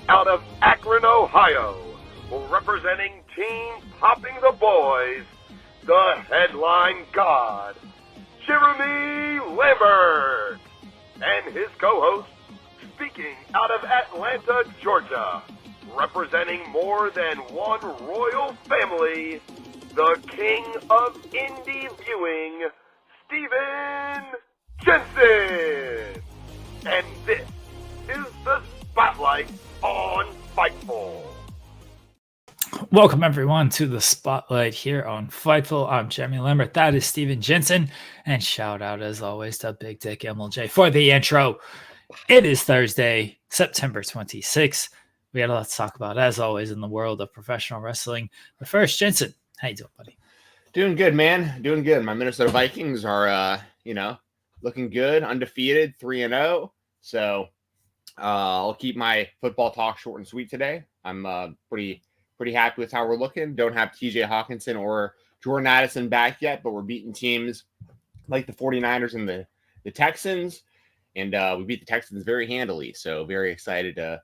out of Akron, Ohio, representing Team Popping the Boys, the headline god, Jeremy Lambert, and his co-host, speaking out of Atlanta, Georgia, representing more than one royal family, the king of indie viewing, Stephen Jensen. And this is the Spotlight on Fightful. Welcome, everyone, to the Spotlight here on Fightful. I'm Jeremy Lambert. That is Stephen Jensen. And shout out, as always, to Big Dick MLJ for the intro. It is Thursday, September 26th. We had a lot to talk about, as always, in the world of professional wrestling. But first, Jensen, how you doing, buddy? Doing good, man. Doing good. My Minnesota Vikings are, looking good, undefeated, 3-0. So I'll keep my football talk short and sweet today. I'm pretty happy with how we're looking. Don't have TJ Hawkinson or Jordan Addison back yet, but we're beating teams like the 49ers and the Texans. And we beat the Texans very handily. So very excited to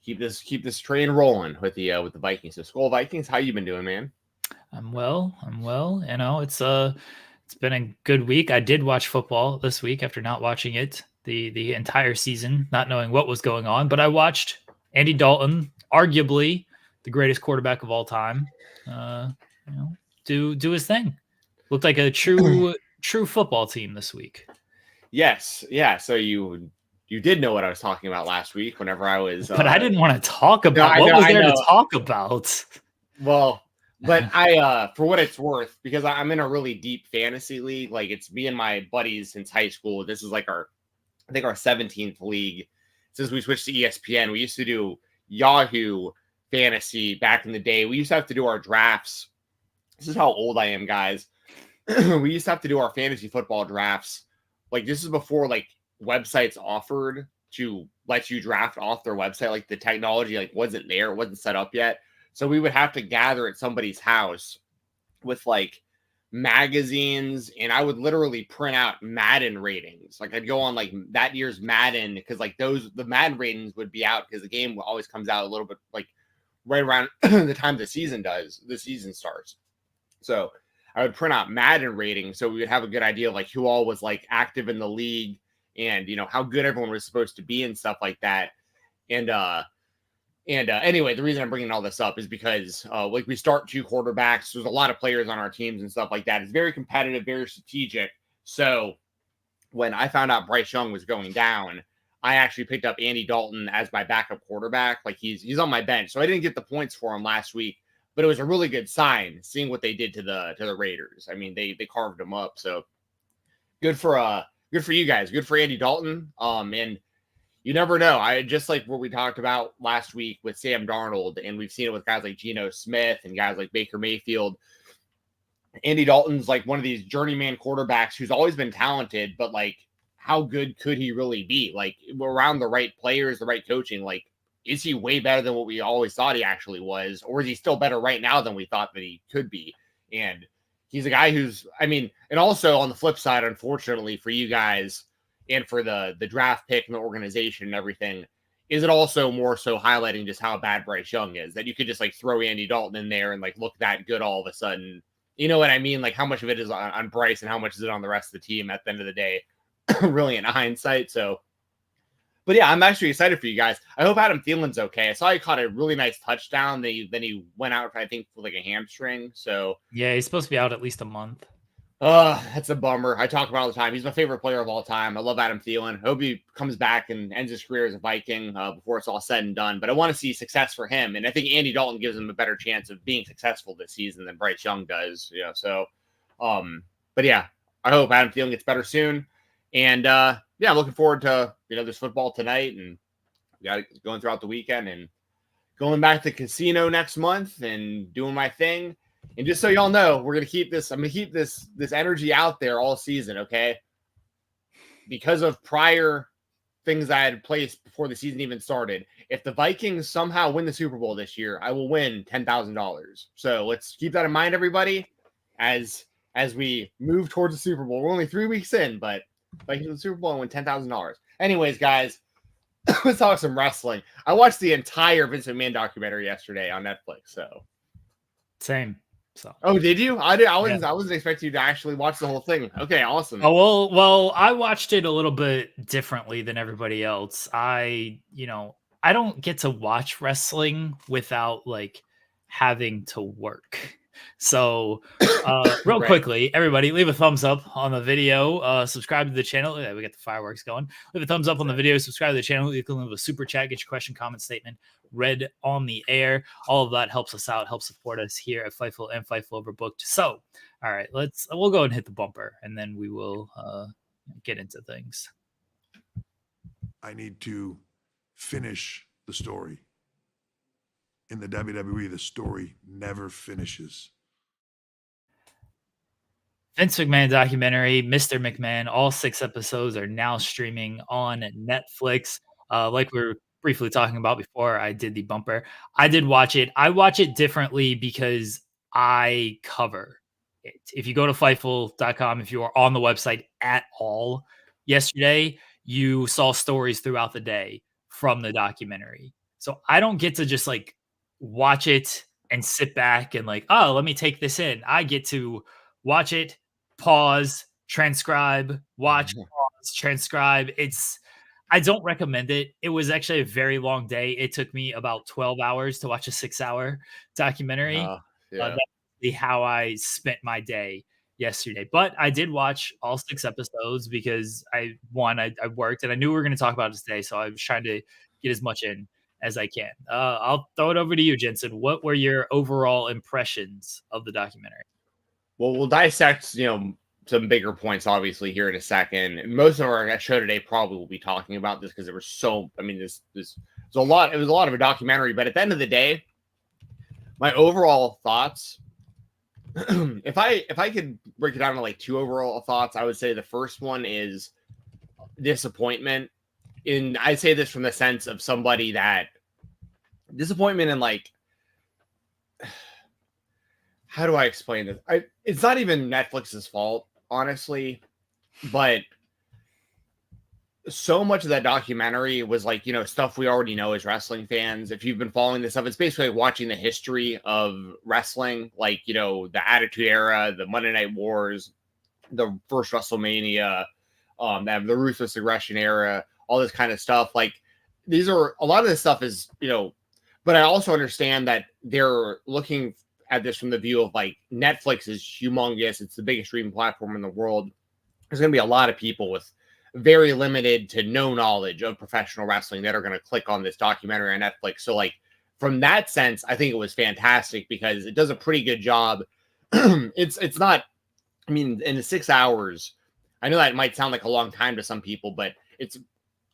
keep this train rolling with the Vikings. So Skol Vikings, how you been doing, man? I'm well. You know, it's been a good week. I did watch football this week after not watching it the entire season, not knowing what was going on. But I watched Andy Dalton, arguably the greatest quarterback of all time, do his thing. Looked like a true football team this week. Yes, yeah. So you did know what I was talking about last week. Whenever I was, but I didn't want to talk about. What was there to talk about? Well. But I, for what it's worth, because I'm in a really deep fantasy league, like it's me and my buddies since high school. This is like our 17th league since we switched to ESPN. We used to do Yahoo Fantasy back in the day. We used to have to do our drafts. This is how old I am, guys. We used to have to do our fantasy football drafts. Like this is before like websites offered to let you draft off their website. Like the technology like wasn't there, it wasn't set up yet. So we would have to gather at somebody's house with like magazines, and I would literally print out Madden ratings. Like I'd go on like that year's Madden because like the Madden ratings would be out because the game always comes out a little bit like right around the time the season starts. So I would print out Madden ratings so we would have a good idea of like who all was like active in the league and how good everyone was supposed to be and stuff like that. And anyway, the reason I'm bringing all this up is because like we start two quarterbacks. There's a lot of players on our teams and stuff like that. It's very competitive, very strategic. So when I found out Bryce Young was going down, I actually picked up Andy Dalton as my backup quarterback. Like he's on my bench. So I didn't get the points for him last week, but it was a really good sign seeing what they did to the Raiders. I mean, they carved them up. So good for you guys. Good for Andy Dalton. And you never know. I just like what we talked about last week with Sam Darnold, and we've seen it with guys like Geno Smith and guys like Baker Mayfield. Andy Dalton's like one of these journeyman quarterbacks who's always been talented, but like how good could he really be? Like around the right players, the right coaching, like is he way better than what we always thought he actually was? Or is he still better right now than we thought that he could be? And he's a guy who's, I mean, and also on the flip side, unfortunately for you guys, and for the draft pick and the organization and everything, is it also more so highlighting just how bad Bryce Young is that you could just like throw Andy Dalton in there and like look that good all of a sudden? You know what I mean? Like how much of it is on Bryce and how much is it on the rest of the team at the end of the day, really in hindsight. So, but yeah, I'm actually excited for you guys. I hope Adam Thielen's okay. I saw he caught a really nice touchdown. Then he went out, I think, with like a hamstring. So yeah, he's supposed to be out at least a month. That's a bummer. I talk about it all the time. He's my favorite player of all time. I love Adam Thielen. I hope he comes back and ends his career as a Viking before it's all said and done. But I want to see success for him. And I think Andy Dalton gives him a better chance of being successful this season than Bryce Young does. So, but yeah, I hope Adam Thielen gets better soon. And I'm looking forward to, this football tonight, and we got it going throughout the weekend and going back to the casino next month and doing my thing. And just so y'all know, I'm going to keep this energy out there all season, okay? Because of prior things I had placed before the season even started. If the Vikings somehow win the Super Bowl this year, I will win $10,000. So let's keep that in mind, everybody, as we move towards the Super Bowl. We're only 3 weeks in, but Vikings win the Super Bowl and win $10,000. Anyways, guys, let's talk some wrestling. I watched the entire Vince McMahon documentary yesterday on Netflix. So same. So. Oh, did you? I wasn't expecting you to actually watch the whole thing. Okay, awesome. Oh well, I watched it a little bit differently than everybody else. I don't get to watch wrestling without like having to work. So real Right. quickly, everybody leave a thumbs up on the video, subscribe to the channel. Yeah, we got the fireworks going. Leave a thumbs up on the video, subscribe to the channel. You can leave a super chat, get your question, comment, statement read on the air. All of that helps us out, helps support us here at Fightful and Fightful Overbooked. So, all right, we'll go and hit the bumper, and then we will get into things. I need to finish the story. In the WWE, the story never finishes. Vince McMahon documentary, Mr. McMahon, all 6 episodes are now streaming on Netflix. Like we were briefly talking about before I did the bumper, I did watch it. I watch it differently because I cover it. If you go to Fightful.com, if you are on the website at all yesterday, you saw stories throughout the day from the documentary. So I don't get to just like watch it and sit back and like, oh, let me take this in. I get to watch it, pause, transcribe, watch, pause, transcribe. I don't recommend it. It was actually a very long day. It took me about 12 hours to watch a 6-hour documentary. That's how I spent my day yesterday. But I did watch all 6 episodes because I worked and I knew we were going to talk about it today. So I was trying to get as much in as I can. I'll throw it over to you, Jensen. What were your overall impressions of the documentary? Well, we'll dissect, some bigger points, obviously, here in a second. Most of our show today probably will be talking about this because there was this a lot. It was a lot of a documentary, but at the end of the day, my overall thoughts, if I could break it down to like 2 overall thoughts, I would say the first one is disappointment. And I say this from the sense of somebody that disappointment in like, how do I explain this? It's not even Netflix's fault, honestly, but so much of that documentary was like, stuff we already know as wrestling fans. If you've been following this stuff, it's basically like watching the history of wrestling, like, the Attitude Era, the Monday Night Wars, the first WrestleMania, the Ruthless Aggression Era, all this kind of stuff. Like, a lot of this stuff is, but I also understand that they're looking at this from the view of like Netflix is humongous. It's the biggest streaming platform in the world. There's going to be a lot of people with very limited to no knowledge of professional wrestling that are going to click on this documentary on Netflix. So like from that sense, I think it was fantastic because it does a pretty good job. It's not, in the 6 hours, I know that might sound like a long time to some people, but it's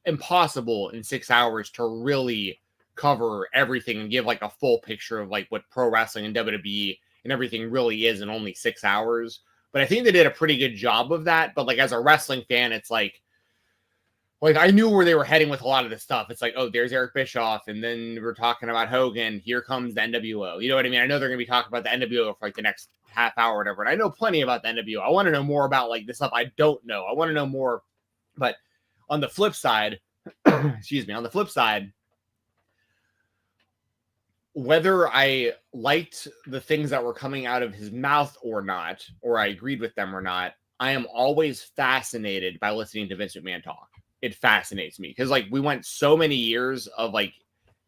impossible in 6 hours to really cover everything and give like a full picture of like what pro wrestling and WWE and everything really is in only 6 hours. But I think they did a pretty good job of that. But like as a wrestling fan, it's like I knew where they were heading with a lot of this stuff. It's like, oh, there's Eric Bischoff, and then we're talking about Hogan. Here comes the NWO. You know what I mean? I know they're going to be talking about the NWO for like the next half hour or whatever. And I know plenty about the NWO. I want to know more about like the stuff I don't know. I want to know more. But on the flip side, whether I liked the things that were coming out of his mouth or not, or I agreed with them or not, I am always fascinated by listening to Vince McMahon talk. It fascinates me because like we went so many years of like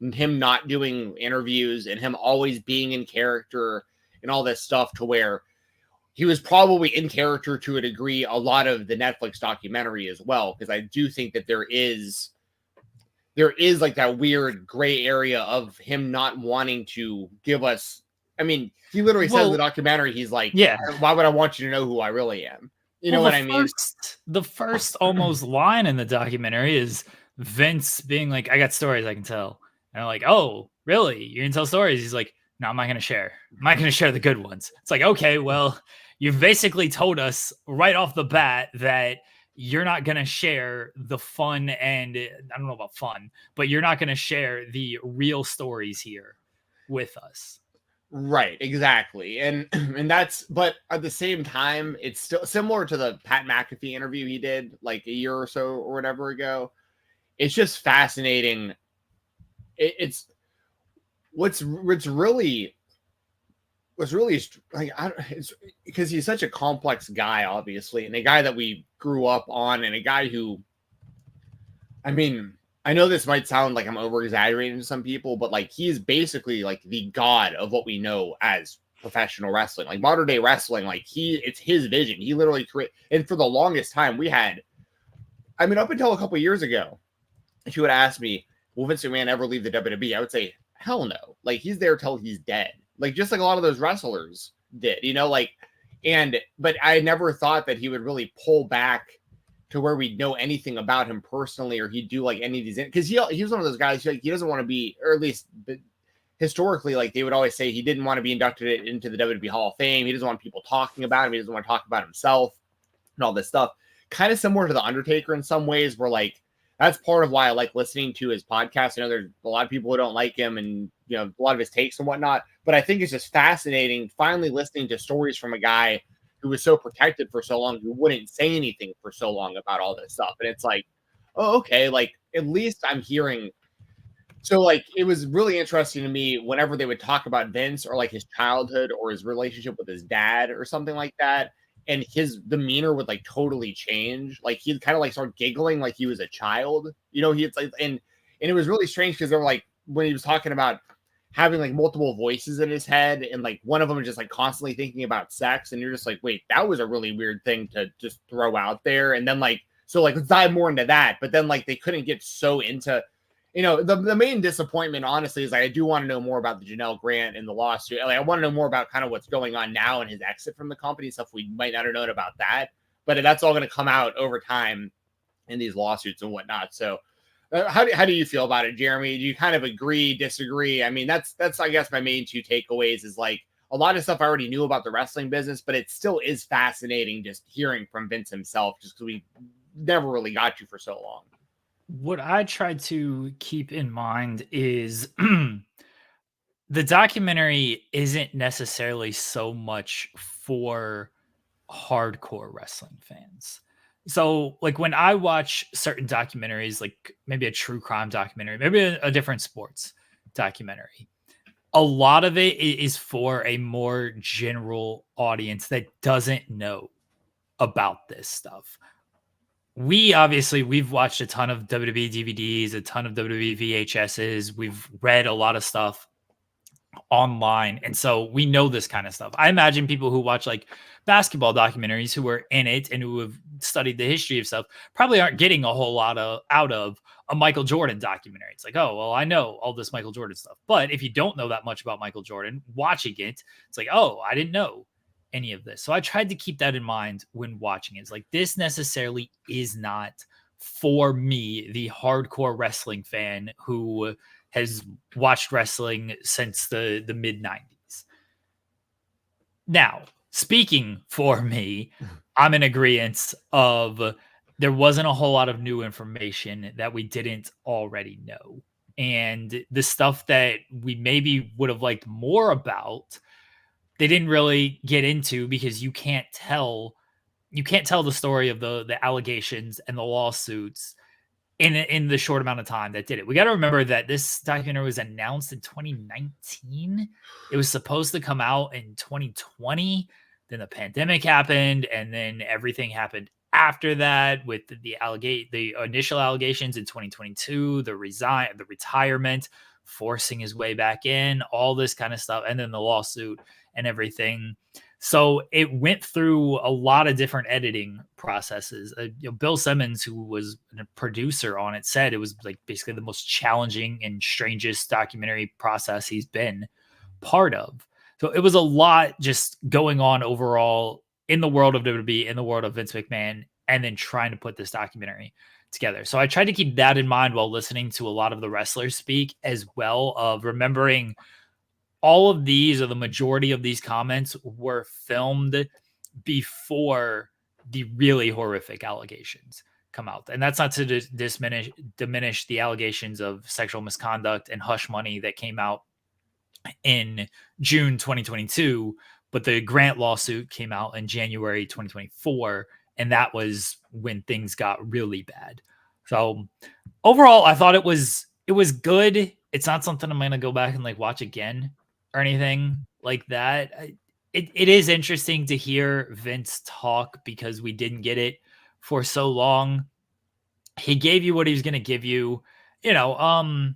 him not doing interviews and him always being in character and all this stuff to where he was probably in character to a degree, a lot of the Netflix documentary as well. Because I do think that there is like that weird gray area of him not wanting to give us. He literally says in the documentary, he's like, yeah, why would I want you to know who I really am? You know what I mean? The first almost line in the documentary is Vince being like, I got stories I can tell. And I'm like, oh, really? You're gonna tell stories? He's like, no, I'm not gonna share. I'm not gonna share the good ones. It's like, okay, well, you've basically told us right off the bat that you're not going to share the fun and I don't know about fun, but you're not going to share the real stories here with us. Right. Exactly. And but at the same time, it's still similar to the Pat McAfee interview he did like a year or so or whatever ago. it's just fascinating. It's what's really like, it's because he's such a complex guy, obviously, and a guy that we grew up on, and a guy who, I mean, I know this might sound like I'm over exaggerating to some people, but like he is basically like the god of what we know as professional wrestling, like modern day wrestling. Like it's his vision. He literally created, and for the longest time we had, I mean, up until a couple of years ago, if you would ask me, will Vince McMahon ever leave the WWE? I would say, hell no. Like he's there till he's dead. Like just like a lot of those wrestlers did, you know, like, but I never thought that he would really pull back to where we'd know anything about him personally, or he'd do like any of these, because he was one of those guys who, like, he doesn't want to be, or at least historically, like they would always say he didn't want to be inducted into the WWE Hall of Fame. He doesn't want people talking about him. He doesn't want to talk about himself and all this stuff. Kind of similar to the Undertaker in some ways, where like that's part of why I like listening to his podcast. I know there's a lot of people who don't like him, and you know, a lot of his takes and whatnot, but I think it's just fascinating finally listening to stories from a guy who was so protected for so long, who wouldn't say anything for so long about all this stuff. And it's like, oh, okay, like at least I'm hearing. So like it was really interesting to me whenever they would talk about Vince or like his childhood or his relationship with his dad or something like that, and his demeanor would like totally change. Like he'd kind of like start giggling like he was a child, you know. He'd like, and it was really strange because they were like, when he was talking about having like multiple voices in his head, and like one of them is just like constantly thinking about sex, and you're just like, wait, that was a really weird thing to just throw out there. And then like, so like let's dive more into that, but then like they couldn't get so into, you know, the main disappointment honestly is like I do want to know more about the Janelle Grant and the lawsuit. Like I want to know more about kind of what's going on now and his exit from the company, stuff we might not have known about that, but that's all going to come out over time in these lawsuits and whatnot. So how do you feel about it, Jeremy? Do you kind of agree, disagree? I mean, that's I guess my main two takeaways is like a lot of stuff I already knew about the wrestling business, but it still is fascinating just hearing from Vince himself, just because we never really got you for so long. What I try to keep in mind is the documentary isn't necessarily so much for hardcore wrestling fans. So like when I watch certain documentaries, like maybe a true crime documentary, maybe a different sports documentary, a lot of it is for a more general audience that doesn't know about this stuff. We've watched a ton of WWE DVDs, a ton of WWE VHSs. We've read a lot of stuff online, and so we know this kind of stuff. I imagine people who watch like basketball documentaries, who are in it and who have studied the history of stuff, probably aren't getting a whole lot out of a Michael Jordan documentary. It's like, oh well, I know all this Michael Jordan stuff, but if you don't know that much about Michael Jordan, watching it, it's like, oh, I didn't know any of this. So I tried to keep that in mind when watching it. It's like, this necessarily is not for me, the hardcore wrestling fan who has watched wrestling since the mid 90s. Now, speaking for me, I'm in agreement of there wasn't a whole lot of new information that we didn't already know. And the stuff that we maybe would have liked more about, they didn't really get into, because you can't tell the story of the allegations and the lawsuits in the short amount of time that did it. We got to remember that this documentary was announced in 2019. It was supposed to come out in 2020. Then the pandemic happened, and then everything happened after that with the initial allegations in 2022, the retirement, forcing his way back in, all this kind of stuff, and then the lawsuit and everything. So it went through a lot of different editing processes. Bill Simmons, who was a producer on it, said it was like basically the most challenging and strangest documentary process he's been part of. So it was a lot just going on overall in the world of WWE, in the world of Vince McMahon, and then trying to put this documentary together. So I tried to keep that in mind while listening to a lot of the wrestlers speak, as well, of remembering all of these, or the majority of these comments, were filmed before the really horrific allegations come out. And that's not to diminish the allegations of sexual misconduct and hush money that came out in June 2022, but the Grant lawsuit came out in January 2024, and that was when things got really bad. So overall, I thought it was good. It's not something I'm gonna go back and like watch again or anything like that. It is interesting to hear Vince talk because we didn't get it for so long. He gave you what he was gonna give you. You know,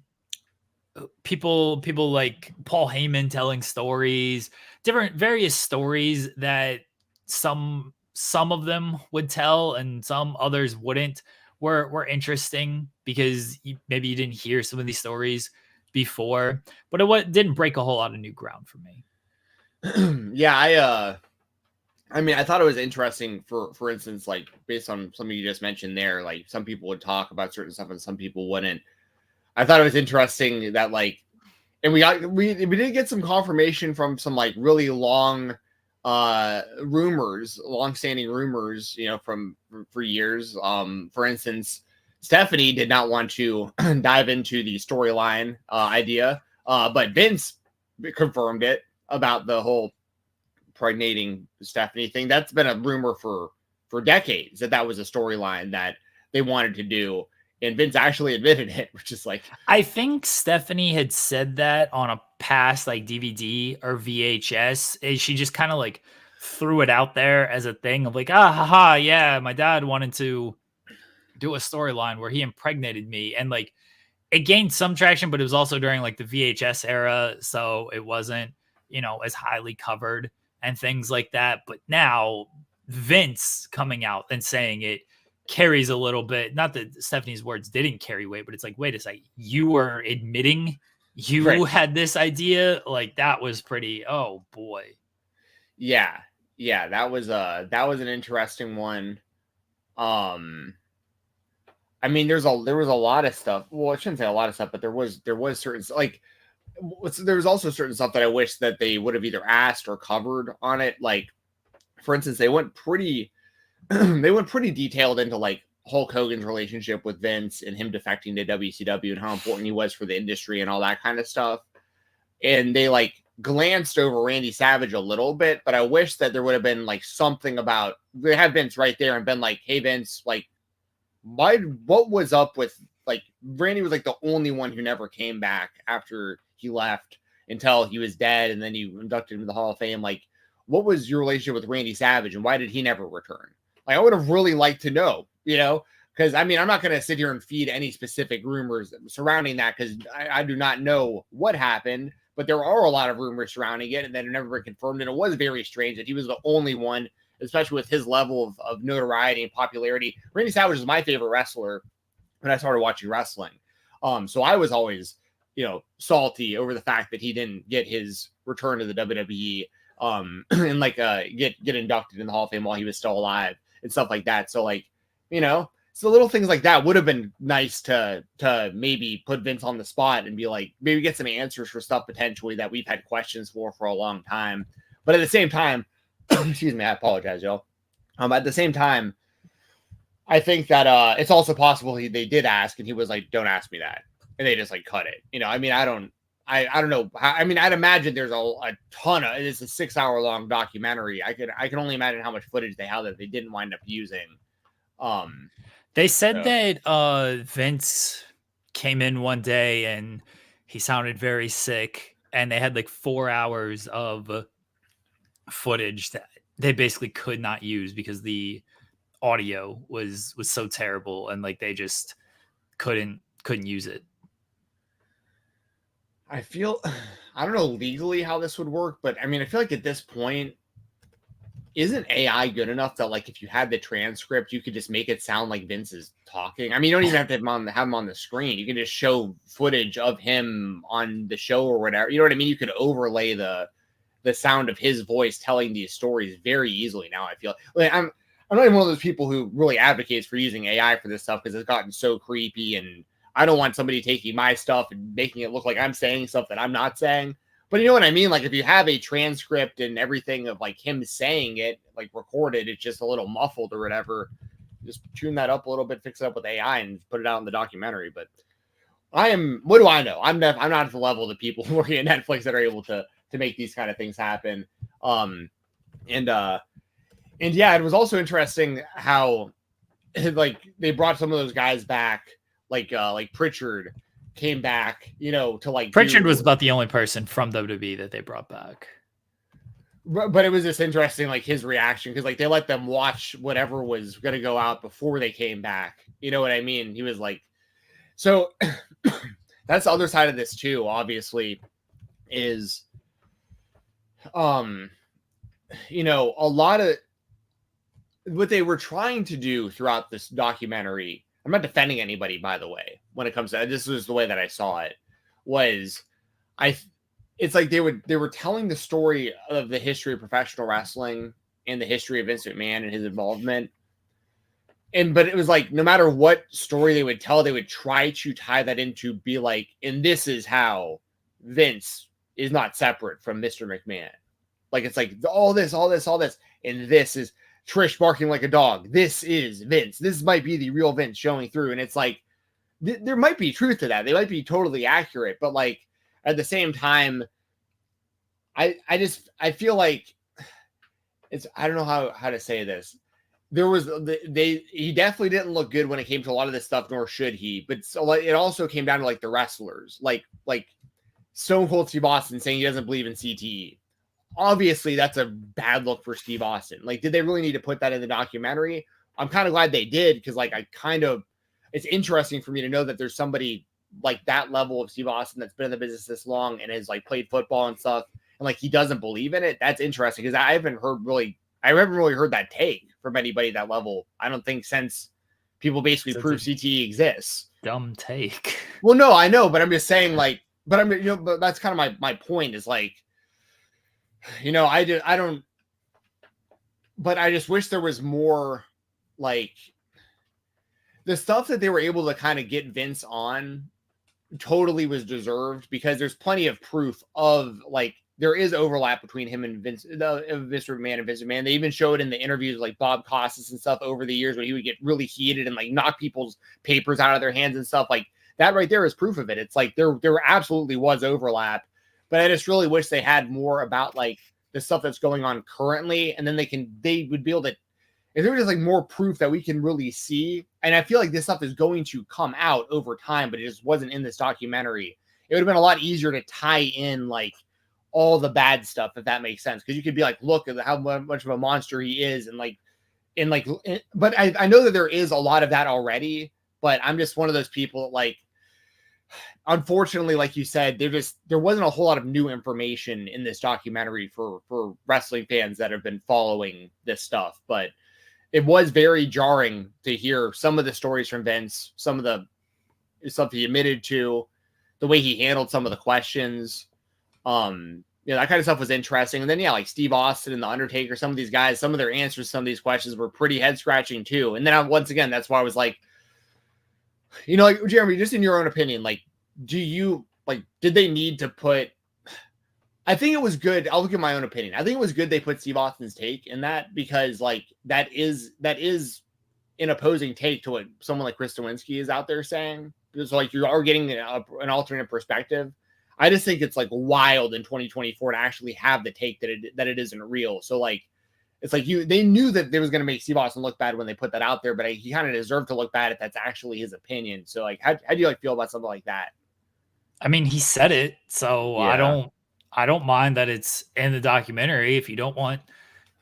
people like Paul Heyman telling stories, different various stories that some of them would tell and some others wouldn't were interesting because maybe you didn't hear some of these stories before, but it didn't break a whole lot of new ground for me. Yeah, I mean, I thought it was interesting for instance, like based on something you just mentioned there, like some people would talk about certain stuff and some people wouldn't. I thought it was interesting that like, and we did get some confirmation from some like really long long-standing rumors, you know, for years. For instance, Stephanie did not want to dive into the storyline idea, but Vince confirmed it about the whole pregnating Stephanie thing. That's been a rumor for decades that was a storyline that they wanted to do. And Vince actually admitted it, which is like, I think Stephanie had said that on a past like DVD or VHS. She just kind of like threw it out there as a thing of like, haha, yeah, my dad wanted to do a storyline where he impregnated me, and like it gained some traction, but it was also during like the VHS era, so it wasn't, you know, as highly covered and things like that. But now Vince coming out and saying it carries a little bit. Not that Stephanie's words didn't carry weight, but it's like, wait a second, you were admitting you right. had this idea? Like that was pretty, oh boy. Yeah, that was an interesting one. I mean, there was a lot of stuff. Well, I shouldn't say a lot of stuff, but there was certain, like, there was also certain stuff that I wish that they would have either asked or covered on it. Like, for instance, they went pretty detailed into like Hulk Hogan's relationship with Vince and him defecting to WCW and how important he was for the industry and all that kind of stuff. And they like glanced over Randy Savage a little bit, but I wish that there would have been like something about, they had Vince right there and been like, hey Vince, like, what was up with, like, Randy was like the only one who never came back after he left until he was dead, and then you inducted him to the Hall of Fame. Like, what was your relationship with Randy Savage and why did he never return? Like, I would have really liked to know, you know, because I mean, I'm not going to sit here and feed any specific rumors surrounding that because I do not know what happened, but there are a lot of rumors surrounding it and that have never been confirmed. And it was very strange that he was the only one, especially with his level of notoriety and popularity. Randy Savage is my favorite wrestler when I started watching wrestling. So I was always, you know, salty over the fact that he didn't get his return to the WWE and like get inducted in the Hall of Fame while he was still alive and stuff like that. So like, you know, so little things like that would have been nice to maybe put Vince on the spot and be like, maybe get some answers for stuff potentially that we've had questions for a long time. But at the same time, excuse me, I apologize, y'all. At the same time, I think that it's also possible they did ask and he was like, don't ask me that. And they just like cut it. You know, I mean, I don't know. I mean, I'd imagine there's a ton of, it's a 6-hour long documentary. I can only imagine how much footage they had that they didn't wind up using. They said that Vince came in one day and he sounded very sick, and they had like 4 hours of footage that they basically could not use because the audio was so terrible, and like they just couldn't use it. I don't know legally how this would work, but I mean, I feel like at this point, isn't AI good enough that like if you had the transcript, you could just make it sound like Vince is talking? I mean, you don't even have to have him on the screen. You can just show footage of him on the show or whatever. You know what I mean? You could overlay the sound of his voice telling these stories very easily now. I feel like I'm not even one of those people who really advocates for using AI for this stuff because it's gotten so creepy, and I don't want somebody taking my stuff and making it look like I'm saying stuff that I'm not saying. But you know what I mean? Like if you have a transcript and everything of like him saying it, like recorded, it's just a little muffled or whatever. Just tune that up a little bit, fix it up with AI and put it out in the documentary. But what do I know? I'm not at the level of the people working at Netflix that are able to make these kind of things happen. And yeah, it was also interesting how like they brought some of those guys back, like Pritchard came back, to like Pritchard was about the only person from WWE that they brought back. But it was just interesting, like his reaction, because like they let them watch whatever was going to go out before they came back. You know what I mean? He was like, so that's the other side of this too. Obviously, is a lot of what they were trying to do throughout this documentary. I'm not defending anybody, by the way. When it comes to this, was the way that I saw it. It's like they were telling the story of the history of professional wrestling and the history of Vince McMahon and his involvement. But it was like, no matter what story they would tell, they would try to tie that into be like, and this is how Vince is not separate from Mr. McMahon. Like, it's like all this, and this is Trish barking like a dog. This is Vince. This might be the real Vince showing through. And it's like, there might be truth to that. They might be totally accurate, but like, at the same time, I feel like I don't know how to say this. He definitely didn't look good when it came to a lot of this stuff, nor should he. But it also came down to like the wrestlers, like Stone Cold Steve Austin saying he doesn't believe in CTE. Obviously, that's a bad look for Steve Austin. Like, did they really need to put that in the documentary? I'm kind of glad they did, because like it's interesting for me to know that there's somebody like that level of Steve Austin that's been in the business this long and has like played football and stuff, and like he doesn't believe in it. That's interesting, because I haven't really heard that take from anybody at that level. I don't think, since people basically prove CTE exists. Dumb take. Well, no, I know, but I'm just saying, like, but that's kind of my point is like, I just wish there was more, like, the stuff that they were able to kind of get Vince on totally was deserved, because there's plenty of proof of like there is overlap between him and Mr. McMahon and Vince McMahon. They even showed in the interviews like Bob Costas and stuff over the years when he would get really heated and like knock people's papers out of their hands and stuff. Like that right there is proof of it. It's like there absolutely was overlap, but I just really wish they had more about like the stuff that's going on currently, and then they would be able to, if there was just like more proof that we can really see. And I feel like this stuff is going to come out over time, but it just wasn't in this documentary. It would have been a lot easier to tie in like all the bad stuff, if that makes sense. Because you could be like, look at how much of a monster he is. But I know that there is a lot of that already, but I'm just one of those people that like, unfortunately, like you said, there wasn't a whole lot of new information in this documentary for wrestling fans that have been following this stuff. But it was very jarring to hear some of the stories from Vince, some of the stuff he admitted to, the way he handled some of the questions. That kind of stuff was interesting. And then, like Steve Austin and The Undertaker, some of these guys, some of their answers to some of these questions were pretty head scratching too. And then once again, that's why I was like, like Jeremy, just in your own opinion, like, did they need to put, I think it was good. I'll look at my own opinion. I think it was good they put Steve Austin's take in that, because like that is an opposing take to what someone like Chris Nowinski is out there saying. Because like you are getting an alternate perspective. I just think it's like wild in 2024 to actually have the take that it isn't real. So like it's like they knew that they was going to make Steve Austin look bad when they put that out there, but he kind of deserved to look bad if that's actually his opinion. So like how do you like feel about something like that? I mean, he said it, so yeah. I don't mind that it's in the documentary. If you don't want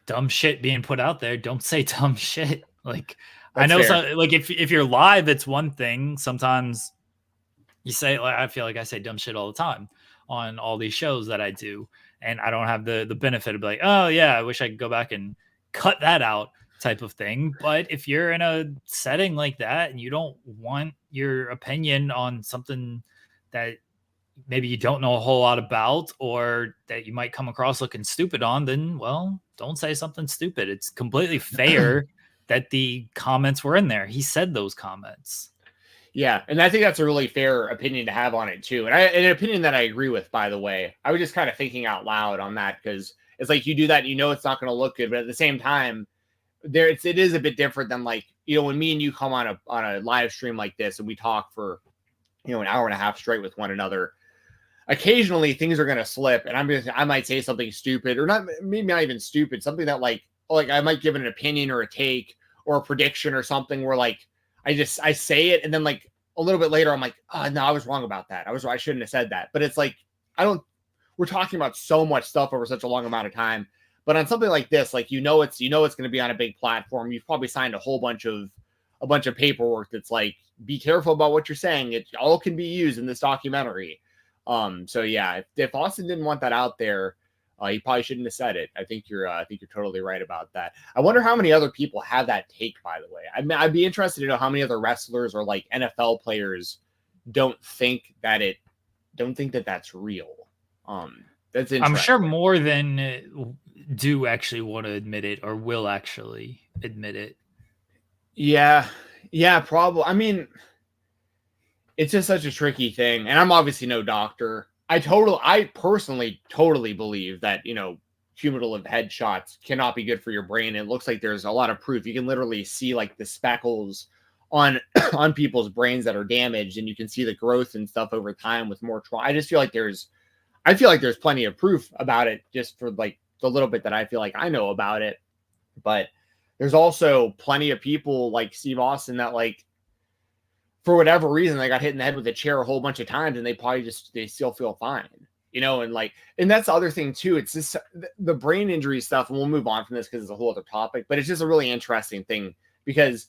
dumb shit being put out there, don't say dumb shit. Like, that's I know, so, like if you're live, it's one thing. Sometimes you say, like, I feel like I say dumb shit all the time on all these shows that I do, and I don't have the benefit of like, oh yeah, I wish I could go back and cut that out type of thing. But if you're in a setting like that and you don't want your opinion on something that maybe you don't know a whole lot about, or that you might come across looking stupid on, then, well, don't say something stupid. It's completely fair that the comments were in there. He said those comments. Yeah. And I think that's a really fair opinion to have on it too. And an opinion that I agree with, by the way. I was just kind of thinking out loud on that, because it's like you do that, it's not going to look good. But at the same time, it is a bit different than like, when me and you come on a live stream like this and we talk for, an hour and a half straight with one another. Occasionally things are going to slip, and I might say something stupid, or maybe not even stupid, something that like I might give an opinion or a take, or a prediction or something where like I say it and then like a little bit later I'm like, oh no, I was wrong about that. I shouldn't have said that. But it's like we're talking about so much stuff over such a long amount of time. But on something like this, like it's going to be on a big platform. You've probably signed a bunch of paperwork that's like, be careful about what you're saying. It all can be used in this documentary. So yeah, if Austin didn't want that out there, he probably shouldn't have said it. I think you're totally right about that. I wonder how many other people have that take, by the way. I'd be interested to know how many other wrestlers or like NFL players don't think that that's real. That's interesting. I'm sure more than do actually want to admit it or will actually admit it. Yeah, probably. I mean, it's just such a tricky thing. And I'm obviously no doctor. I personally totally believe that, cumulative headshots cannot be good for your brain. It looks like there's a lot of proof. You can literally see like the speckles on on people's brains that are damaged, and you can see the growth and stuff over time with more trauma. I feel like there's plenty of proof about it just for like the little bit that I feel like I know about it. But there's also plenty of people like Steve Austin that like, for whatever reason, they got hit in the head with a chair a whole bunch of times and they still feel fine, and that's the other thing too. It's just the brain injury stuff. And we'll move on from this because it's a whole other topic, but it's just a really interesting thing because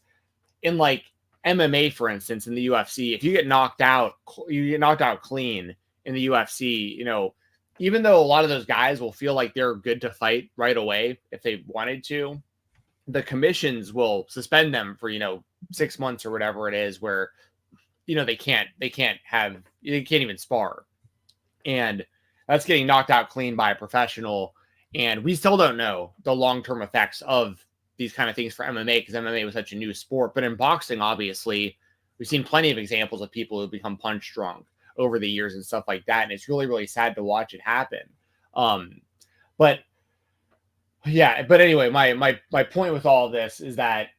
in like MMA, for instance, in the UFC, if you get knocked out clean in the UFC, even though a lot of those guys will feel like they're good to fight right away if they wanted to, the commissions will suspend them for 6 months or whatever it is, where they can't even spar, and that's getting knocked out clean by a professional. And we still don't know the long-term effects of these kind of things for MMA because MMA was such a new sport. But in boxing, obviously, we've seen plenty of examples of people who become punch drunk over the years and stuff like that, and it's really, really sad to watch it happen. But anyway, my point with all of this is that,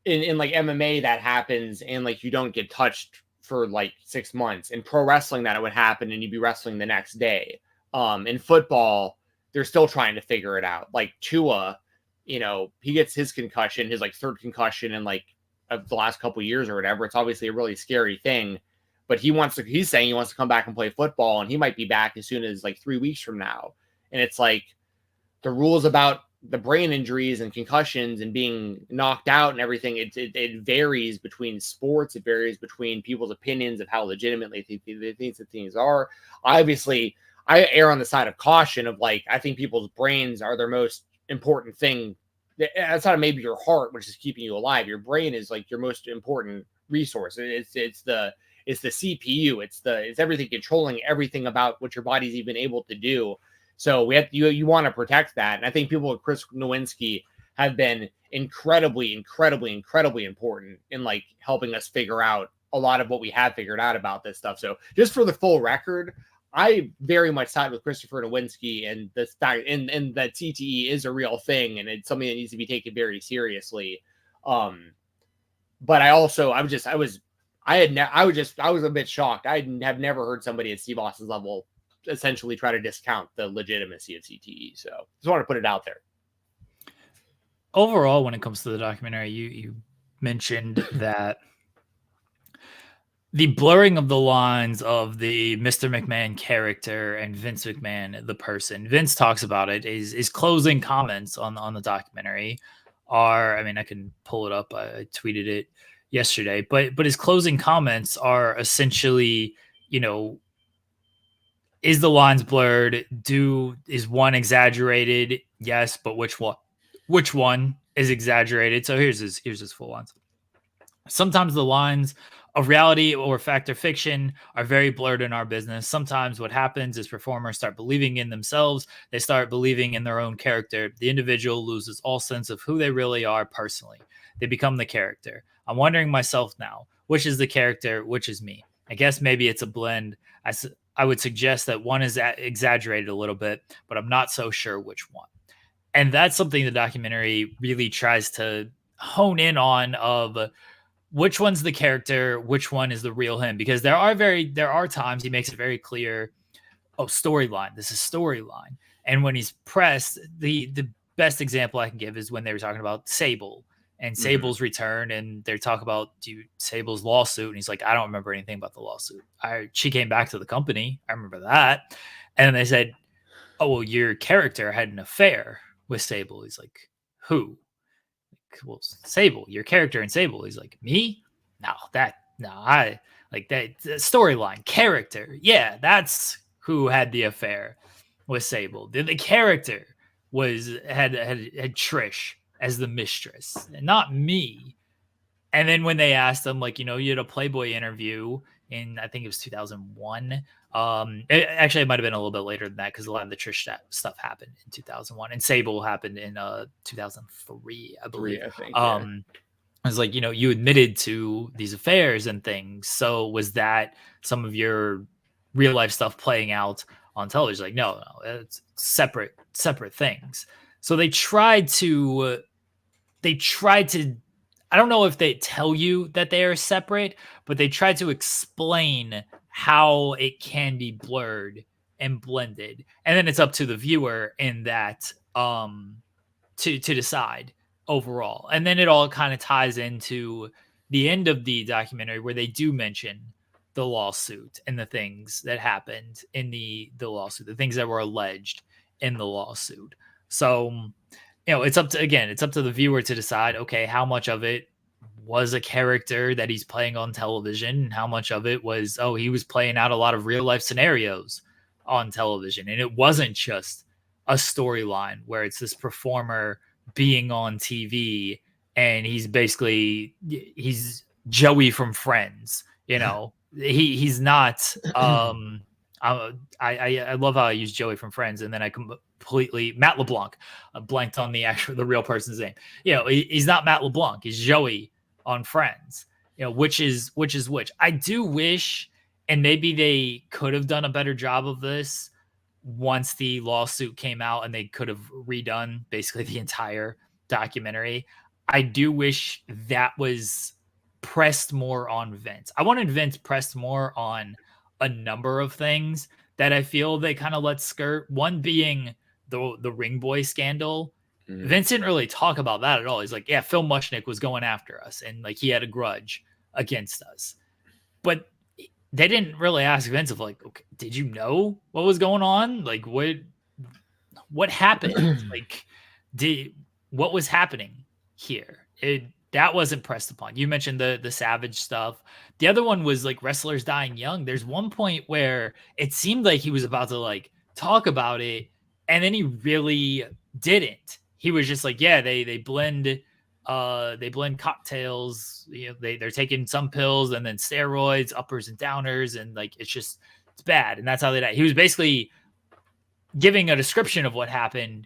in like MMA that happens and like you don't get touched for like 6 months. In pro wrestling that it would happen and you'd be wrestling the next day. In football, they're still trying to figure it out. Like Tua, he gets his concussion, his like third concussion in like the last couple of years or whatever. It's obviously a really scary thing, but he's saying he wants to come back and play football, and he might be back as soon as like 3 weeks from now. And it's like, the rules about the brain injuries and concussions and being knocked out and everything, it varies between sports. It varies between people's opinions of how legitimately they think that things are. Obviously, I err on the side of caution of like, I think people's brains are their most important thing. Outside of maybe your heart, which is keeping you alive, your brain is like your most important resource. It's the CPU. It's everything, controlling everything about what your body's even able to do. So you want to protect that. And I think people with Chris Nowinski have been incredibly, incredibly, incredibly important in like helping us figure out a lot of what we have figured out about this stuff. So just for the full record, I very much side with Christopher Nowinski and the fact and that TTE is a real thing and it's something that needs to be taken very seriously. But I was a bit shocked. I have never heard somebody at Steve Austin's level essentially try to discount the legitimacy of CTE. So just want to put it out there. Overall, when it comes to the documentary, you mentioned that the blurring of the lines of the Mr. McMahon character and Vince McMahon, the person. Vince talks about it. His closing comments on the documentary are, I mean, I can pull it up. I tweeted it yesterday, but his closing comments are essentially, is the lines blurred? Is one exaggerated? Yes, but which one is exaggerated? So here's his full lines. Sometimes the lines of reality or fact or fiction are very blurred in our business. Sometimes what happens is performers start believing in themselves. They start believing in their own character. The individual loses all sense of who they really are personally. They become the character. I'm wondering myself now, which is the character, which is me? I guess maybe it's a blend. I would suggest that one is exaggerated a little bit, but I'm not so sure which one. And that's something the documentary really tries to hone in on, of which one's the character, which one is the real him, because there are times he makes it very clear, storyline. This is storyline. And when he's pressed, the best example I can give is when they were talking about Sable and Sable's return, and they're talking about Sable's lawsuit, and he's like, I don't remember anything about the lawsuit. She came back to the company. I remember that. And then they said, oh, well, your character had an affair with Sable. He's like, who? Well, Sable, your character in Sable. He's like, me? I like that storyline character. Yeah, that's who had the affair with Sable. The character had Trish as the mistress, and not me. And then when they asked him, like, you had a Playboy interview in, I think it was 2001. It might have been a little bit later than that because a lot of the Trish stuff happened in 2001, and Sable happened in 2003, I believe. I think, I was like, you admitted to these affairs and things. So was that some of your real life stuff playing out on television? Like, no, it's separate things. So they tried to, I don't know if they tell you that they are separate, but they tried to explain how it can be blurred and blended. And then it's up to the viewer in that, to decide overall. And then it all kind of ties into the end of the documentary where they do mention the lawsuit and the things that happened in the lawsuit, the things that were alleged in the lawsuit. So, it's up to the viewer to decide, okay, how much of it was a character that he's playing on television, and how much of it was, he was playing out a lot of real life scenarios on television. And it wasn't just a storyline where it's this performer being on TV and he's Joey from Friends, he's not, I love how I use Joey from Friends, and then I completely Matt LeBlanc blanked on the real person's name. He's not Matt LeBlanc, he's Joey on Friends. Which is which. I do wish, and maybe they could have done a better job of this once the lawsuit came out and they could have redone basically the entire documentary. I do wish that was pressed more on Vince. I wanted Vince pressed more on a number of things that I feel they kind of let skirt. One being the Ring Boy scandal. Vince didn't really talk about that at all. He's like, yeah, Phil Mushnick was going after us and like he had a grudge against us. But they didn't really ask Vince of like, okay, did you know what was going on? Like what happened? Like what was happening here? That wasn't pressed upon. You mentioned the Savage stuff. The other one was like wrestlers dying young. There's one point where it seemed like he was about to like talk about it, and then he really didn't. He was just like, yeah, they blend cocktails. They're taking some pills and then steroids, uppers and downers, and like it's bad. And that's how they die. He was basically giving a description of what happened,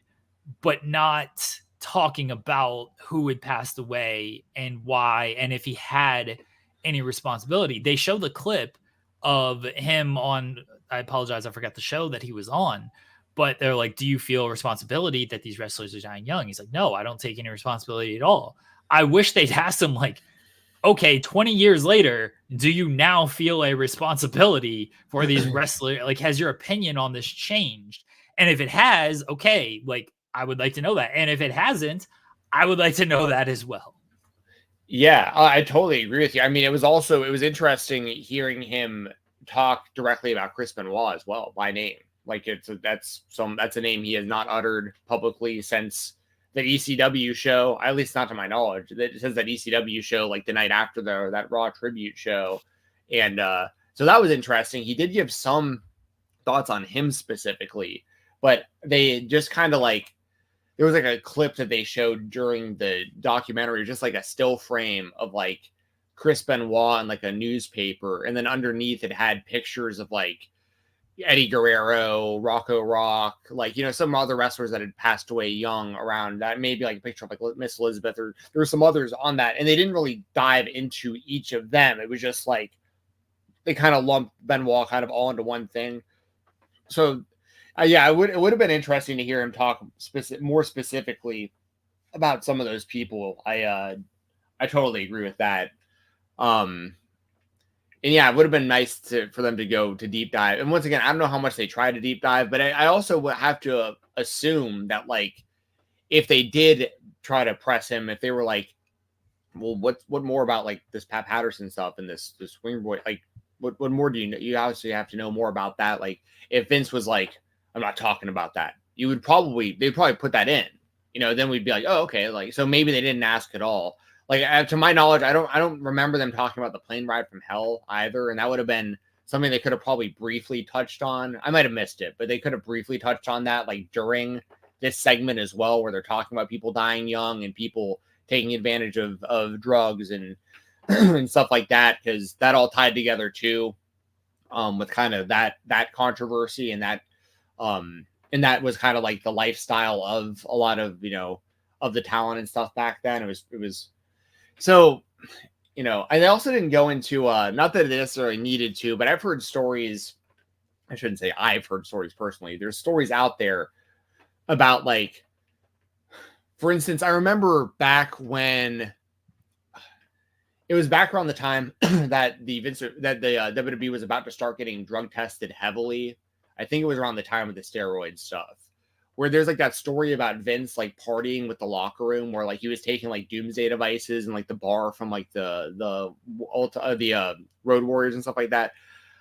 but not talking about who had passed away and why, and if he had any responsibility. They show the clip of him on, I apologize, I forgot the show that he was on, but they're like, do you feel responsibility that these wrestlers are dying young? He's like, no, I don't take any responsibility at all. I wish they'd asked him like, okay, 20 years later, do you now feel a responsibility for these wrestlers? Like, has your opinion on this changed? And if it has, okay, like, I would like to know that. And if it hasn't, I would like to know that as well. Yeah, I totally agree with you. I mean, it was interesting hearing him talk directly about Chris Benoit as well by name. Like that's a name he has not uttered publicly since the ECW show, at least not to my knowledge. It says that ECW show like the night after that Raw tribute show. And so that was interesting. He did give some thoughts on him specifically, but they just kind of like, there was like a clip that they showed during the documentary, just like a still frame of like Chris Benoit and like a newspaper. And then underneath it had pictures of like Eddie Guerrero, Rocco Rock, like, some other wrestlers that had passed away young around that. Maybe like a picture of like Miss Elizabeth, or there were some others on that. And they didn't really dive into each of them. It was just like, they kind of lumped Benoit kind of all into one thing. So it would have been interesting to hear him talk more specifically about some of those people. I totally agree with that. And yeah, it would have been nice for them to go to deep dive. And once again, I don't know how much they try to deep dive, but I also would have to assume that like if they did try to press him, if they were like, well, what more about like this Pat Patterson stuff and this Swing Boy, like what more do you know? You obviously have to know more about that. Like if Vince was like, I'm not talking about that, they'd probably put that in, then we'd be like, oh, okay. Like, so maybe they didn't ask at all. Like, to my knowledge, I don't remember them talking about the plane ride from hell either. And that would have been something they could have probably briefly touched on. I might've missed it, but they could have briefly touched on that, like during this segment as well, where they're talking about people dying young and people taking advantage of drugs and and stuff like that, because that all tied together too, with kind of that controversy and that was kind of like the lifestyle of a lot of of the talent and stuff back then. It was so I also didn't go into not that they necessarily needed to, but I've heard stories. I shouldn't say I've heard stories personally. There's stories out there about, like, for instance, I remember back when it was back around the time that the WWE was about to start getting drug tested heavily. I think it was around the time of the steroid stuff, where there's like that story about Vince like partying with the locker room, where like he was taking like doomsday devices and like the bar from like the Road Warriors and stuff like that.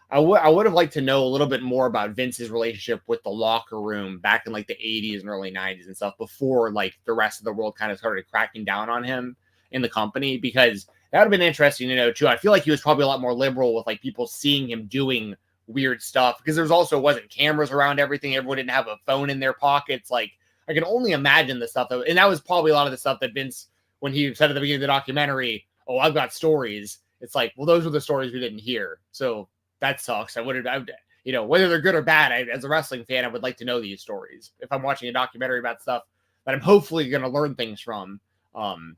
I would have liked to know a little bit more about Vince's relationship with the locker room back in like the 80s and early 90s and stuff, before like the rest of the world kind of started cracking down on him in the company, because that would have been interesting to know too. I feel like he was probably a lot more liberal with like people seeing him doing weird stuff, because there's also wasn't cameras around everything. Everyone didn't have a phone in their pockets. Like, I can only imagine the stuff and that was probably a lot of the stuff that Vince, when he said at the beginning of the documentary, oh, I've got stories. It's like, well, those were the stories we didn't hear. So that sucks. I would whether they're good or bad, as a wrestling fan, I would like to know these stories if I'm watching a documentary about stuff that I'm hopefully going to learn things from.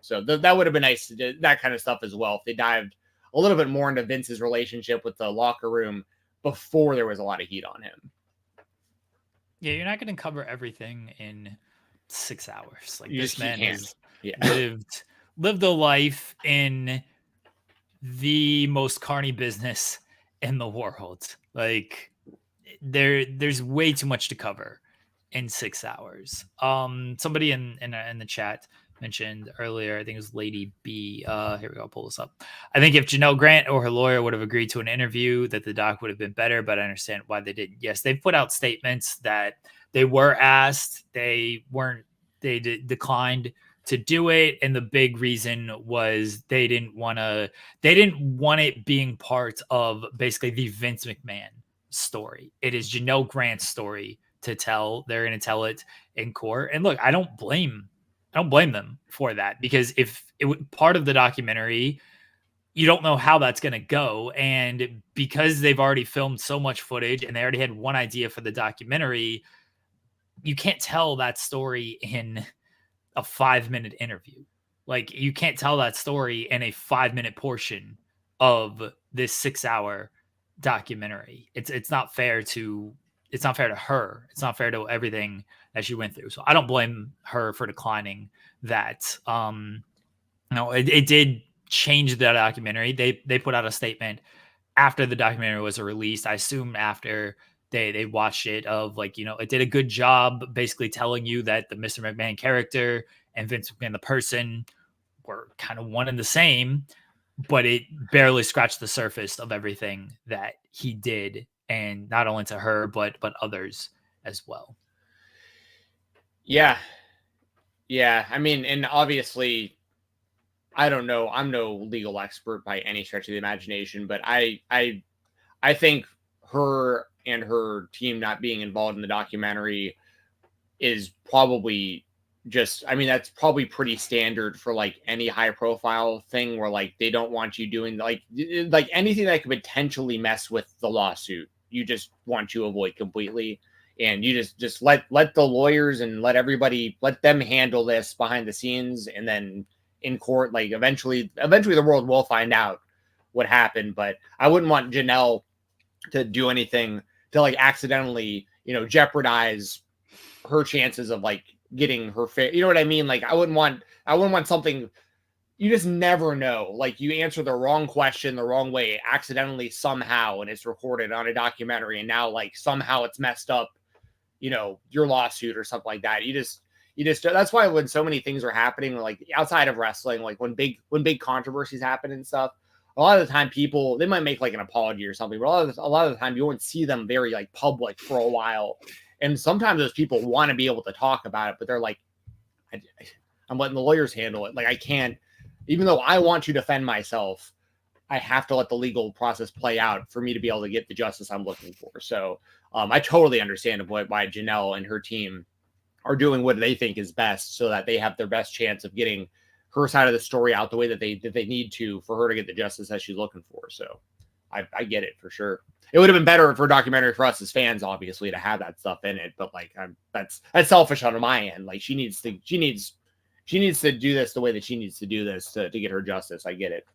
So that would have been nice to do that kind of stuff as well, if they dived a little bit more into Vince's relationship with the locker room before there was a lot of heat on him. Yeah, you're not going to cover everything in 6 hours. Like, This man has lived a life in the most carny business in the world. Like, there's way too much to cover in 6 hours. Somebody in the chat mentioned earlier, I think it was Lady B. Here we go, I'll pull this up. I think if Janelle Grant or her lawyer would have agreed to an interview, that the doc would have been better, but I understand why they didn't. Yes, they put out statements that they were asked, they declined to do it, and the big reason was they didn't want it being part of basically the Vince McMahon story. It is Janelle Grant's story to tell. They're going to tell it in court. And look, I don't blame them for that, because if part of the documentary, you don't know how that's going to go. And because they've already filmed so much footage and they already had one idea for the documentary, you can't tell that story in a 5-minute interview. Like, you can't tell that story in a 5-minute portion of this 6-hour documentary. It's not fair to her. It's not fair to everything that she went through. So I don't blame her for declining that. It did change the documentary. They put out a statement after the documentary was released. I assume after they watched it, of like, it did a good job basically telling you that the Mr. McMahon character and Vince McMahon the person were kind of one and the same, but it barely scratched the surface of everything that he did, and not only to her, but others as well. Yeah. I mean, and obviously, I don't know. I'm no legal expert by any stretch of the imagination, but I think her and her team not being involved in the documentary is probably that's probably pretty standard for like any high profile thing, where like they don't want you doing like anything that could potentially mess with the lawsuit. You just want to avoid completely. And you just let the lawyers and let them handle this behind the scenes. And then in court, like eventually the world will find out what happened. But I wouldn't want Janelle to do anything to like accidentally, jeopardize her chances of like getting her fair. You know what I mean? Like I wouldn't want something. You just never know. Like, you answer the wrong question the wrong way accidentally somehow, and it's recorded on a documentary, and now like somehow it's messed up, your lawsuit or something like that. You that's why when so many things are happening, like outside of wrestling, like when big controversies happen and stuff, a lot of the time they might make like an apology or something, but a lot of the time you won't see them very like public for a while. And sometimes those people want to be able to talk about it, but they're like, I'm letting the lawyers handle it. Like I can't, even though I want to defend myself, I have to let the legal process play out for me to be able to get the justice I'm looking for. So I totally understand why Janelle and her team are doing what they think is best so that they have their best chance of getting her side of the story out the way that they need to for her to get the justice that she's looking for. So I get it for sure. It would have been better for a documentary for us as fans, obviously, to have that stuff in it. But like, that's selfish on my end. Like she needs to do this the way that she needs to do this to get her justice. I get it.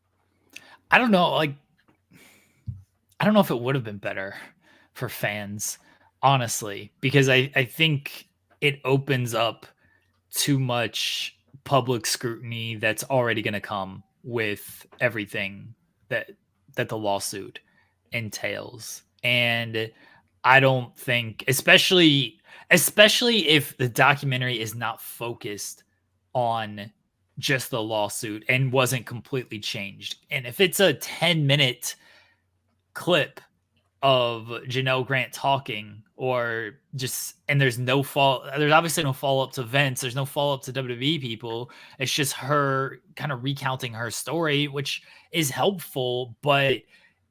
I don't know. Like, I don't know if it would have been better for fans, honestly, because I think it opens up too much public scrutiny that's already going to come with everything that the lawsuit entails. And I don't think, especially if the documentary is not focused on just the lawsuit and wasn't completely changed. And if it's a 10-minute clip of Janelle Grant talking, or just, and there's obviously no follow-up to Vince, there's no follow-up to WWE people, it's just her kind of recounting her story, which is helpful, but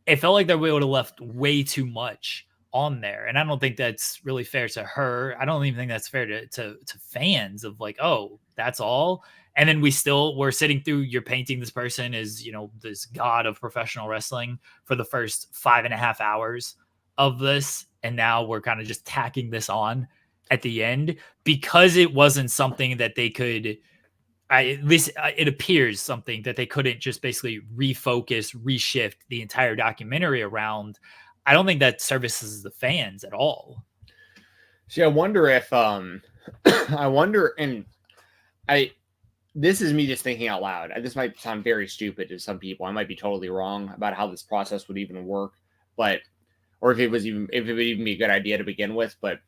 it felt like they would have left way too much on there. And I don't think that's really fair to her. I don't even think that's fair to fans of like, oh, that's all. And then we're sitting through, you're painting this person as, this god of professional wrestling for the first 5.5 hours of this. And now we're kind of just tacking this on at the end because it wasn't something that they could, at least it appears something that they couldn't just basically refocus, reshift the entire documentary around. I don't think that services the fans at all. See, I wonder if, this is me just thinking out loud. This might sound very stupid to some people. I might be totally wrong about how this process would even work, or if it would even be a good idea to begin with. But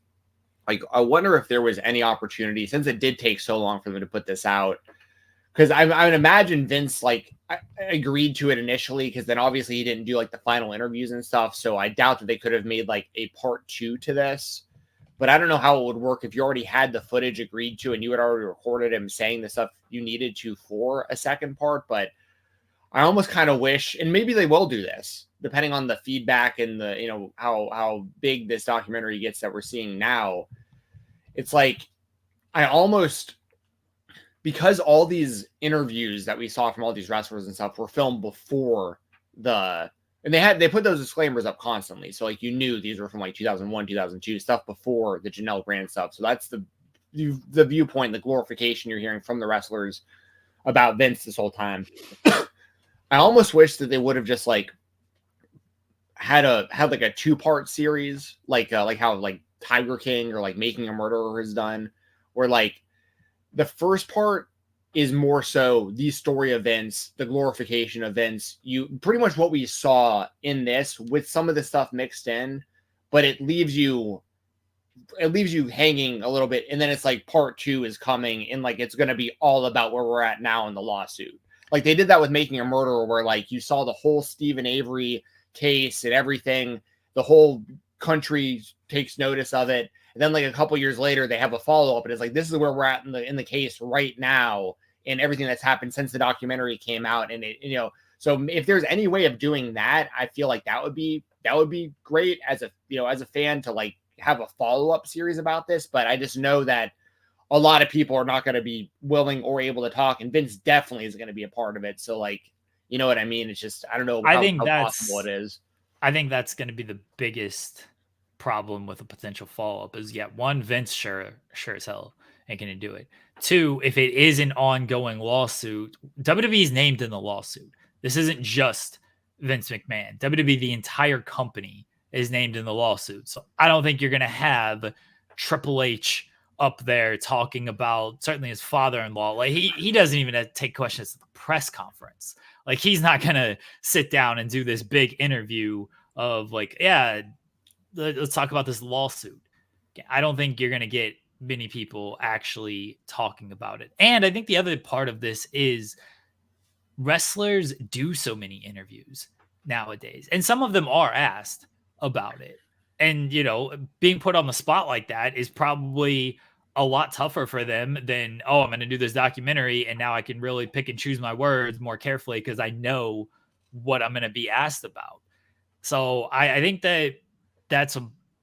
like, I wonder if there was any opportunity, since it did take so long for them to put this out, because I would imagine Vince agreed to it initially, because then obviously he didn't do like the final interviews and stuff. So I doubt that they could have made like a part 2 to this. But I don't know how it would work if you already had the footage agreed to and you had already recorded him saying the stuff you needed to for a second part. But I almost kind of wish, and maybe they will do this, depending on the feedback and the, how big this documentary gets that we're seeing now. It's like, because all these interviews that we saw from all these wrestlers and stuff were filmed before and they put those disclaimers up constantly. So like, you knew these were from like 2001, 2002 stuff before the Janelle Grant stuff. So that's the viewpoint, the glorification you're hearing from the wrestlers about Vince this whole time. I almost wish that they would have just like had like a 2-part series, like how like Tiger King or like Making a Murderer has done, where like the first part is more so the story of Vince, the glorification of Vince. You pretty much what we saw in this with some of the stuff mixed in, but it leaves you hanging a little bit. And then it's like part 2 is coming and like, it's going to be all about where we're at now in the lawsuit. Like they did that with Making a Murderer, where like you saw the whole Stephen Avery case and everything. The whole country takes notice of it. And then like a couple years later, they have a follow-up and it's like, this is where we're at in the case right now and everything that's happened since the documentary came out. And it, so if there's any way of doing that, I feel like that would be great as a fan to like have a follow-up series about this. But I just know that a lot of people are not going to be willing or able to talk, and Vince definitely is going to be a part of it. So like, you know what I mean? It's just, I don't know how possible it is. I think that's going to be the biggest problem with a potential follow-up is, one, Vince sure as hell ain't going to do it. 2, if it is an ongoing lawsuit, WWE is named in the lawsuit. This isn't just Vince McMahon. WWE, the entire company, is named in the lawsuit. So I don't think you're going to have Triple H up there talking about certainly his father-in-law. Like he doesn't even take questions at the press conference. Like he's not going to sit down and do this big interview of like, let's talk about this lawsuit. I don't think you're going to get many people actually talking about it. And I think the other part of this is wrestlers do so many interviews nowadays, and some of them are asked about it. And, being put on the spot like that is probably a lot tougher for them than, oh, I'm going to do this documentary and now I can really pick and choose my words more carefully because I know what I'm going to be asked about. So I think that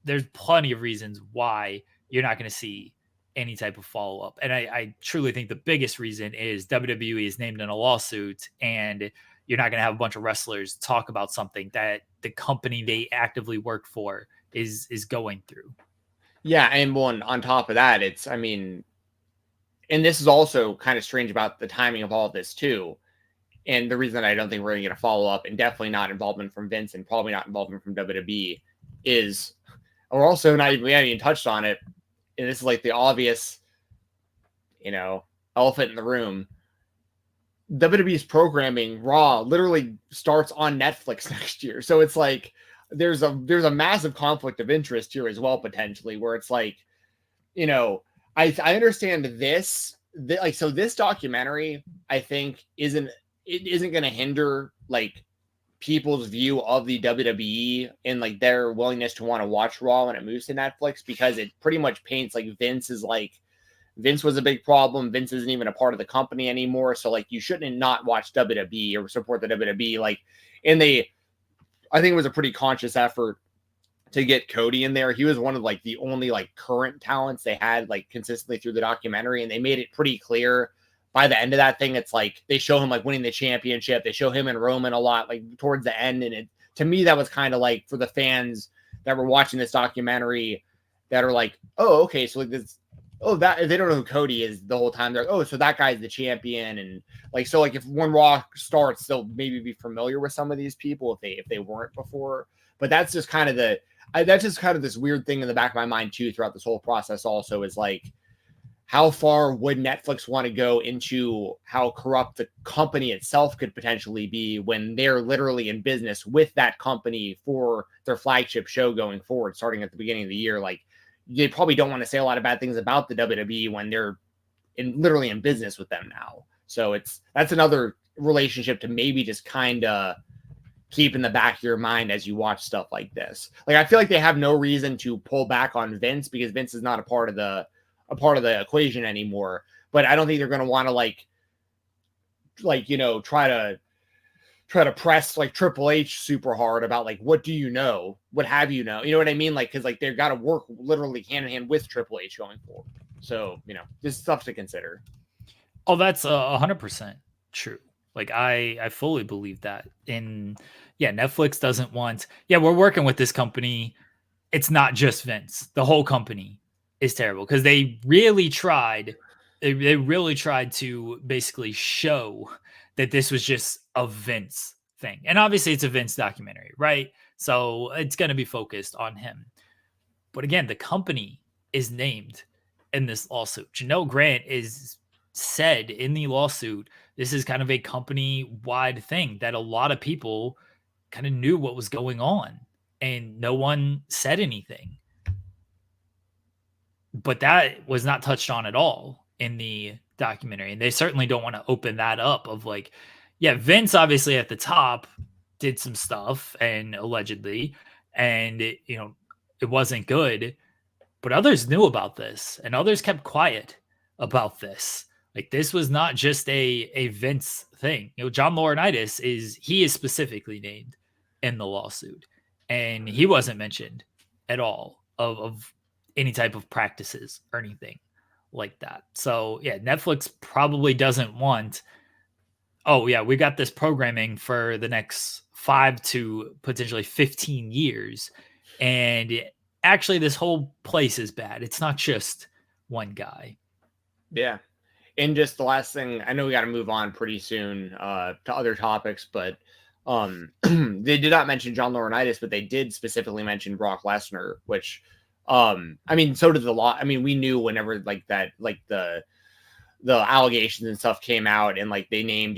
there's plenty of reasons why you're not going to see any type of follow-up. And I truly think the biggest reason is WWE is named in a lawsuit, and you're not going to have a bunch of wrestlers talk about something that the company they actively work for is going through. Yeah, and one on top of that, and this is also kind of strange about the timing of all of this too. And the reason that I don't think we're going to get a follow-up, and definitely not involvement from Vince and probably not involvement from WWE, is we're also not even, we haven't even touched on it. And this is like the obvious, elephant in the room. WWE's programming, Raw, literally starts on Netflix next year. So it's like there's a massive conflict of interest here as well, potentially, where it's like, I understand this. So this documentary, I think, isn't going to hinder like people's view of the WWE and like their willingness to want to watch Raw when it moves to Netflix, because it pretty much paints like Vince was a big problem. Vince isn't even a part of the company anymore. So like you shouldn't not watch WWE or support the WWE. Like, and I think it was a pretty conscious effort to get Cody in there. He was one of like the only like current talents they had like consistently through the documentary. And they made it pretty clear by the end of that thing. It's like they show him like winning the championship. They show him and Roman a lot like towards the end. And to me, that was kind of like for the fans that were watching this documentary that are like, oh, okay. So like this, that they don't know who Cody is the whole time. They're like, oh, so that guy's the champion. And like, so like if when Raw starts, they'll maybe be familiar with some of these people if they weren't before. But that's just kind of this weird thing in the back of my mind too, throughout this whole process also, is like, how far would Netflix want to go into how corrupt the company itself could potentially be when they're literally in business with that company for their flagship show going forward, starting at the beginning of the year? Like, they probably don't want to say a lot of bad things about the WWE when they're literally in business with them now. So that's another relationship to maybe just kind of keep in the back of your mind as you watch stuff like this. Like, I feel like they have no reason to pull back on Vince because Vince is not a part of the equation anymore. But I don't think they're going to want to try to press like Triple H super hard about like, what do you know? What have you know? You know what I mean? Like, cause like they've got to work literally hand in hand with Triple H going forward. So, this is stuff to consider. Oh, that's 100% true. Like I fully believe that. And yeah, Netflix doesn't want, we're working with this company. It's not just Vince. The whole company is terrible because they really tried to basically show that this was just a Vince thing. And obviously it's a Vince documentary, right? So it's going to be focused on him. But again, the company is named in this lawsuit. Janelle Grant is said in the lawsuit, this is kind of a company-wide thing that a lot of people kind of knew what was going on and no one said anything. But that was not touched on at all in the documentary. And they certainly don't want to open that up of like, Vince obviously at the top did some stuff and allegedly, and it wasn't good, but others knew about this and others kept quiet about this. Like, this was not just a Vince thing. John Laurinaitis is specifically named in the lawsuit, and he wasn't mentioned at all of any type of practices or anything like that. So Netflix probably doesn't want, we got this programming for the next 5 to potentially 15 years. And actually this whole place is bad. It's not just one guy. Yeah. And just the last thing, I know we got to move on pretty soon to other topics, but they did not mention John Laurinaitis, but they did specifically mention Brock Lesnar, which, so did the law. I mean, we knew whenever like that, like the allegations and stuff came out and like they named,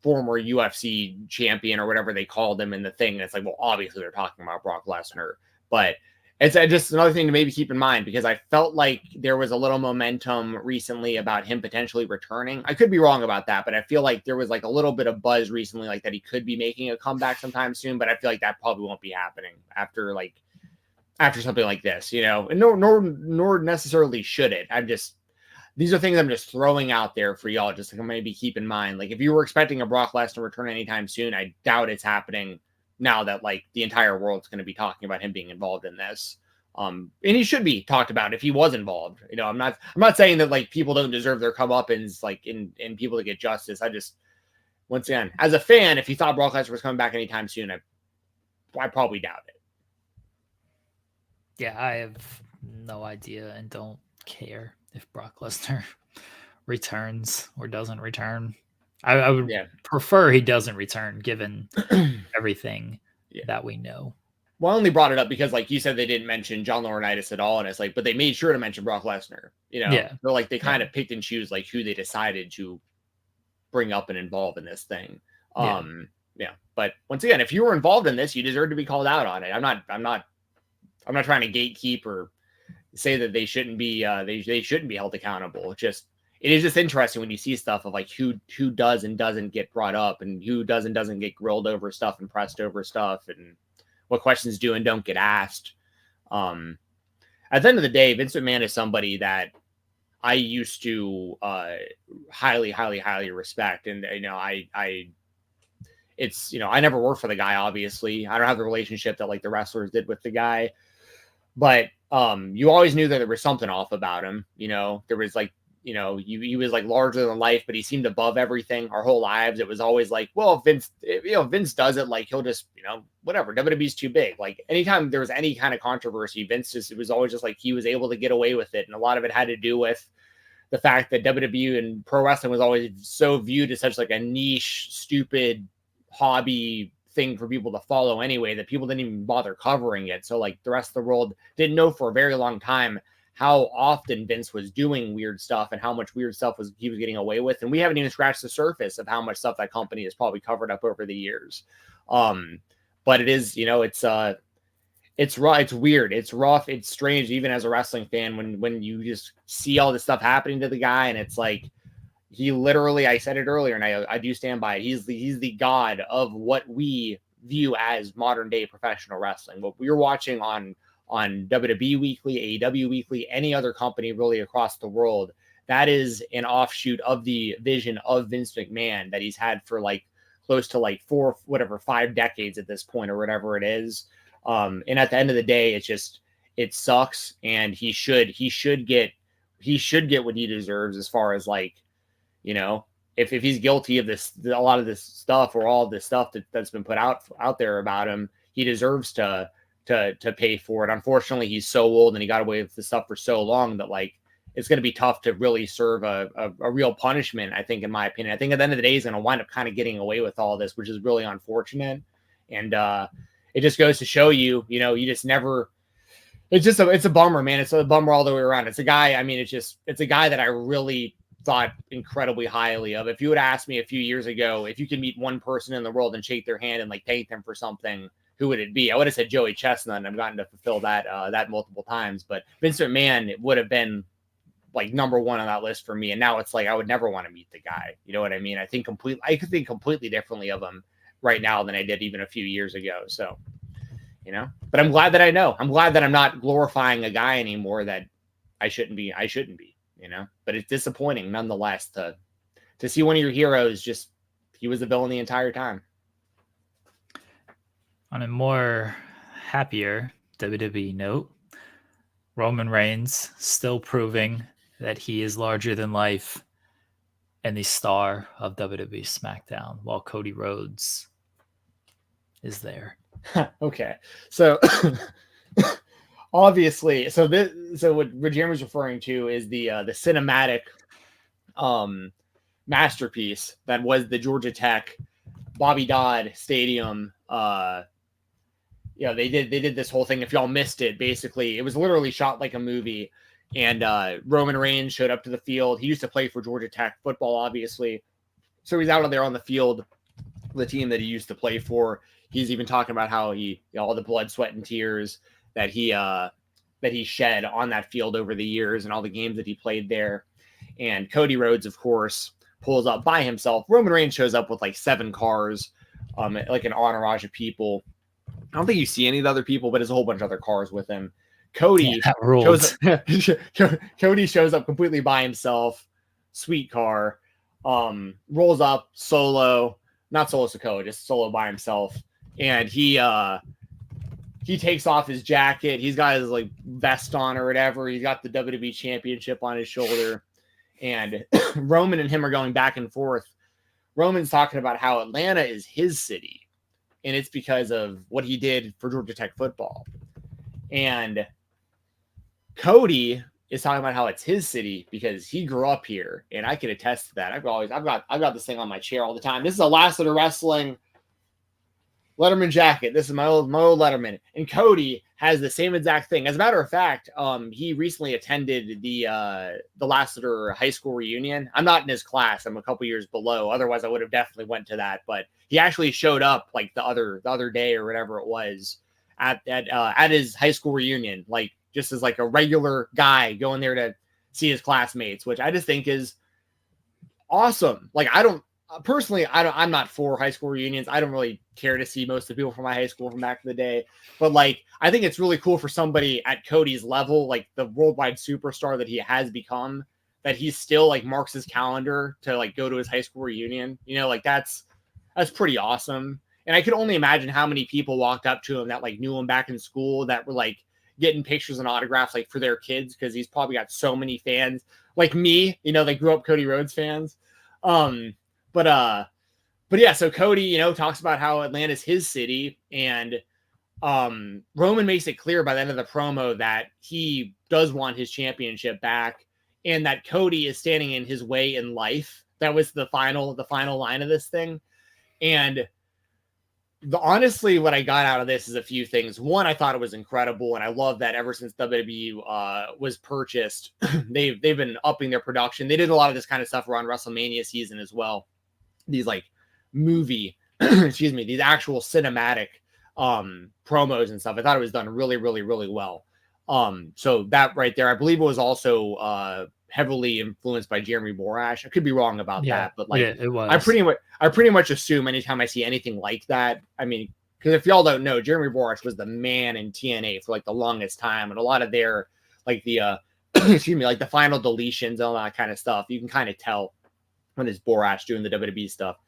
former UFC champion or whatever they called him in the thing. And it's like, well, obviously they're talking about Brock Lesnar, but It's just another thing to maybe keep in mind, because I felt like there was a little momentum recently about him potentially returning. I could be wrong about that, but I feel like there was like a little bit of buzz recently, like that he could be making a comeback sometime soon. But I feel like that probably won't be happening after something like this, and nor necessarily should it. These are things I'm just throwing out there for y'all, just to maybe keep in mind. Like, if you were expecting a Brock Lesnar return anytime soon, I doubt it's happening now that like the entire world's going to be talking about him being involved in this. And he should be talked about if he was involved. I'm not saying that like people don't deserve their comeuppance, like in people to get justice. I just, once again, as a fan, if you thought Brock Lesnar was coming back anytime soon, I probably doubt it. Yeah, I have no idea and don't care if Brock Lesnar returns or doesn't return. I would prefer he doesn't return, given everything that we know. Well, I only brought it up because, like you said, they didn't mention John Laurinaitis at all, and it's like, but they made sure to mention Brock Lesnar. They're like, they kind of picked and choose like who they decided to bring up and involve in this thing. But once again, if you were involved in this, you deserve to be called out on it. I'm not trying to gatekeep or say that they shouldn't be they shouldn't be held accountable. It is just interesting when you see stuff of like who does and doesn't get brought up, and who does and doesn't get grilled over stuff and pressed over stuff, and what questions do and don't get asked. At the end of the day, Vince McMahon is somebody that I used to highly, highly, highly respect. And I never worked for the guy, obviously. I don't have the relationship that like the wrestlers did with the guy. But you always knew that there was something off about him. There was like, he was like larger than life, but he seemed above everything our whole lives. It was always like, well, if Vince does it, like he'll just, whatever, WWE's too big. Like anytime there was any kind of controversy, it was always just like he was able to get away with it. And a lot of it had to do with the fact that WWE and pro wrestling was always so viewed as such like a niche, stupid hobby thing for people to follow anyway, that people didn't even bother covering it. So like the rest of the world didn't know for a very long time how often Vince was doing weird stuff and how much weird stuff he was getting away with. And we haven't even scratched the surface of how much stuff that company has probably covered up over the years. But it is, it's raw, it's weird, it's rough, it's strange, even as a wrestling fan, when you just see all this stuff happening to the guy, and it's like, he literally, I said it earlier, and I do stand by it. He's the god of what we view as modern day professional wrestling. What we're watching on WWE Weekly, AEW Weekly, any other company really across the world, that is an offshoot of the vision of Vince McMahon that he's had for like close to like 5 decades at this point, or whatever it is. And at the end of the day, it sucks, and he should get what he deserves, as far as like, if he's guilty of this, a lot of this stuff, or all this stuff that's been put out there about him, he deserves to pay for it. Unfortunately, he's so old and he got away with this stuff for so long that like it's going to be tough to really serve a real punishment, I think, in my opinion. I think at the end of the day, he's going to wind up kind of getting away with all this, which is really unfortunate. And it just goes to show you, you just never. It's a bummer, man. It's a bummer all the way around. It's a guy. I mean, it's a guy that I really thought incredibly highly of. If you would ask me a few years ago, if you could meet one person in the world and shake their hand and like thank them for something, who would it be? I would have said Joey Chestnut, and I've gotten to fulfill that multiple times. But Vince McMahon would have been like number one on that list for me. And now it's like I would never want to meet the guy. You know what I mean? I could think completely differently of him right now than I did even a few years ago. So, but I'm glad that I know. I'm glad that I'm not glorifying a guy anymore that I shouldn't be. But it's disappointing nonetheless to see one of your heroes he was the villain the entire time. On a more happier WWE note, Roman Reigns still proving that he is larger than life and the star of WWE SmackDown, while Cody Rhodes is there. Okay, so obviously, so what Jeremy's referring to is the cinematic masterpiece that was the Georgia Tech Bobby Dodd Stadium. They did this whole thing. If y'all missed it, basically it was literally shot like a movie. And Roman Reigns showed up to the field. He used to play for Georgia Tech football, obviously, so he's out there on the field, the team that he used to play for. He's even talking about how all the blood, sweat, and tears that he shed on that field over the years and all the games that he played there. And Cody Rhodes, of course, pulls up by himself. Roman Reigns shows up with like 7 cars, like an entourage of people. I don't think you see any of the other people, but there's a whole bunch of other cars with him. Cody Cody shows up completely by himself. Sweet car. Rolls up solo, not solo Sikoa, just solo by himself. And he takes off his jacket. He's got his like vest on or whatever. He's got the WWE Championship on his shoulder. And Roman and him are going back and forth. Roman's talking about how Atlanta is his city. And it's because of what he did for Georgia Tech football. And Cody is talking about how it's his city because he grew up here. And I can attest to that. I've got this thing on my chair all the time. This is a Last of the Wrestling Letterman jacket. This is my old Letterman. And Cody has the same exact thing. As a matter of fact, he recently attended the Lassiter high school reunion. I'm not in his class. I'm a couple years below. Otherwise, I would have definitely went to that. But he actually showed up like the other day or whatever it was at his high school reunion, like just as like a regular guy going there to see his classmates, which I just think is awesome. Like I'm not for high school reunions. I don't really care to see most of the people from my high school from back in the day, but like, I think it's really cool for somebody at Cody's level, like the worldwide superstar that he has become, that he still like marks his calendar to like go to his high school reunion. You know, like that's pretty awesome. And I could only imagine how many people walked up to him that like knew him back in school that were like getting pictures and autographs like for their kids, because he's probably got so many fans like me, you know, they grew up Cody Rhodes fans. But yeah, so Cody, you know, talks about how Atlanta's his city, and Roman makes it clear by the end of the promo that he does want his championship back, and that Cody is standing in his way in life. That was the final line of this thing. And honestly, what I got out of this is a few things. One, I thought it was incredible, and I love that ever since WWE was purchased, they've been upping their production. They did a lot of this kind of stuff around WrestleMania season as well. These like movie, these actual cinematic promos and stuff. I thought it was done really, really, really well. So that right there, I believe it was also heavily influenced by Jeremy Borash. I could be wrong about that, but like, yeah, it was. I pretty much assume anytime I see anything like that, I mean, because if y'all don't know, Jeremy Borash was the man in TNA for like the longest time, and a lot of their like the like the final deletions and all that kind of stuff, you can kind of tell when it's Borash doing the WWE stuff.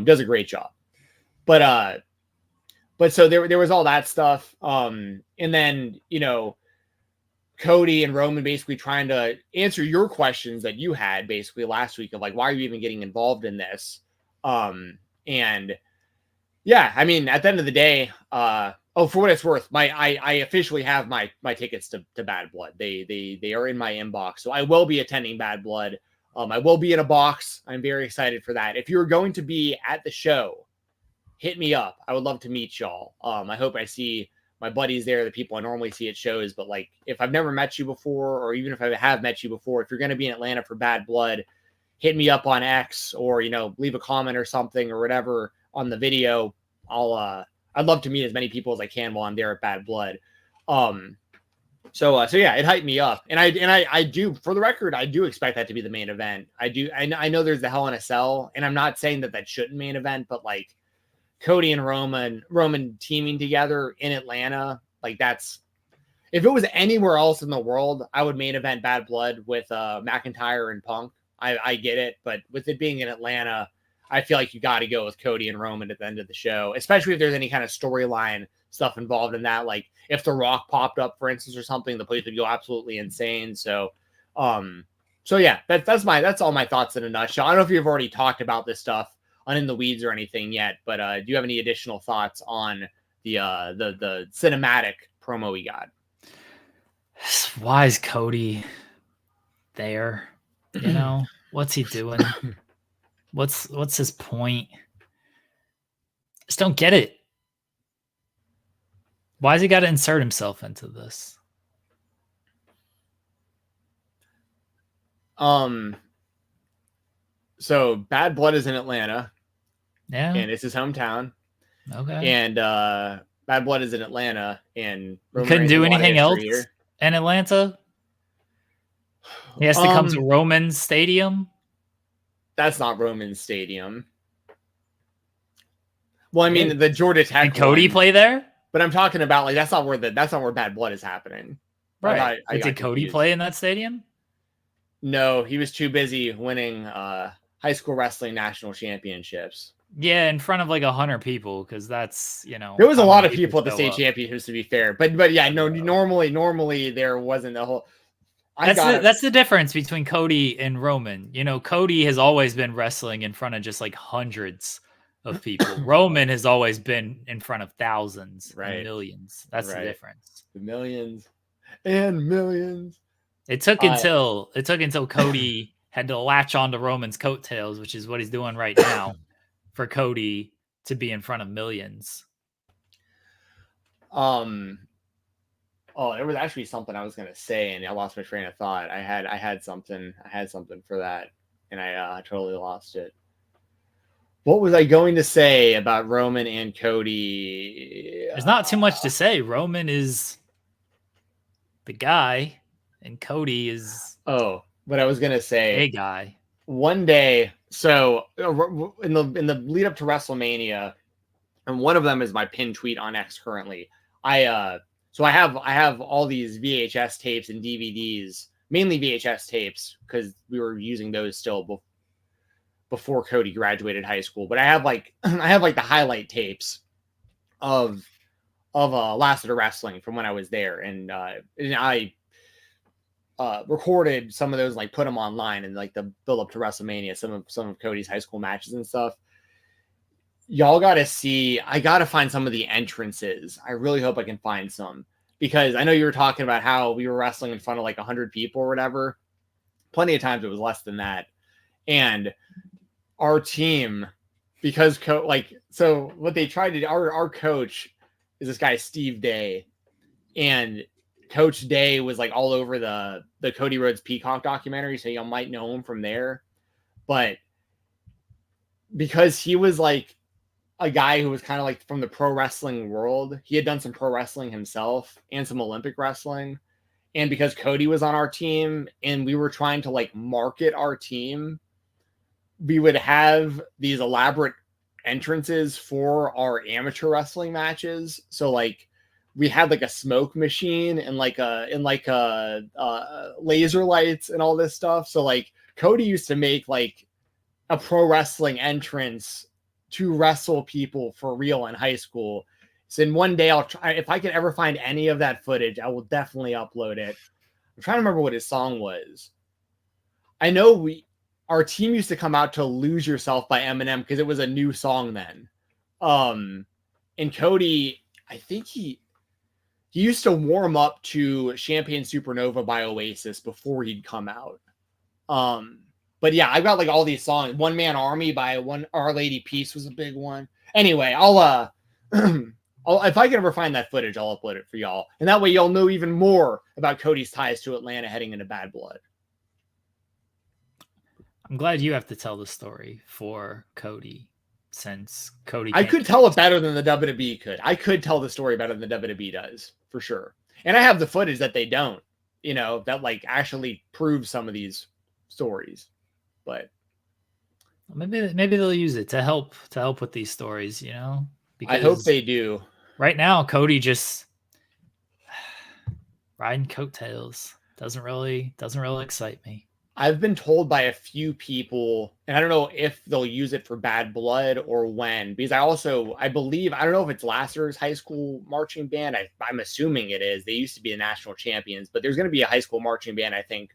Does a great job. But so there was all that stuff. And then, you know, Cody and Roman basically trying to answer your questions that you had basically last week of like, why are you even getting involved in this? And yeah, I mean, at the end of the day, for what it's worth, I officially have my tickets to Bad Blood. They are in my inbox. So I will be attending Bad Blood. I will be in a box. I'm very excited for that. If you're going to be at the show, hit me up. I would love to meet y'all. I hope I see my buddies there, the people I normally see at shows. But like, if I've never met you before, or even if I have met you before, if you're going to be in Atlanta for Bad Blood, hit me up on X, or, you know, leave a comment or something or whatever on the video. I'd love to meet as many people as I can while I'm there at Bad Blood. So yeah, it hyped me up, and I do, for the record, I do expect that to be the main event. I know there's the Hell in a Cell, and I'm not saying that shouldn't main event, but like Cody and Roman teaming together in Atlanta, like that's, if it was anywhere else in the world, I would main event Bad Blood with McIntyre and Punk. I get it, but with it being in Atlanta, I feel like you got to go with Cody and Roman at the end of the show, especially if there's any kind of storyline stuff involved in that. Like if The Rock popped up, for instance, or something, the place would go absolutely insane. So yeah, that's all my thoughts in a nutshell. I don't know if you've already talked about this stuff on In the Weeds or anything yet, but do you have any additional thoughts on the cinematic promo we got? Why is Cody there? You know, what's he doing? What's his point? Just don't get it. Why has he got to insert himself into this? So Bad Blood is in Atlanta. Yeah. And it's his hometown. Okay. And Bad Blood is in Atlanta, and You Roman couldn't Reigns do has a lot of anything else history here. in Atlanta. He has to come to Roman's Stadium. That's not Roman's Stadium. Well, I mean, the Georgia Tech. Did Cody play there? But I'm talking about like that's not where Bad Blood is happening. Right. Did Cody play in that stadium? No, he was too busy winning high school wrestling national championships. Yeah, in front of like 100 people, because that's, you know, there was a lot of people at the state championships, to be fair. But yeah, no, normally there wasn't a whole. That's the difference between Cody and Roman. You know, Cody has always been wrestling in front of just like hundreds of people. Roman has always been in front of thousands, and millions. That's the difference. The millions and millions. It took until Cody had to latch onto Roman's coattails, which is what he's doing right now, for Cody to be in front of millions. Oh, there was actually something I was gonna say, and I lost my train of thought. I had something for that, and I totally lost it. What was I going to say about Roman and Cody? There's not too much to say. Roman is the guy, and Cody is what I was gonna say. A guy. One day, so in the lead up to WrestleMania, and one of them is my pinned tweet on X currently. I have all these VHS tapes and DVDs, mainly VHS tapes, because we were using those still before Cody graduated high school. But I have like the highlight tapes of Lassiter Wrestling from when I was there, and I recorded some of those, like put them online, and like the build up to WrestleMania, some of Cody's high school matches and stuff. Y'all gotta see. I gotta find some of the entrances. I really hope I can find some, because I know you were talking about how we were wrestling in front of like 100 people or whatever. Plenty of times it was less than that, and our team, because so what they tried to do, our coach is this guy Steve Day, and Coach Day was like all over the Cody Rhodes Peacock documentary, so y'all might know him from there. But because he was like a guy who was kind of like from the pro wrestling world, he had done some pro wrestling himself and some Olympic wrestling. And because Cody was on our team and we were trying to like market our team, we would have these elaborate entrances for our amateur wrestling matches. So like we had like a smoke machine and like laser lights and all this stuff. So like Cody used to make like a pro wrestling entrance to wrestle people for real in high school. So in one day I'll try, if I can ever find any of that footage, I will definitely upload it. I'm trying to remember what his song was. I know our team used to come out to Lose Yourself by Eminem because it was a new song then. And Cody, I think he used to warm up to Champagne Supernova by Oasis before he'd come out. But yeah, I've got like all these songs. One Man Army by Our Lady Peace was a big one. Anyway, I'll if I can ever find that footage, I'll upload it for y'all. And that way y'all know even more about Cody's ties to Atlanta heading into Bad Blood. I'm glad you have to tell the story for Cody, since Cody. I could tell it better than the WWE could. I could tell the story better than the WWE does, for sure. And I have the footage that they don't, that like actually proves some of these stories. But maybe they'll use it to help with these stories, because I hope they do. Right now, Cody just riding coattails doesn't really excite me. I've been told by a few people, and I don't know if they'll use it for Bad Blood or when, because I believe, I don't know if it's Lassiter's high school marching band. I'm assuming it is. They used to be the national champions, but there's going to be a high school marching band, I think,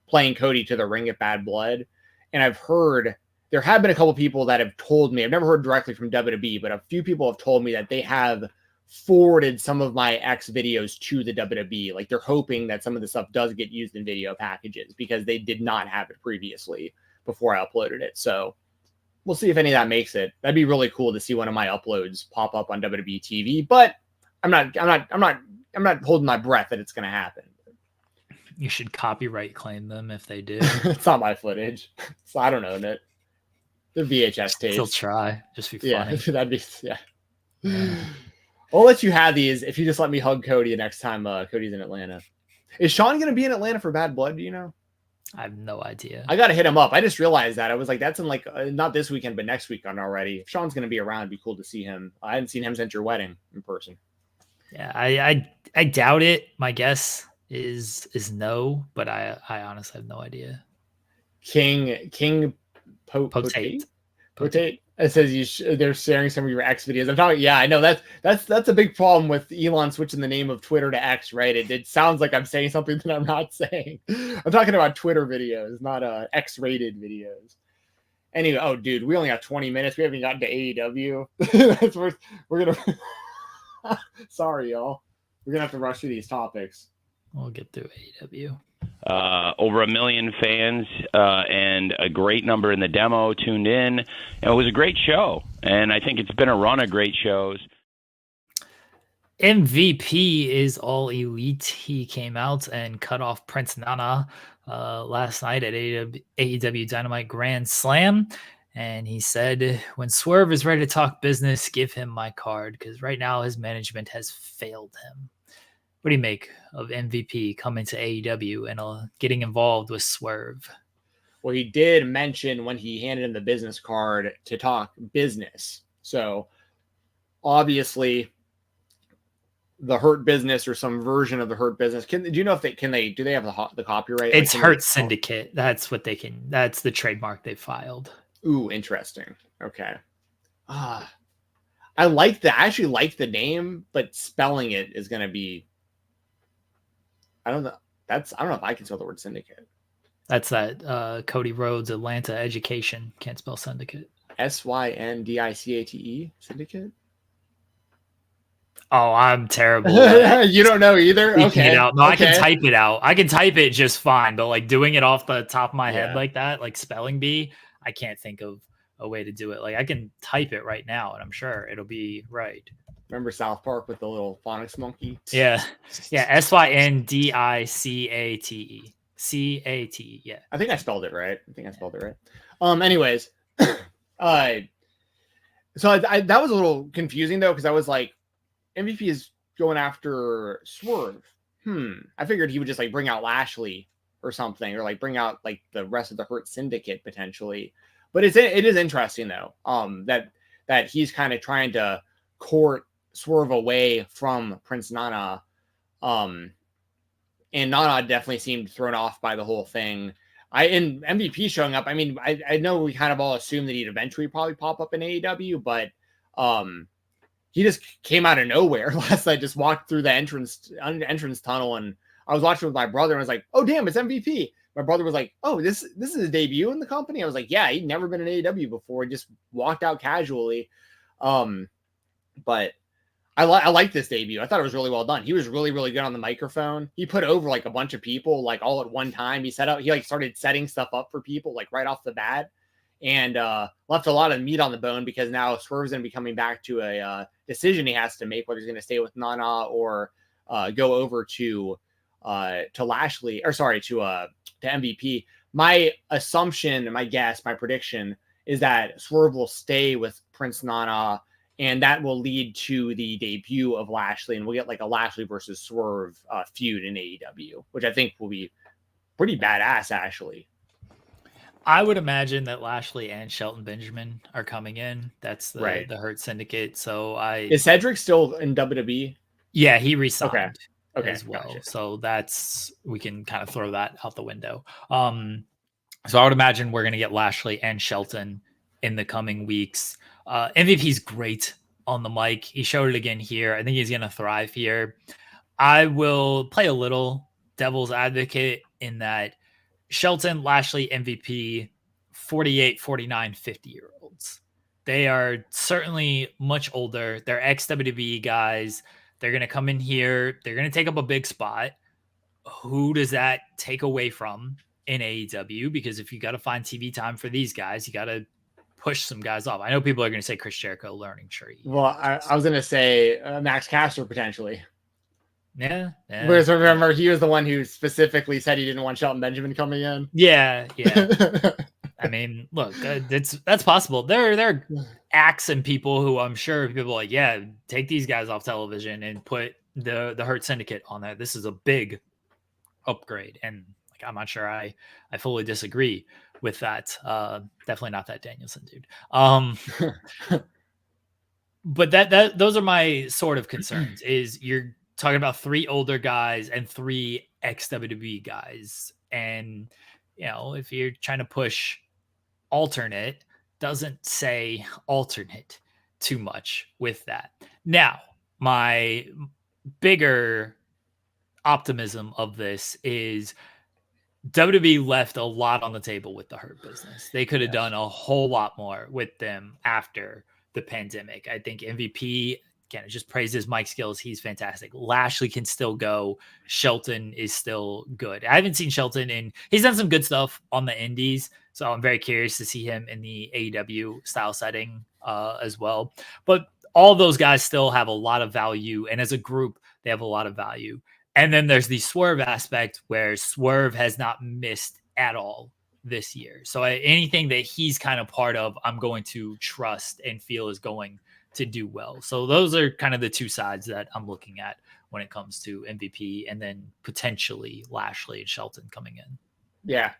playing Cody to the ring at Bad Blood. And I've heard, there have been a couple people that have told me, I've never heard directly from WWE, but a few people have told me that they have forwarded some of my X videos to the WWE. Like they're hoping that some of the stuff does get used in video packages because they did not have it previously before I uploaded it. So we'll see if any of that makes it. That'd be really cool to see one of my uploads pop up on WWE TV, but I'm not holding my breath that it's going to happen. You should copyright claim them if they do. It's not my footage. So I don't own it. The VHS tapes. Still try. Just be funny. Yeah, that'd be, yeah. I'll let you have these if you just let me hug Cody the next time Cody's in Atlanta. Is Sean going to be in Atlanta for Bad Blood? Do you know? I have no idea. I got to hit him up. I just realized that. I was like, that's in like, not this weekend, but next weekend already. If Sean's going to be around, it'd be cool to see him. I hadn't seen him since your wedding in person. Yeah, I doubt it. My guess is no, but I honestly have no idea. King Potate. It says they're sharing some of your X videos. I'm talking. Yeah, I know that's a big problem with Elon switching the name of Twitter to X. Right? It sounds like I'm saying something that I'm not saying. I'm talking about Twitter videos, not X-rated videos. Anyway, oh dude, we only got 20 minutes. We haven't gotten to AEW. That's worth. We're gonna. Sorry, y'all. We're gonna have to rush through these topics. We'll get through AEW. Over 1 million fans and a great number in the demo tuned in. And it was a great show, and I think it's been a run of great shows. MVP is all elite. He came out and cut off Prince Nana last night at AEW Dynamite Grand Slam. And he said, when Swerve is ready to talk business, give him my card, because right now his management has failed him. What do you make of MVP coming to AEW and getting involved with Swerve? Well, he did mention when he handed him the business card to talk business. So obviously the Hurt Business or some version of the Hurt Business. Do you know if they do they have the copyright? It's Hurt Syndicate. That's what they can. That's the trademark they filed. Ooh, interesting. Okay. I actually like the name, but spelling it is going to be, I don't know. I don't know if I can spell the word syndicate. That's that Cody Rhodes Atlanta education. Can't spell syndicate. Syndicate? Syndicate? Oh, I'm terrible. You don't know either? Okay. No, I can type it out. I can type it just fine, but like doing it off the top of my head like that, like spelling bee, I can't think of a way to do it. Like I can type it right now and I'm sure it'll be right. Remember South Park with the little phonics monkey? Yeah. Yeah. Syndicate. CATE. Yeah. I think I spelled it right. Anyways. So that was a little confusing though, because I was like, MVP is going after Swerve. I figured he would just like bring out Lashley or something, or like bring out like the rest of the Hurt Syndicate potentially. But it is interesting though, that he's kind of trying to court Swerve away from Prince Nana. And Nana definitely seemed thrown off by the whole thing. In MVP showing up, I mean, I know we kind of all assumed that he'd eventually probably pop up in AEW, but he just came out of nowhere last night, just walked through the entrance tunnel, and I was watching with my brother and I was like, oh damn, it's MVP. My brother was like, oh, this is his debut in the company. I was like, yeah, he'd never been in AEW before. He just walked out casually. But I like this debut. I thought it was really well done. He was really, really good on the microphone. He put over like a bunch of people like all at one time. He started setting stuff up for people like right off the bat, and left a lot of meat on the bone, because now Swerve's going to be coming back to a decision he has to make, whether he's going to stay with Nana or go over to Lashley, or sorry, to MVP. My assumption, my guess, my prediction is that Swerve will stay with Prince Nana, and that will lead to the debut of Lashley, and we'll get like a Lashley versus Swerve feud in AEW, which I think will be pretty badass, actually. I would imagine that Lashley and Shelton Benjamin are coming in. That's the Hurt Syndicate. So is Cedric still in WWE? Yeah, he resigned as well. Gotcha. So we can kind of throw that out the window. So I would imagine we're going to get Lashley and Shelton in the coming weeks. MVP's great on the mic. He showed it again here. I think he's going to thrive here. I will play a little devil's advocate in that Shelton, Lashley, MVP, 48, 49, 50-year-olds. They are certainly much older. They're ex-WWE guys. They're going to come in here. They're going to take up a big spot. Who does that take away from in AEW? Because if you got to find TV time for these guys, you got to push some guys off. I know people are going to say Chris Jericho learning tree. Well, I was going to say Max Caster potentially. Yeah. Whereas remember, he was the one who specifically said he didn't want Shelton Benjamin coming in. Yeah. I mean, look, that's possible. They're acts and people who I'm sure people are like, yeah, take these guys off television and put the Hurt Syndicate on that. This is a big upgrade. And like, I'm not sure I fully disagree with that. Definitely not that Danielson dude. But those are my sort of concerns. Is you're talking about 3 older guys and 3 ex-WWE guys, and if you're trying to push alternate, doesn't say alternate too much with that. Now, my bigger optimism of this is WWE left a lot on the table with the Hurt business. They could have done a whole lot more with them after the pandemic. I think MVP, again, just praises Mike skills. He's fantastic. Lashley can still go. Shelton is still good. I haven't seen Shelton he's done some good stuff on the indies. So I'm very curious to see him in the AEW style setting as well. But all those guys still have a lot of value. And as a group, they have a lot of value. And then there's the Swerve aspect where Swerve has not missed at all this year. So anything that he's kind of part of, I'm going to trust and feel is going to do well. So those are kind of the 2 sides that I'm looking at when it comes to MVP, and then potentially Lashley and Shelton coming in. Yeah,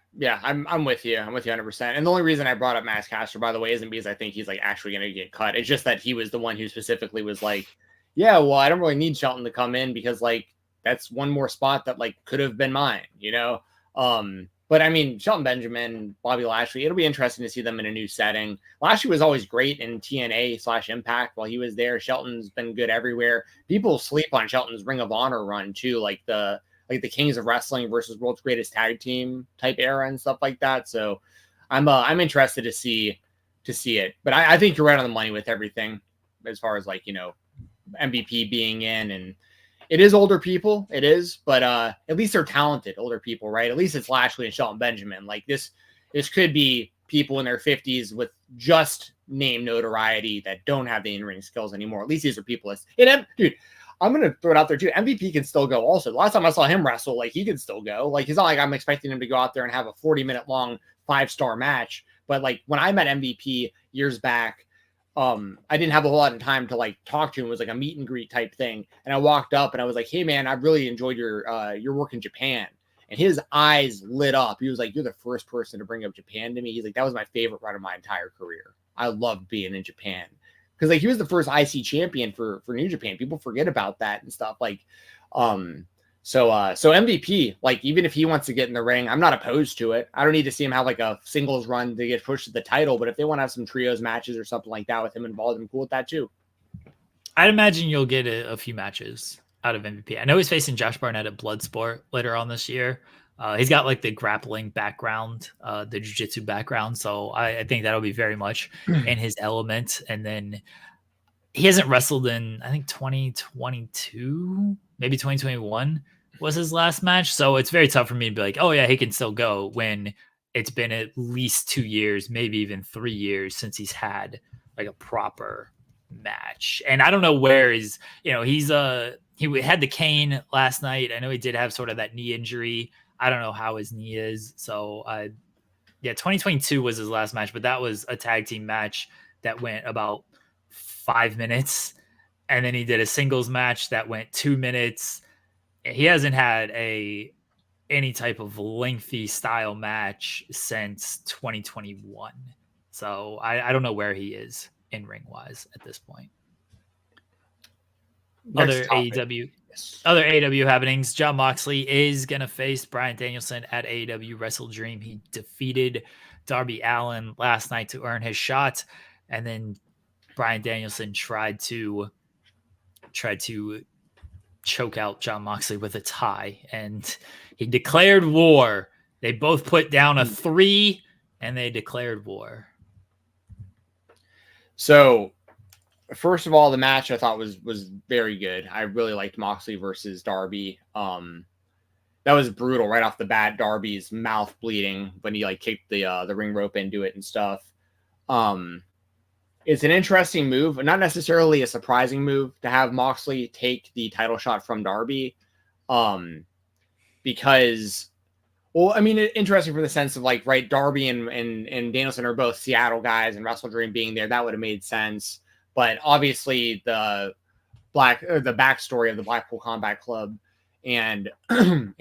I'm with you. I'm with you 100%. And the only reason I brought up Max Caster, by the way, isn't because I think he's like actually going to get cut. It's just that he was the one who specifically was like, yeah, well, I don't really need Shelton to come in because like that's one more spot that like could have been mine, But I mean, Shelton Benjamin, Bobby Lashley, it'll be interesting to see them in a new setting. Lashley was always great in TNA/Impact while he was there. Shelton's been good everywhere. People sleep on Shelton's Ring of Honor run too, like the Kings of Wrestling versus World's Greatest Tag Team type era and stuff like that. So I'm interested to see it. But I think you're right on the money with everything as far as like, MVP being in, and it is older people. It is, but at least they're talented older people, right? At least it's Lashley and Shelton Benjamin. Like this could be people in their 50s with just name notoriety that don't have the in-ring skills anymore. At least these are people. Dude, I'm going to throw it out there too. MVP can still go also. The last time I saw him wrestle, like he can still go. Like it's not like I'm expecting him to go out there and have a 40-minute long 5-star match. But like when I met MVP years back, I didn't have a whole lot of time to like talk to him. It was like a meet and greet type thing. And I walked up and I was like, hey man, I really enjoyed your work in Japan. And his eyes lit up. He was like, you're the first person to bring up Japan to me. He's like, that was my favorite run of my entire career. I loved being in Japan. Because like he was the first IC champion for New Japan. People forget about that and stuff. Like, so MVP, like even if he wants to get in the ring, I'm not opposed to it. I don't need to see him have like a singles run to get pushed to the title. But if they want to have some trios matches or something like that with him involved, I'm cool with that too. I'd imagine you'll get a few matches out of MVP. I know he's facing Josh Barnett at Bloodsport later on this year. He's got like the grappling background, the jiu-jitsu background. So I think that'll be very much in his element. And then he hasn't wrestled in, I think 2022, maybe 2021 was his last match. So it's very tough for me to be like, oh yeah, he can still go when it's been at least 2 years, maybe even 3 years since he's had like a proper match. And I don't know where he had the cane last night. I know he did have sort of that knee injury. I don't know how his knee is. So 2022 was his last match, but that was a tag team match that went about 5 minutes. And then he did a singles match that went 2 minutes. He hasn't had any type of lengthy style match since 2021. So I don't know where he is in ring wise at this point. Other AEW happenings. Jon Moxley is going to face Bryan Danielson at AEW Wrestle Dream. He defeated Darby Allin last night to earn his shot. And then Bryan Danielson tried to choke out Jon Moxley with a tie, and he declared war. They both put down a 3 and they declared war. So first of all, the match I thought was very good. I really liked Moxley versus Darby. That was brutal right off the bat. Darby's mouth bleeding when he like kicked the ring rope into it and stuff. It's an interesting move, not necessarily a surprising move to have Moxley take the title shot from Darby, because Well, I mean, interesting for the sense of like, right, Darby and Danielson are both Seattle guys, and Wrestle Dream being there, that would have made sense. But obviously, the backstory of the Blackpool Combat Club and everything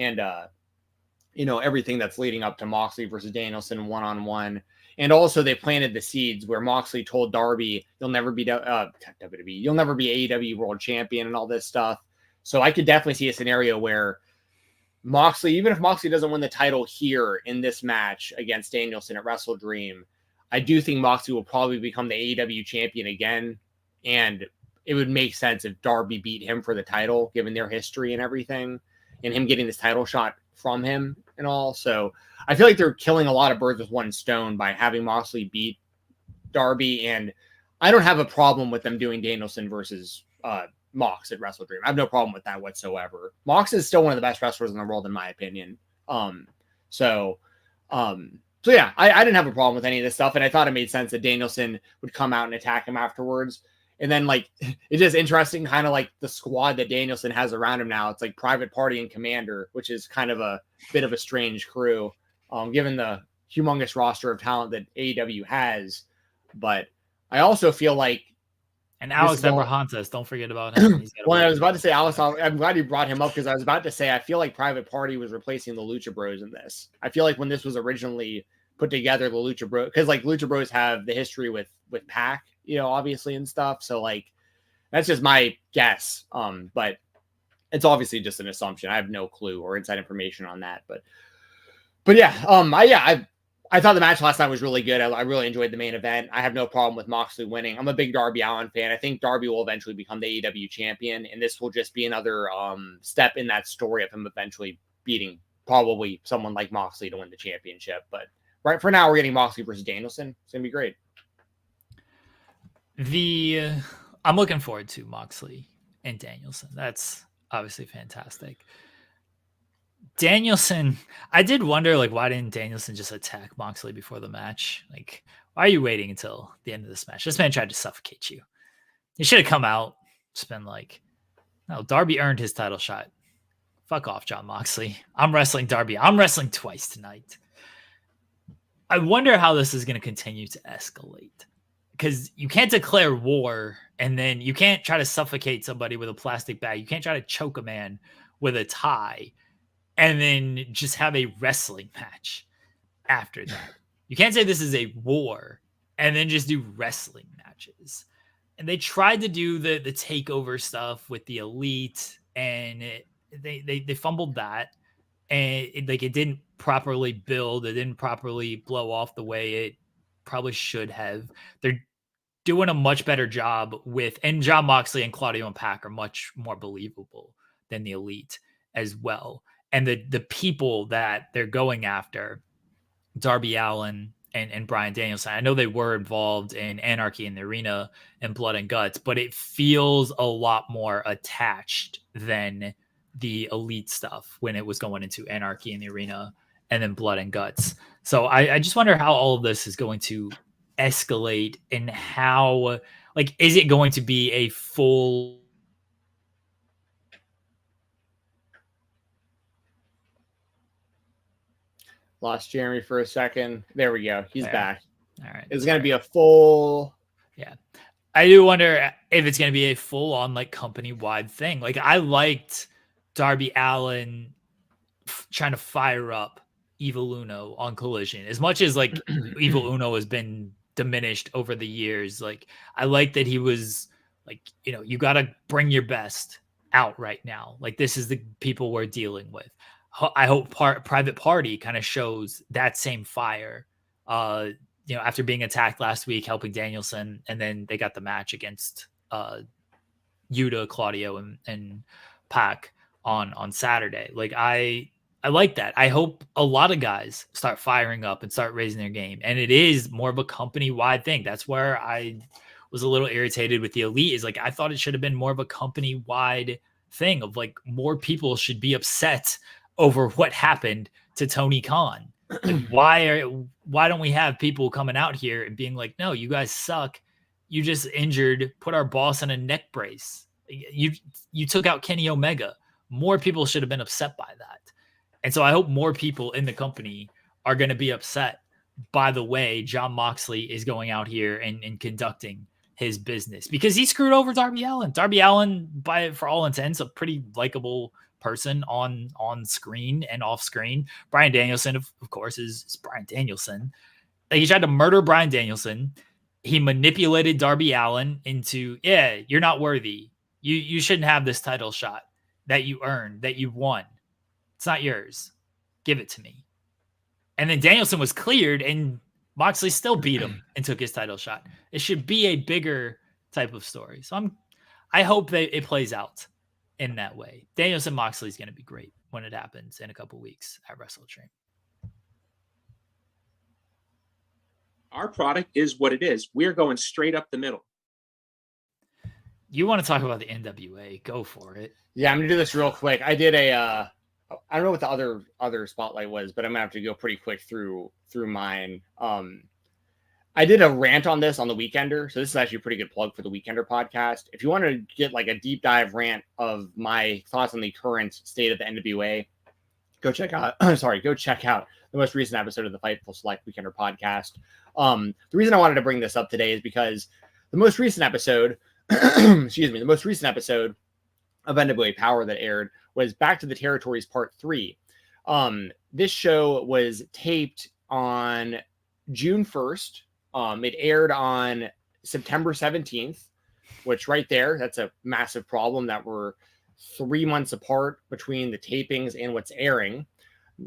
that's leading up to Moxley versus Danielson one-on-one. And also they planted the seeds where Moxley told Darby, you'll never be WWE, you'll never be AEW World Champion and all this stuff. So I could definitely see a scenario where Moxley, even if Moxley doesn't win the title here in this match against Danielson at Wrestle Dream, I do think Moxley will probably become the AEW champion again. And it would make sense if Darby beat him for the title, given their history and everything, and him getting this title shot from him and all. So I feel like they're killing a lot of birds with one stone by having Moxley beat Darby. And I don't have a problem with them doing Danielson versus Mox at Wrestle Dream. I have no problem with that whatsoever. Mox is still one of the best wrestlers in the world, in my opinion. So yeah, I didn't have a problem with any of this stuff. And I thought it made sense that Danielson would come out and attack him afterwards. And then, like, it's just interesting, kind of like the squad that Danielson has around him now. It's like Private Party and Commander, which is kind of a bit of a strange crew, given the humongous roster of talent that AEW has. But I also feel like, and Alex Abrahantes, don't forget about him. Well, I was about to say Alex. I'm glad you brought him up, because I was about to say I feel like Private Party was replacing the Lucha Bros in this. I feel like when this was originally put together, the Lucha Bros, because like Lucha Bros have the history with Pac, obviously, and stuff. So like that's just my guess. But it's obviously just an assumption. I have no clue or inside information on that. But yeah, I thought the match last night was really good. I really enjoyed the main event. I have no problem with Moxley winning. I'm a big Darby Allin fan. I think Darby will eventually become the AEW champion, and this will just be another step in that story of him eventually beating probably someone like Moxley to win the championship. But right for now, we're getting Moxley versus Danielson. It's gonna be great. I'm looking forward to Moxley and Danielson. That's obviously fantastic. Danielson, I did wonder, like, why didn't Danielson just attack Moxley before the match? Like, why are you waiting until the end of this match? This man tried to suffocate you. He should have come out, just been like, no, Darby earned his title shot. Fuck off, Jon Moxley. I'm wrestling Darby. I'm wrestling twice tonight. I wonder how this is going to continue to escalate. Because you can't declare war, and then you can't try to suffocate somebody with a plastic bag. You can't try to choke a man with a tie, and then just have a wrestling match after that. You can't say this is a war and then just do wrestling matches. And they tried to do the takeover stuff with the Elite, and they fumbled that, and it didn't properly build. It didn't properly blow off the way it probably should have. They're doing a much better job with, and Jon Moxley and Claudio and Pac are much more believable than the Elite as well. And the people that they're going after, Darby Allin and Bryan Danielson, I know they were involved in Anarchy in the Arena and Blood and Guts, but it feels a lot more attached than the Elite stuff when it was going into Anarchy in the Arena and then Blood and Guts. So I just wonder how all of this is going to escalate, and how, like, is it going to be a full... Lost Jeremy for a second. There we go. He's back. All right. It's going to be a full... Yeah. I do wonder if it's going to be a full-on, like, company-wide thing. Like, I liked Darby Allin trying to fire up Evil Uno on Collision. As much as, like, Evil Uno has been diminished over the years, like, I like that he was, like, you got to bring your best out right now. Like, this is the people we're dealing with. I hope Private Party kind of shows that same fire, after being attacked last week, helping Danielson, and then they got the match against Yuta, Claudio, and Pac on Saturday. Like, I like that. I hope a lot of guys start firing up and start raising their game. And it is more of a company-wide thing. That's where I was a little irritated with the Elite, is like, I thought it should have been more of a company-wide thing of, like, more people should be upset over what happened to Tony Khan. Like, why don't we have people coming out here and being like, no, you guys suck. You just put our boss in a neck brace. You took out Kenny Omega. More people should have been upset by that. And so I hope more people in the company are going to be upset by the way Jon Moxley is going out here and conducting his business, because he screwed over Darby Allin. Darby Allin, for all intents, a pretty likable person on screen and off screen. Bryan Danielson, of course, is Bryan Danielson. He tried to murder Bryan Danielson. He manipulated Darby Allin into, you're not worthy. You shouldn't have this title shot that you earned, that you won. It's not yours. Give it to me. And then Danielson was cleared, and Moxley still beat him and took his title shot. It should be a bigger type of story. So I hope that it plays out in that way. Danielson Moxley is going to be great when it happens in a couple weeks at Wrestle Train. Our product is what it is. We're going straight up the middle. You want to talk about the NWA? Go for it. Yeah, I'm gonna do this real quick. I did I don't know what the other spotlight was, but I'm gonna have to go pretty quick through mine. I did a rant on this on the Weekender, so this is actually a pretty good plug for the Weekender podcast. If you want to get like a deep dive rant of my thoughts on the current state of the NWA, go check out the most recent episode of the Fightful Select Weekender podcast. The reason I wanted to bring this up today is because the most recent episode, the most recent episode of NWA Power that aired was Back to the Territories Part 3. This show was taped on June 1st. It aired on September 17th, which right there, that's a massive problem that we're 3 months apart between the tapings and what's airing.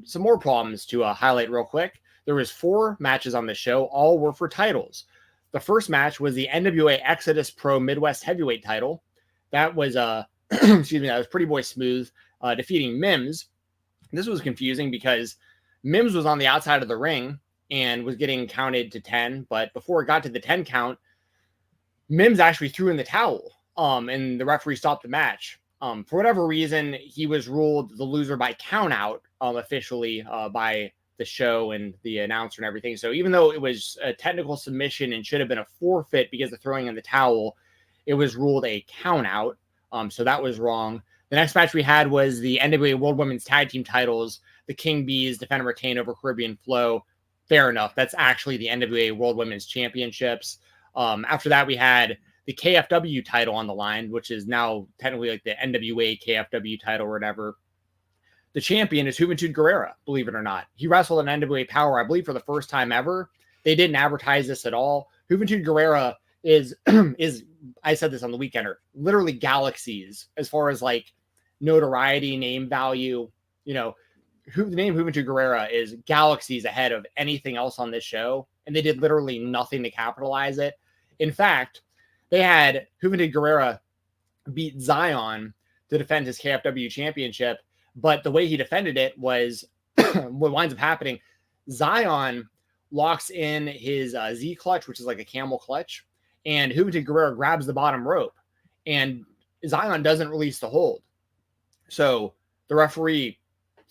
Some more problems to highlight real quick. There was 4 matches on the show. All were for titles. The first match was the NWA Exodus Pro Midwest Heavyweight title. That was that was Pretty Boy Smooth defeating Mims. This was confusing because Mims was on the outside of the ring and was getting counted to 10, but before it got to the 10 count, Mims actually threw in the towel, and the referee stopped the match. For whatever reason, he was ruled the loser by count out officially by the show and the announcer and everything. So even though it was a technical submission and should have been a forfeit because of throwing in the towel, it was ruled a count out. So that was wrong. The next match we had was the NWA World Women's Tag Team titles. The King Bees defend and retain over Caribbean Flow. Fair enough. That's actually the NWA World Women's Championships. After that, we had the KFW title on the line, which is now technically like the NWA KFW title or whatever. The champion is Juventud Guerrera, believe it or not. He wrestled in NWA Power, I believe, for the first time ever. They didn't advertise this at all. Juventud Guerrera is I said this on the Weekender, literally galaxies as far as like notoriety, name value. You know, the name Juventud Guerrera is galaxies ahead of anything else on this show, and they did literally nothing to capitalize it. In fact, they had Juventud Guerrera beat Zion to defend his KFW championship, but the way he defended it was what winds up happening. Zion locks in his Z clutch, which is like a camel clutch, and Juventud Guerrera grabs the bottom rope, and Zion doesn't release the hold. So the referee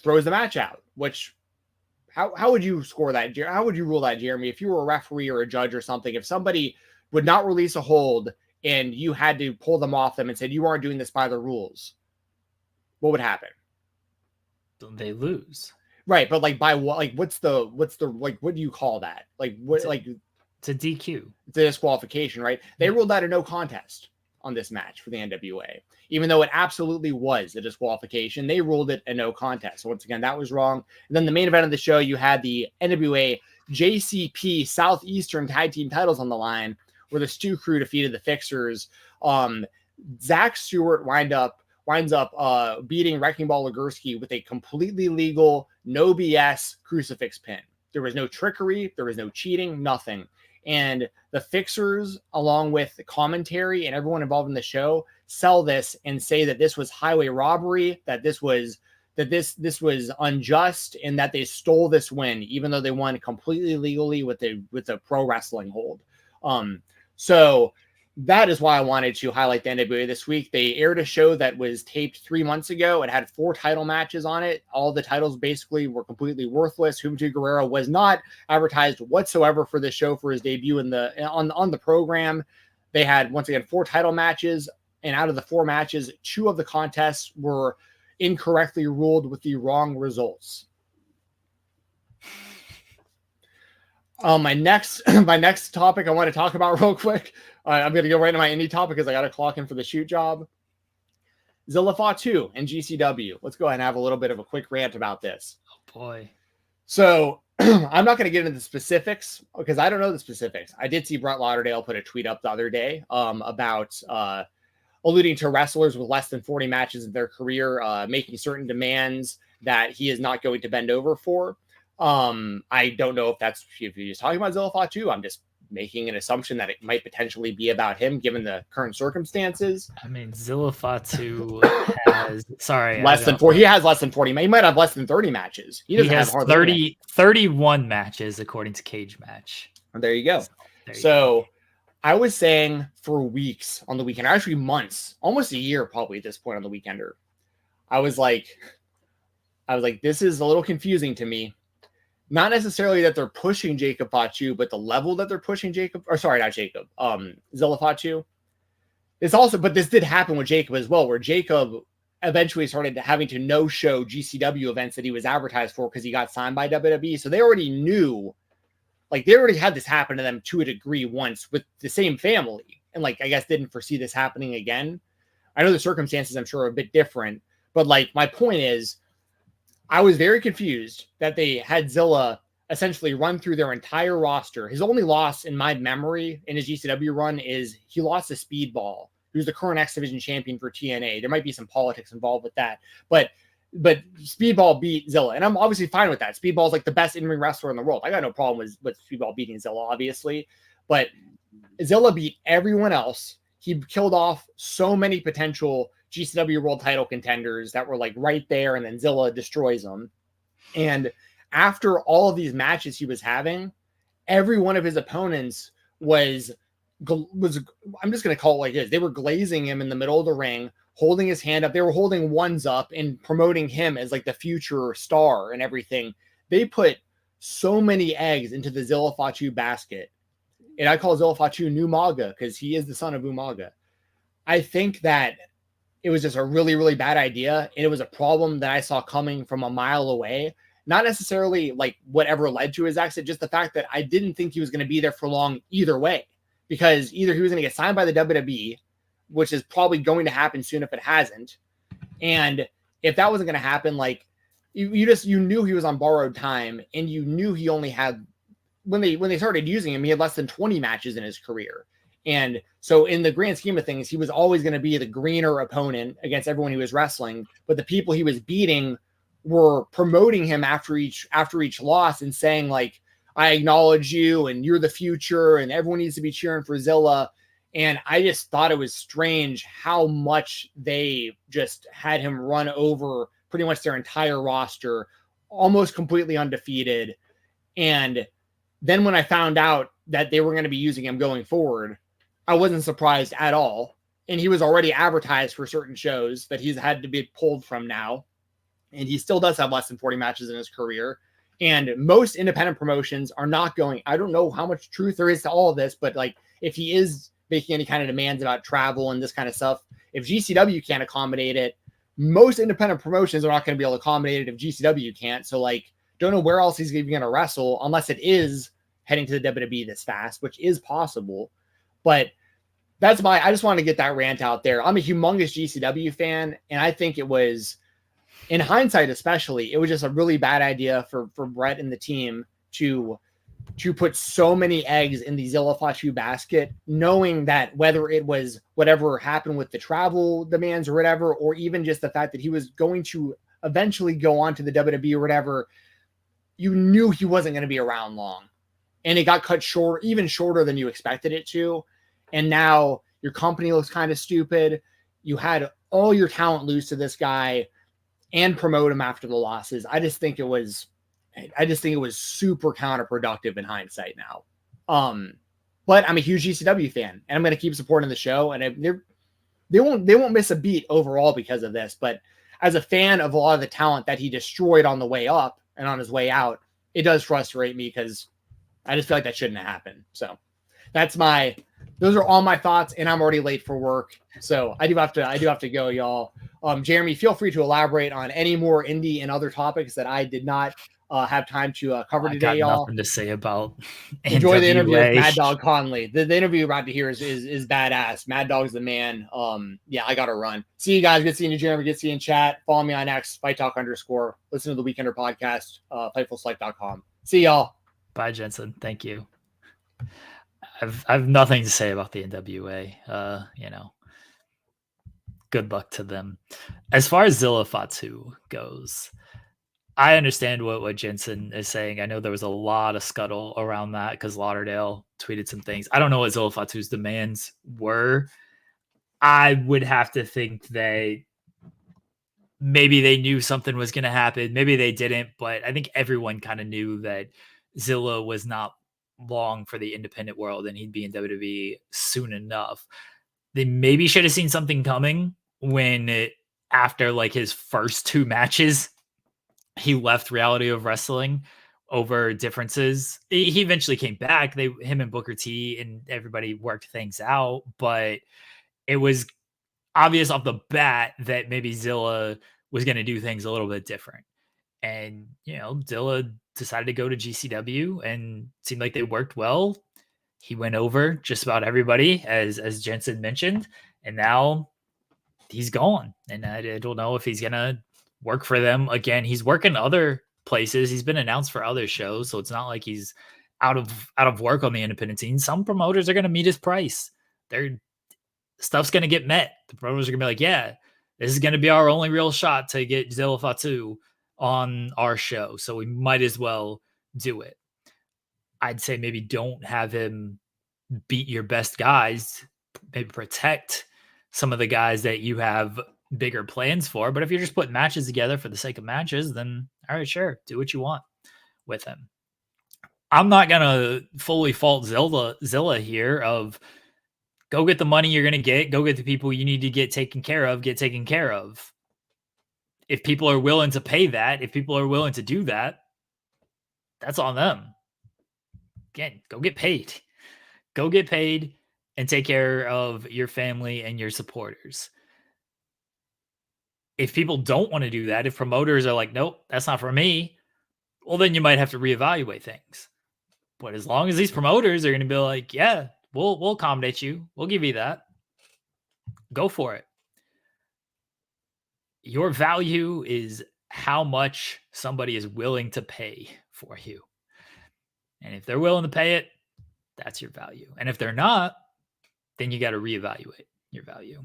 throws the match out, which how would you score that? How would you rule that, Jeremy? If you were a referee or a judge or something, if somebody would not release a hold and you had to pull them off them and said, you aren't doing this by the rules, what would happen? They lose. Right. But like by what, like, what's the, like, what do you call that? Like what, it's a DQ. It's a disqualification, right? They ruled that a no contest on this match for the NWA, even though it absolutely was a disqualification. They ruled it a no contest. So once again, that was wrong. And then the main event of the show, you had the NWA JCP Southeastern Tag Team titles on the line, where the Stu Crew defeated the Fixers. Zach Stewart winds up beating Wrecking Ball Legursky with a completely legal, no BS crucifix pin. There was no trickery. There was no cheating, nothing. And the Fixers, along with the commentary and everyone involved in the show, sell this and say that this was highway robbery, that this was unjust, and that they stole this win, even though they won completely legally with a pro wrestling hold. So that is why I wanted to highlight the NWA this week. They aired a show that was taped 3 months ago. It had 4 title matches on it. All the titles basically were completely worthless. Juventud Guerrera was not advertised whatsoever for this show for his debut on the program. They had, once again, 4 title matches, and out of the 4 matches, 2 of the contests were incorrectly ruled with the wrong results. My next topic I want to talk about real quick. I'm going to go right into my indie topic because I got to clock in for the shoot job. Zilla Fatu and GCW. Let's go ahead and have a little bit of a quick rant about this. Oh boy. So I'm not going to get into the specifics because I don't know the specifics. I did see Brett Lauderdale put a tweet up the other day about alluding to wrestlers with less than 40 matches in their career, making certain demands that he is not going to bend over for. I don't know if he's talking about Zilla Fatu. I'm just making an assumption that it might potentially be about him given the current circumstances. I mean, Zilla Fatu has less than 40. He has less than 40. He might have less than 30 matches. He has 31 matches according to Cage Match. There you go. So I was saying for weeks on the weekend, actually months, almost a year probably at this point on the Weekender. I was like, this is a little confusing to me. Not necessarily that they're pushing Jacob Fatu, but the level that they're pushing Zilla Fatu. It's also, but this did happen with Jacob as well, where Jacob eventually started having to no-show GCW events that he was advertised for because he got signed by WWE. So they already knew, like they already had this happen to them to a degree once with the same family. And like, I guess didn't foresee this happening again. I know the circumstances I'm sure are a bit different, but like my point is, I was very confused that they had Zilla essentially run through their entire roster. His only loss in my memory in his GCW run is he lost to Speedball, who's the current X Division champion for TNA. There might be some politics involved with that, but Speedball beat Zilla, and I'm obviously fine with that. Speedball is like the best in-ring wrestler in the world. I got no problem with Speedball beating Zilla, obviously, but Zilla beat everyone else. He killed off so many potential GCW world title contenders that were like right there, and then Zilla destroys them. And after all of these matches he was having, every one of his opponents was I'm just going to call it like this. They were glazing him in the middle of the ring, holding his hand up. They were holding ones up and promoting him as like the future star and everything. They put so many eggs into the Zilla Fatu basket. And I call Zilla Fatu Umaga because he is the son of Umaga. I think that it was just a really, really bad idea. And it was a problem that I saw coming from a mile away. Not necessarily like whatever led to his exit, just the fact that I didn't think he was going to be there for long either way. Because either he was going to get signed by the WWE, which is probably going to happen soon if it hasn't. And if that wasn't going to happen, like you knew he was on borrowed time, and you knew he only had, when they started using him, he had less than 20 matches in his career. And so in the grand scheme of things, he was always going to be the greener opponent against everyone he was wrestling. But the people he was beating were promoting him after each loss and saying like, I acknowledge you and you're the future and everyone needs to be cheering for Zilla. And I just thought it was strange how much they just had him run over pretty much their entire roster, almost completely undefeated. And then when I found out that they were going to be using him going forward, I wasn't surprised at all. And he was already advertised for certain shows that he's had to be pulled from now. And he still does have less than 40 matches in his career. And most independent promotions are not going, I don't know how much truth there is to all of this, but like if he is making any kind of demands about travel and this kind of stuff, if GCW can't accommodate it, most independent promotions are not going to be able to accommodate it if GCW can't. So like, don't know where else he's even going to wrestle unless it is heading to the WWE this fast, which is possible. But I just want to get that rant out there. I'm a humongous GCW fan, and I think it was, in hindsight especially, it was just a really bad idea for Brett and the team to put so many eggs in the Zilla Fatu basket, knowing that whether it was whatever happened with the travel demands or whatever, or even just the fact that he was going to eventually go on to the WWE or whatever, you knew he wasn't going to be around long. And it got cut short, even shorter than you expected it to. And now your company looks kind of stupid. You had all your talent lose to this guy and promote him after the losses. I just think it was super counterproductive in hindsight now. But I'm a huge GCW fan, and I'm going to keep supporting the show. And they won't miss a beat overall because of this. But as a fan of a lot of the talent that he destroyed on the way up and on his way out, it does frustrate me because I just feel like that shouldn't have happened. So those are all my thoughts, and I'm already late for work, so I do have to go, y'all. Jeremy, feel free to elaborate on any more indie and other topics that I did not have time to cover today, got y'all. nothing to say about Enjoy the interview with NWA. Mad Dog Conley. The interview you're about to hear is badass. Mad Dog's the man. Yeah, I gotta run. See you guys. Good seeing you, Jeremy. Good seeing you in chat. Follow me on X, @FightTalk_. Listen to the Weekender podcast, FightfulSelect.com. See y'all. Bye, Jensen. Thank you. I've nothing to say about the NWA. Good luck to them. As far as Zilla Fatu goes, I understand what Jensen is saying. I know there was a lot of scuttle around that because Lauderdale tweeted some things. I don't know what Zilla Fatu's demands were. I would have to think maybe they knew something was going to happen. Maybe they didn't, but I think everyone kind of knew that Zilla was not long for the independent world and he'd be in WWE soon enough. They maybe should have seen something coming when after like his first 2 matches, he left Reality of Wrestling over differences. He eventually came back. Him and Booker T and everybody worked things out, but it was obvious off the bat that maybe Zilla was going to do things a little bit different. And, Zilla decided to go to GCW and seemed like they worked well. He went over just about everybody, as Jensen mentioned, and now he's gone. And I don't know if he's going to work for them again. He's working other places. He's been announced for other shows, so it's not like he's out of work on the independent scene. Some promoters are going to meet his price. Their stuff's going to get met. The promoters are going to be like, yeah, this is going to be our only real shot to get Zilla Fatu on our show, so we might as well do it. I'd say maybe don't have him beat your best guys. Maybe protect some of the guys that you have bigger plans for. But if you're just putting matches together for the sake of matches, then all right, sure, do what you want with him. I'm not gonna fully fault Zilla here of go get the money you're gonna get, go get the people you need to get taken care of. If people are willing to pay that, if people are willing to do that, that's on them. Again, go get paid. Go get paid and take care of your family and your supporters. If people don't want to do that, if promoters are like, nope, that's not for me, well, then you might have to reevaluate things. But as long as these promoters are going to be like, yeah, we'll accommodate you. We'll give you that. Go for it. Your value is how much somebody is willing to pay for you. And if they're willing to pay it, that's your value. And if they're not, then you got to reevaluate your value.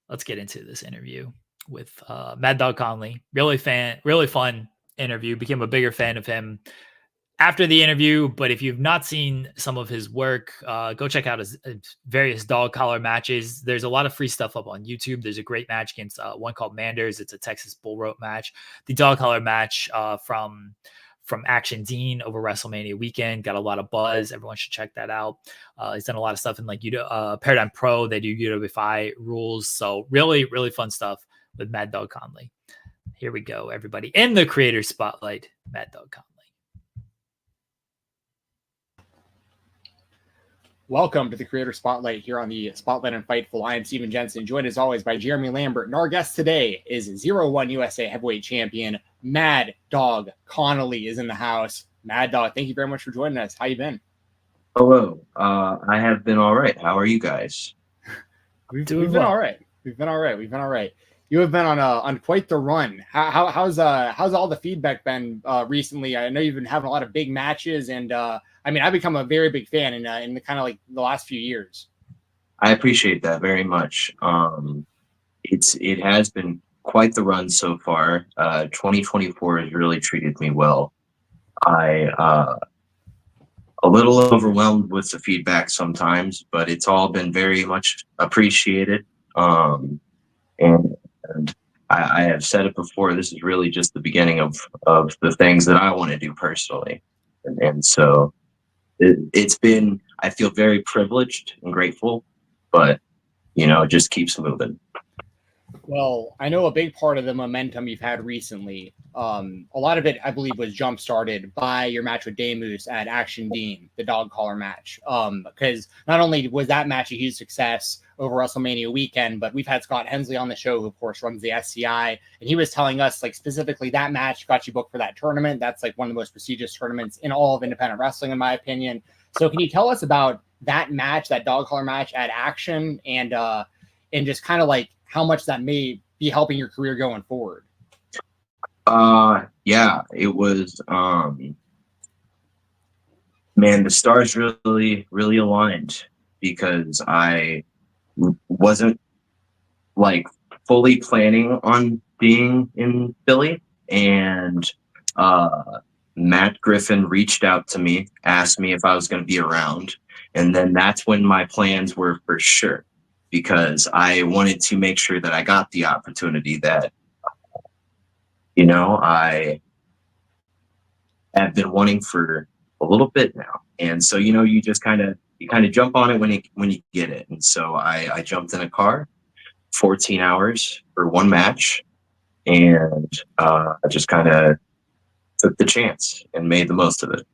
Let's get into this interview with Mad Dog Conley. Really fun interview. Became a bigger fan of him after the interview. But if you've not seen some of his work, go check out his various dog collar matches. There's a lot of free stuff up on YouTube. There's a great match against one called Manders. It's a Texas bull rope match. The dog collar match from Action Dean over WrestleMania weekend got a lot of buzz. Everyone should check that out. He's done a lot of stuff in like Paradigm Pro. They do UWFI rules. So really, really fun stuff with Mad Dog Conley. Here we go, everybody. In the creator spotlight, Mad Dog Conley. Welcome to the Creator Spotlight here on the Spotlight on Fightful. I am Stephen Jensen, joined as always by Jeremy Lambert. And our guest today is 01 USA Heavyweight Champion Mad Dog Connelly is in the house. Mad Dog, thank you very much for joining us. How you been? Hello. I have been all right. How are you guys? We've been all right. We've been all right. You have been on quite the run. How's all the feedback been recently? I know you've been having a lot of big matches, and I've become a very big fan in the kind of like the last few years. I appreciate that very much. It has been quite the run so far. 2024 has really treated me well. I a little overwhelmed with the feedback sometimes, but it's all been very much appreciated. And I have said it before, this is really just the beginning of the things that I want to do personally. And so it's been, I feel very privileged and grateful, but, it just keeps moving. Well, I know a big part of the momentum you've had recently, a lot of it, I believe, was jump-started by your match with Damoose at Action Dean, the dog collar match. Because not only was that match a huge success over WrestleMania weekend, but we've had Scott Hensley on the show, who, of course, runs the SCI, and he was telling us, like, specifically that match got you booked for that tournament. That's, like, one of the most prestigious tournaments in all of independent wrestling, in my opinion. So can you tell us about that match, that dog collar match at Action, and just kind of, like, how much that may be helping your career going forward? Yeah, it was, man, the stars really, really aligned, because I wasn't, like, fully planning on being in Philly, and Matt Griffin reached out to me, asked me if I was going to be around, and then that's when my plans were for sure, because I wanted to make sure that I got the opportunity that, you know, I have been wanting for a little bit now. And so, you know, you kind of jump on it when you get it. And so I jumped in a car, 14 hours for one match, and I just kind of took the chance and made the most of it.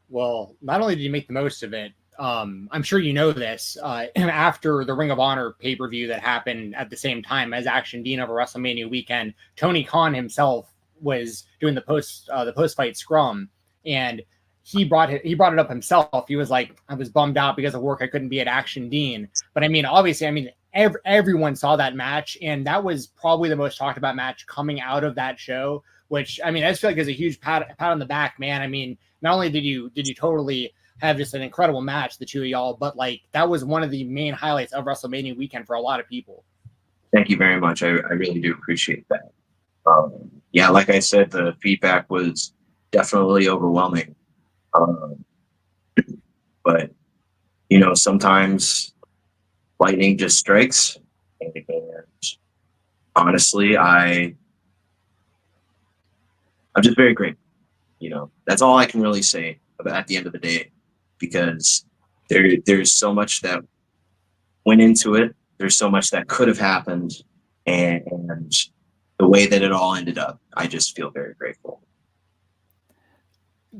Well, not only did you make the most of it, I'm sure you know this, after the Ring of Honor pay-per-view that happened at the same time as Action Dean over WrestleMania weekend, Tony Khan himself was doing the post-fight scrum, and he brought it up himself. He was like, I was bummed out because of work, I couldn't be at Action Dean. But I mean, obviously, everyone saw that match, and that was probably the most talked about match coming out of that show, which, I mean, I just feel like is a huge pat on the back, man. I mean, not only did you totally have just an incredible match, the two of y'all, but, like, that was one of the main highlights of WrestleMania weekend for a lot of people. Thank you very much. I really do appreciate that. Yeah, like I said, the feedback was definitely overwhelming. But, you know, sometimes lightning just strikes, and honestly, I'm just very grateful. You know, that's all I can really say about at the end of the day, because there's so much that went into it. There's so much that could have happened, and the way that it all ended up, I just feel very grateful.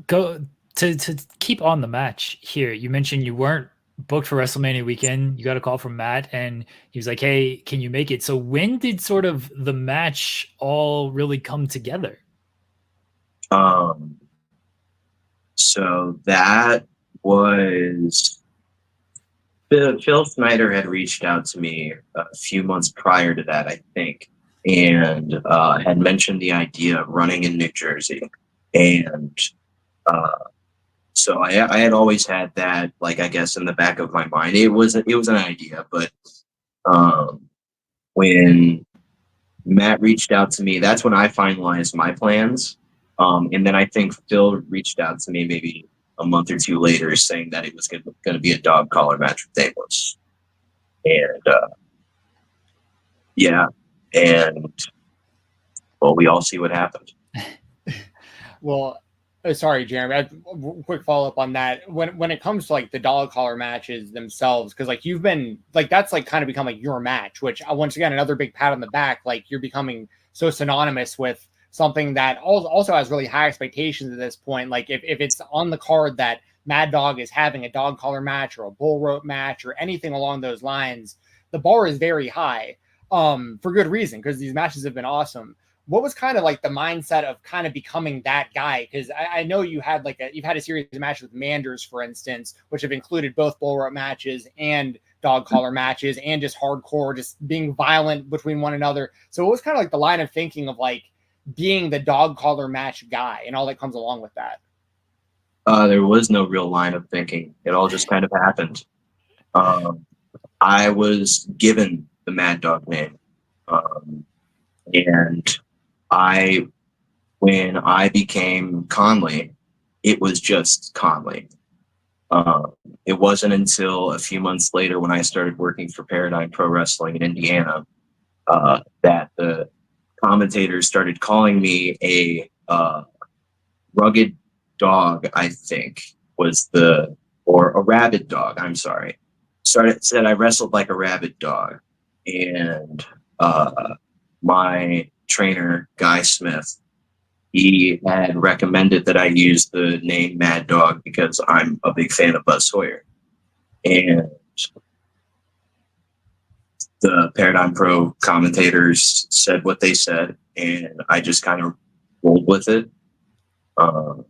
Go to keep on the match here. You mentioned you weren't booked for WrestleMania weekend. You got a call from Matt, and he was like, "Hey, can you make it?" So when did sort of the match all really come together? So that was Phil Snyder had reached out to me a few months prior to that, I think, and had mentioned the idea of running in New Jersey. And so I had always had that, like, I guess, in the back of my mind. It was an idea, but when Matt reached out to me, that's when I finalized my plans. And then I think Phil reached out to me maybe a month or two later, saying that it was going to be a dog collar match with Damoose. And yeah, and well, we all see what happened. Well, sorry, Jeremy. Quick follow up on that. When it comes to, like, the dog collar matches themselves, because, like, you've been, like, that's, like, kind of become, like, your match, which, once again, another big pat on the back. Like, you're becoming so synonymous with something that also has really high expectations at this point. Like, if it's on the card that Mad Dog is having a dog collar match or a bull rope match or anything along those lines, the bar is very high, for good reason, because these matches have been awesome. What was kind of, like, the mindset of kind of becoming that guy? Because I know you've had a series of matches with Manders, for instance, which have included both bull rope matches and dog collar matches and just hardcore, just being violent between one another. So it was kind of like the line of thinking of, like, being the dog collar match guy and all that comes along with that. There was no real line of thinking. It all just kind of happened. I was given the Mad Dog name. And when I became Conley, it was just Conley. It wasn't until a few months later, when I started working for Paradigm Pro Wrestling in Indiana, that the commentators started calling me a rugged dog, I think or a rabid dog. I'm sorry. Said I wrestled like a rabid dog. And my trainer, Guy Smith, he had recommended that I use the name Mad Dog because I'm a big fan of Buzz Sawyer. And the Paradigm Pro commentators said what they said, and I just kind of rolled with it. And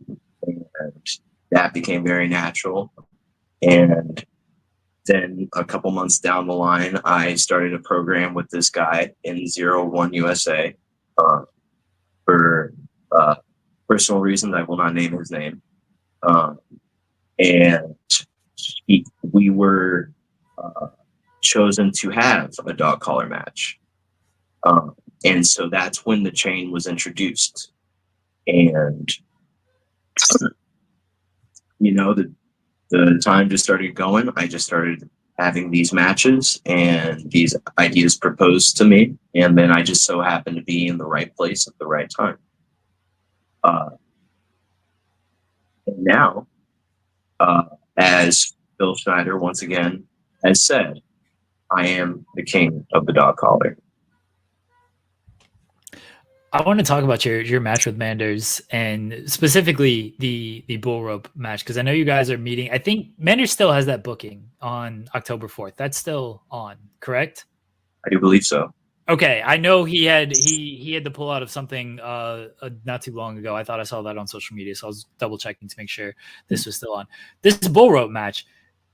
that became very natural. And then a couple months down the line, I started a program with this guy in 01 USA for personal reasons. I will not name his name. And we were chosen to have a dog collar match. And so that's when the chain was introduced. And, you know, the time just started going. I just started having these matches and these ideas proposed to me. And then I just so happened to be in the right place at the right time. And now, as Phil Schneider once again has said, I am the king of the dog collar. I want to talk about your match with Manders and specifically the bull rope match, because I know you guys are meeting. I think Manders still has that booking on October 4th. That's still on, correct? I do believe so. Okay, I know he had to pull out of something not too long ago. I thought I saw that on social media, so I was double checking to make sure this was still on. This bull rope match.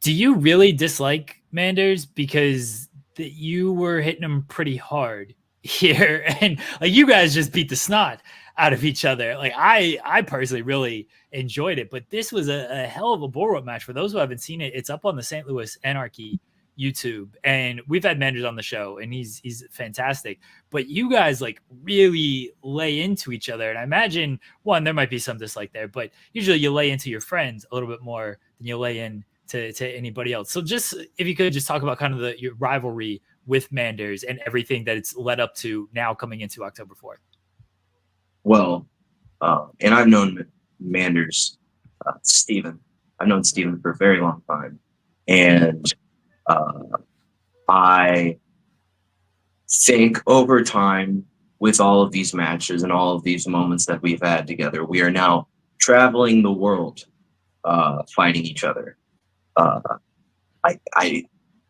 Do you really dislike Manders because you were hitting him pretty hard here, and like you guys just beat the snot out of each other? Like I personally really enjoyed it, but this was a hell of a bull rope match. For those who haven't seen it, it's up on the St. Louis Anarchy YouTube, and we've had Manders on the show, and he's fantastic. But you guys like really lay into each other, and I imagine one, there might be some dislike there, but usually you lay into your friends a little bit more than you lay in to anybody else. So just if you could just talk about kind of your rivalry with Manders and everything that it's led up to now coming into October 4th. Well, and I've known Manders, Stephen. I've known Stephen for a very long time. And I think over time, with all of these matches and all of these moments that we've had together, we are now traveling the world, fighting each other.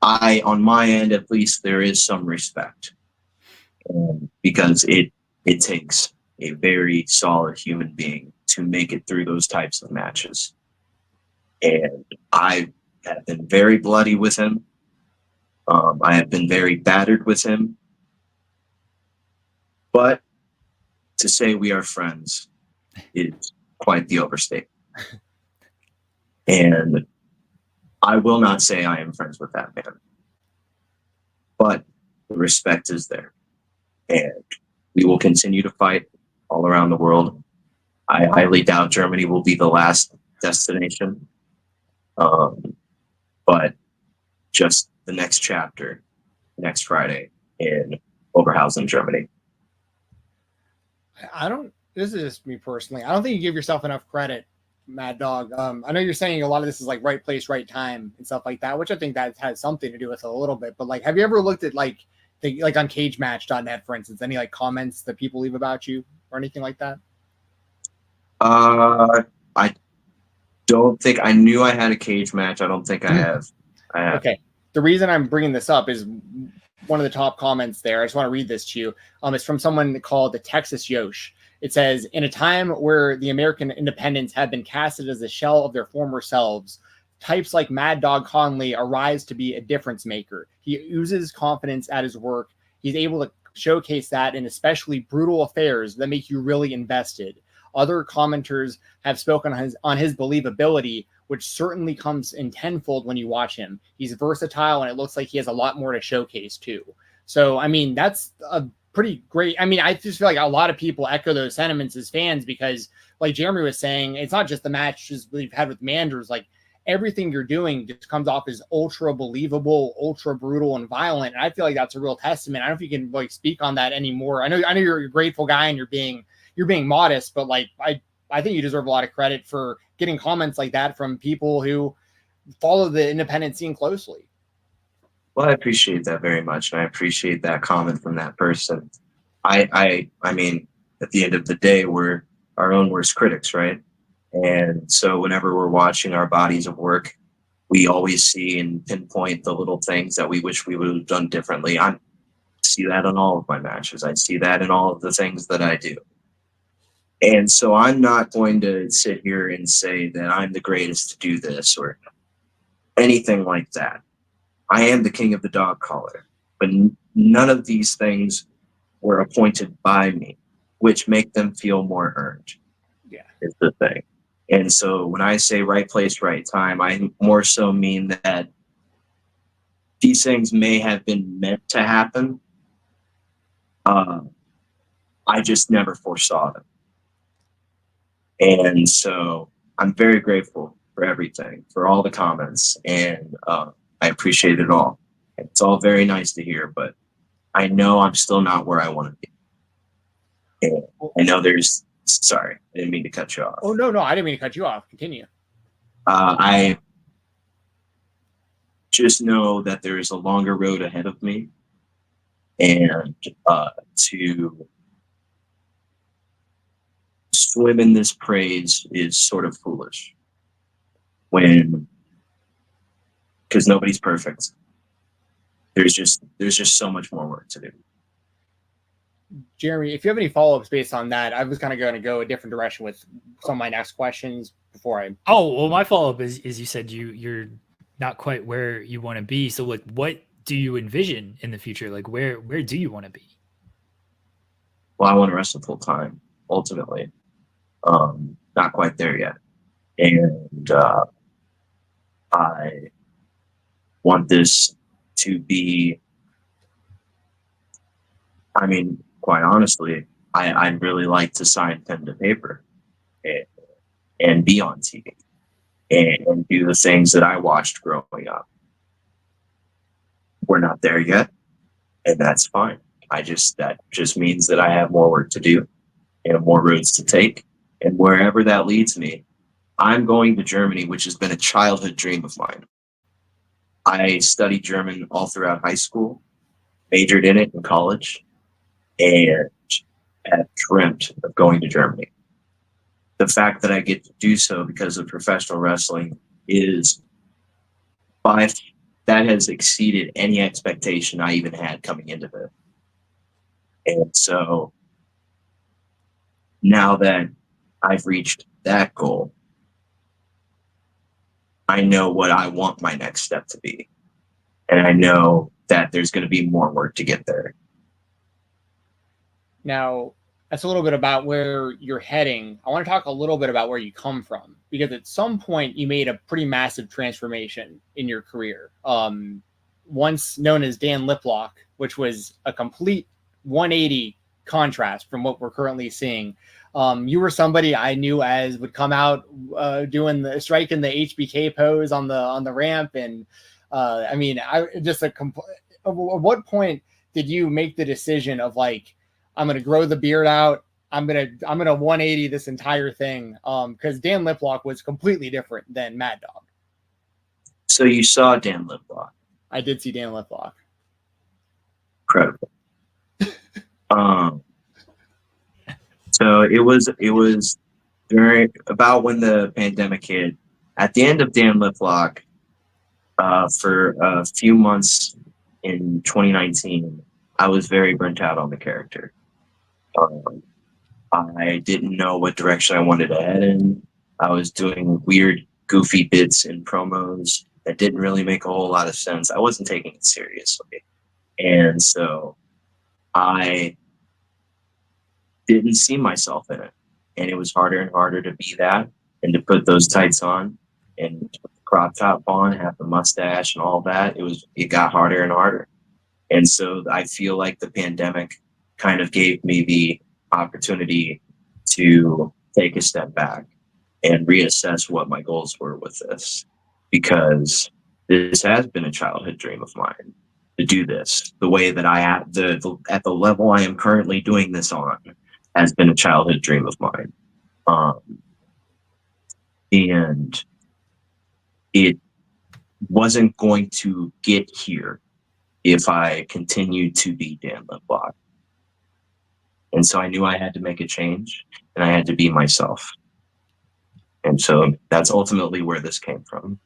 I, on my end, at least, there is some respect, because it takes a very solid human being to make it through those types of matches. And I have been very bloody with him. I have been very battered with him. But to say we are friends is quite the overstatement. And I will not say I am friends with that man. But the respect is there. And we will continue to fight all around the world. I highly doubt Germany will be the last destination. But just the next chapter, next Friday in Oberhausen, Germany. This is just me personally, I don't think you give yourself enough credit, Mad Dog. I know you're saying a lot of this is like right place, right time and stuff like that, which I think that has something to do with it a little bit. But like, have you ever looked at like on cagematch.net, for instance, any like comments that people leave about you or anything like that? I don't think I knew I had a cage match. I don't think I have. Okay. The reason I'm bringing this up is one of the top comments there. I just want to read this to you. It's from someone called the Texas Yosh. It says, in a time where the American independents have been casted as a shell of their former selves, types like Mad Dog Conley arise to be a difference maker. He oozes confidence at his work. He's able to showcase that in especially brutal affairs that make you really invested. Other commenters have spoken on his believability, which certainly comes in tenfold when you watch him. He's versatile, and it looks like he has a lot more to showcase too. So, I mean, that's a pretty great. I mean, I just feel like a lot of people echo those sentiments as fans because, like Jeremy was saying, it's not just the matches we've had with Manders. Like, everything you're doing just comes off as ultra believable, ultra brutal, and violent. And I feel like that's a real testament. I don't know if you can like speak on that anymore. I know you're a grateful guy and you're being modest, but like I think you deserve a lot of credit for getting comments like that from people who follow the independent scene closely. Well, I appreciate that very much, and I appreciate that comment from that person. I mean, at the end of the day, we're our own worst critics, right? And so whenever we're watching our bodies of work, we always see and pinpoint the little things that we wish we would have done differently. I see that in all of my matches. I see that in all of the things that I do. And so I'm not going to sit here and say that I'm the greatest to do this or anything like that. I am the king of the dog collar, but none of these things were appointed by me, which make them feel more earned. Yeah, is the thing. And so when I say right place, right time, I more so mean that these things may have been meant to happen. I just never foresaw them. And so I'm very grateful for everything, for all the comments, and I appreciate it all. It's all very nice to hear, but I know I'm still not where I want to be. And I know there's, sorry, I didn't mean to cut you off. Oh, no, I didn't mean to cut you off. Continue. I just know that there is a longer road ahead of me, and to swim in this praise is sort of foolish because nobody's perfect. There's just so much more work to do. Jeremy, if you have any follow-ups based on that, I was kind of going to go a different direction with some of my next questions before I. Oh, well, my follow-up is you said you're not quite where you want to be. So like, what do you envision in the future? Like, where do you want to be? Well, I want to wrestle full time, ultimately. Not quite there yet. And I want this to be, I mean, quite honestly, I'd really like to sign pen to paper and be on TV and do the things that I watched growing up. We're not there yet, and that's fine. That just means that I have more work to do and more roads to take. And wherever that leads me, I'm going to Germany, which has been a childhood dream of mine. I studied German all throughout high school, majored in it in college, and have dreamt of going to Germany. The fact that I get to do so because of professional wrestling that has exceeded any expectation I even had coming into it. And so now that I've reached that goal, I know what I want my next step to be. And I know that there's going to be more work to get there. Now, that's a little bit about where you're heading. I want to talk a little bit about where you come from, because at some point you made a pretty massive transformation in your career. Once known as Dan Liplock, which was a complete 180 contrast from what we're currently seeing. You were somebody I knew as would come out doing the striking the HBK pose on the ramp, and I mean, at what point did you make the decision of like, I'm going to grow the beard out, I'm going to 180 this entire thing? Because Dan Liplock was completely different than Mad Dog. So you saw Dan Liplock? I did see Dan Liplock. Incredible. So it was during about when the pandemic hit. At the end of Dan Liplock, for a few months in 2019, I was very burnt out on the character. I didn't know what direction I wanted to head in. I was doing weird, goofy bits in promos that didn't really make a whole lot of sense. I wasn't taking it seriously. And so I didn't see myself in it. And it was harder and harder to be that and to put those tights on and put the crop top on, have the mustache and all that. It got harder and harder. And so I feel like the pandemic kind of gave me the opportunity to take a step back and reassess what my goals were with this, because this has been a childhood dream of mine to do this the way that at the level I am currently doing this on has been a childhood dream of mine. And it wasn't going to get here if I continued to be Dan Liplock. And so I knew I had to make a change, and I had to be myself. And so that's ultimately where this came from.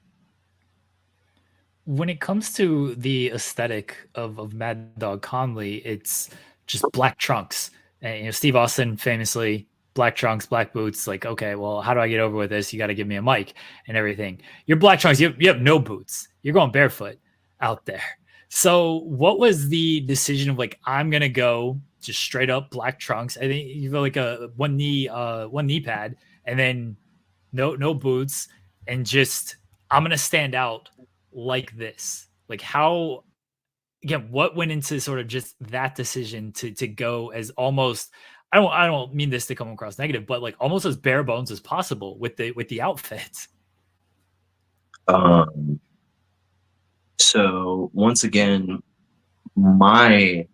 When it comes to the aesthetic of Mad Dog Conley, it's just black trunks. And Steve Austin famously, black trunks, black boots. Like, okay, well, how do I get over with this? You got to give me a mic and everything. Your black trunks, you have no boots. You're going barefoot out there. So what was the decision of like, I'm going to go just straight up black trunks? I think you go like a one knee pad, and then no boots, and just, I'm going to stand out like this. Like, how, again, what went into sort of just that decision to go as almost, I don't mean this to come across negative, but like almost as bare bones as possible with the outfits. So once again, my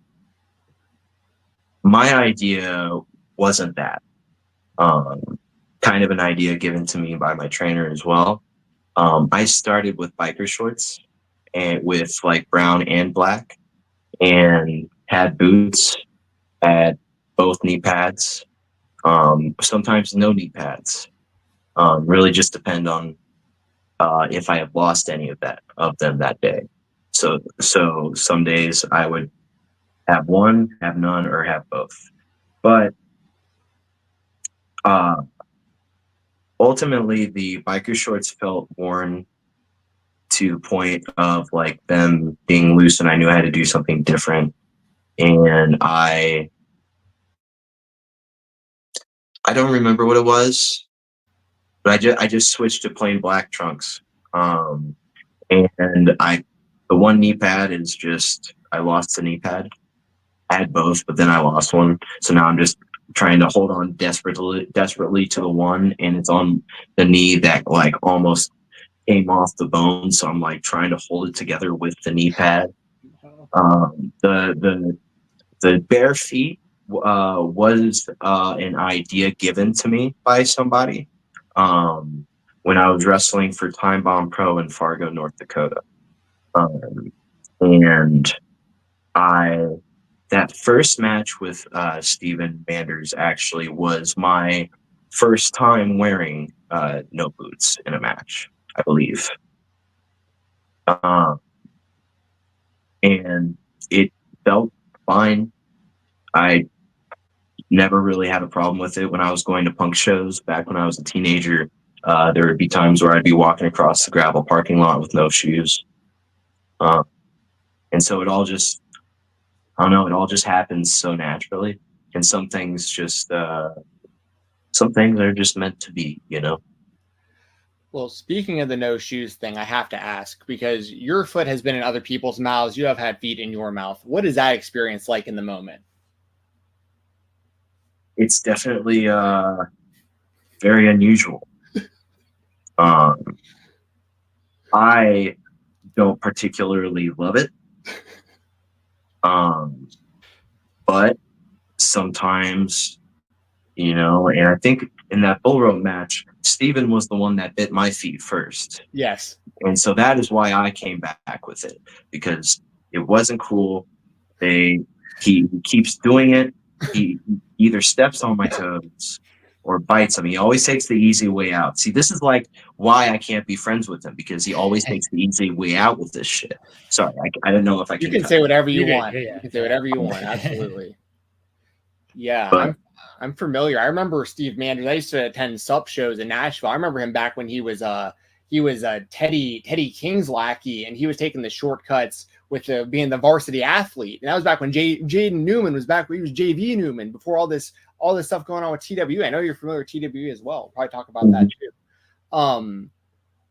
idea wasn't that. Kind of an idea given to me by my trainer as well. I started with biker shorts and with like brown and black, and had boots, had both knee pads, sometimes no knee pads. Really just depend on if I have lost any of them that day. So some days I would have one, have none, or have both. But ultimately, the biker shorts felt worn to the point of like them being loose, and I knew I had to do something different. And I don't remember what it was, but I just switched to plain black trunks. And the one knee pad is just, I lost the knee pad. I had both, but then I lost one. So now I'm just trying to hold on desperately to the one, and it's on the knee that like almost came off the bone. So I'm like trying to hold it together with the knee pad. The bare feet was an idea given to me by somebody when I was wrestling for Time Bomb Pro in Fargo, North Dakota. And that first match with Stephen Manders actually was my first time wearing no boots in a match, I believe. And it felt fine. I never really had a problem with it when I was going to punk shows back when I was a teenager. There would be times where I'd be walking across the gravel parking lot with no shoes. And so it all just, I don't know, it all just happens so naturally. And some things are just meant to be, you know? Well, speaking of the no shoes thing, I have to ask, because your foot has been in other people's mouths. You have had feet in your mouth. What is that experience like in the moment? It's definitely very unusual. I don't particularly love it. But sometimes, you know, and I think in that bull rope match, Stephen was the one that bit my feet first. Yes. And so that is why I came back with it, because it wasn't cool. He keeps doing it. He either steps on my toes or bites them. He always takes the easy way out. See, this is like why I can't be friends with him, because he always takes the easy way out with this shit. Sorry, I don't know if I can. You can say whatever you want. Yeah. You can say whatever you want. Absolutely. Yeah, But, I'm familiar. I remember Steve Manders. I used to attend sup shows in Nashville. I remember him back when he was Teddy King's lackey, and he was taking the shortcuts with being the varsity athlete. And that was back when Jaden Newman was back when he was JV Newman, before all this stuff going on with TWE. I know you're familiar with TWE as well. We'll probably talk about that too.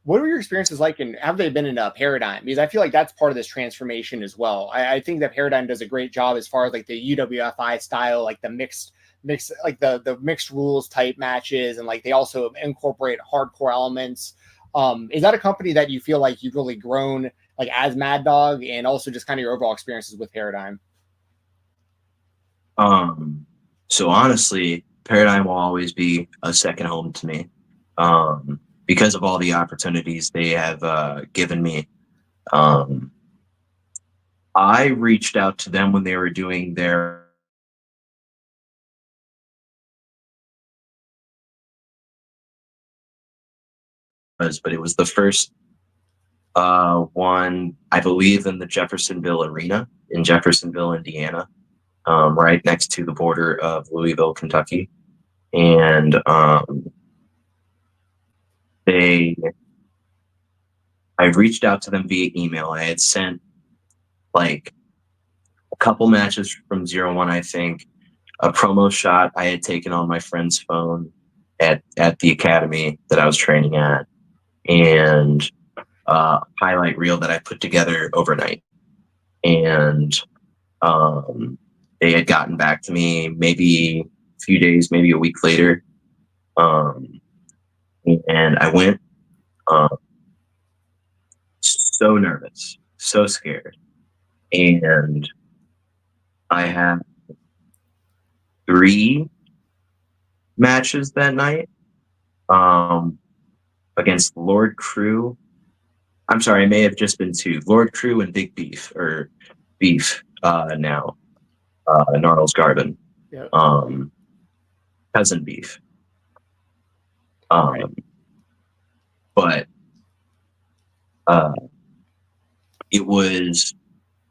What were your experiences like, and have they been in a Paradigm? Because I feel like that's part of this transformation as well. I think that Paradigm does a great job as far as like the UWFI style, like the mixed like the mixed rules type matches, and like they also incorporate hardcore elements. Is that a company that you feel like you've really grown like as Mad Dog, and also just kind of your overall experiences with Paradigm? So honestly, Paradigm will always be a second home to me, because of all the opportunities they have given me. I reached out to them when they were doing their but it was the first one, I believe, in the Jeffersonville Arena in Jeffersonville, Indiana, right next to the border of Louisville, Kentucky. And I reached out to them via email. I had sent like a couple matches from 01, I think, a promo shot I had taken on my friend's phone at the academy that I was training at, and highlight reel that I put together overnight. And they had gotten back to me maybe a few days, maybe a week later. And I went so nervous, so scared. And I had 3 matches that night against Lord Crew. I'm sorry, it may have just been 2. Lord Crew and Big Beef, or Beef now. Gnarls Garvin. Yep. Cousin Beef. Right. But it was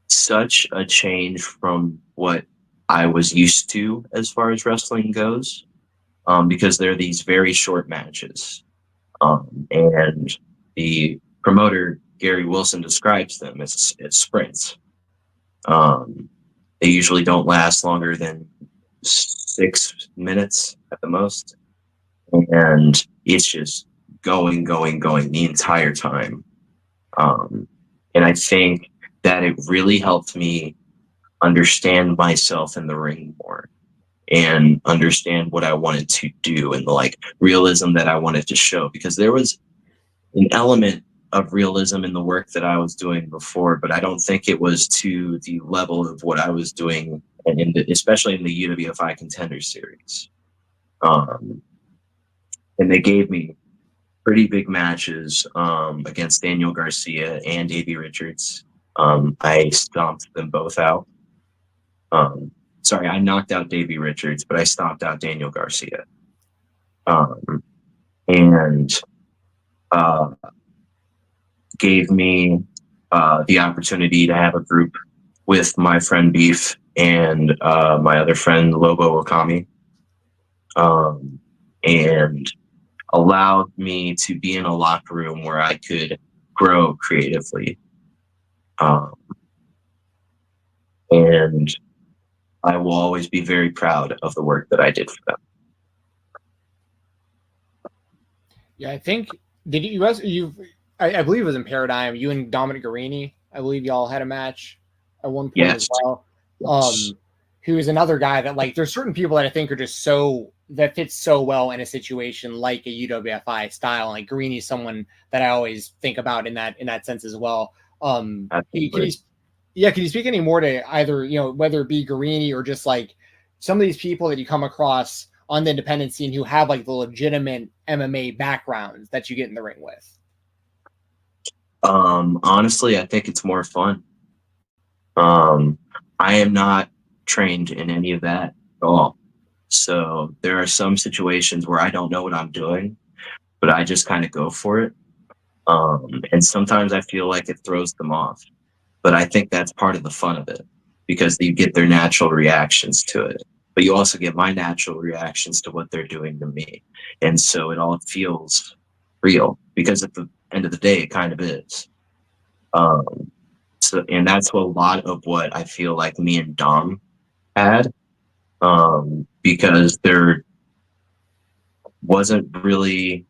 such a change from what I was used to as far as wrestling goes, because they're these very short matches. And the promoter, Gary Wilson, describes them as sprints. They usually don't last longer than 6 minutes at the most. And it's just going the entire time. And I think that it really helped me understand myself in the ring more and understand what I wanted to do and the like realism that I wanted to show, because there was an element of realism in the work that I was doing before, but I don't think it was to the level of what I was doing, and especially in the UWFI Contender Series. And they gave me pretty big matches against Daniel Garcia and Davey Richards. I stomped them both out. Sorry, I knocked out Davey Richards, but I stomped out Daniel Garcia. And gave me the opportunity to have a group with my friend Beef and my other friend Lobo Okami, and allowed me to be in a locker room where I could grow creatively. And I will always be very proud of the work that I did for them. Yeah, I think I believe it was in Paradigm. You and Dominic Guarini, I believe y'all had a match at one point as well. Yes. Who is another guy that, like, there's certain people that I think are just that fits so well in a situation like a UWFI style. Like Guarini is someone that I always think about in that sense as well. Can you speak any more to either, whether it be Guarini or just like some of these people that you come across on the independent scene who have like the legitimate MMA backgrounds that you get in the ring with? Honestly, I think it's more fun. I am not trained in any of that at all. So there are some situations where I don't know what I'm doing, but I just kind of go for it. And sometimes I feel like it throws them off, but I think that's part of the fun of it, because you get their natural reactions to it, but you also get my natural reactions to what they're doing to me. And so it all feels real, because at the end of the day, it kind of is. And that's a lot of what I feel like me and Dom had, because there wasn't really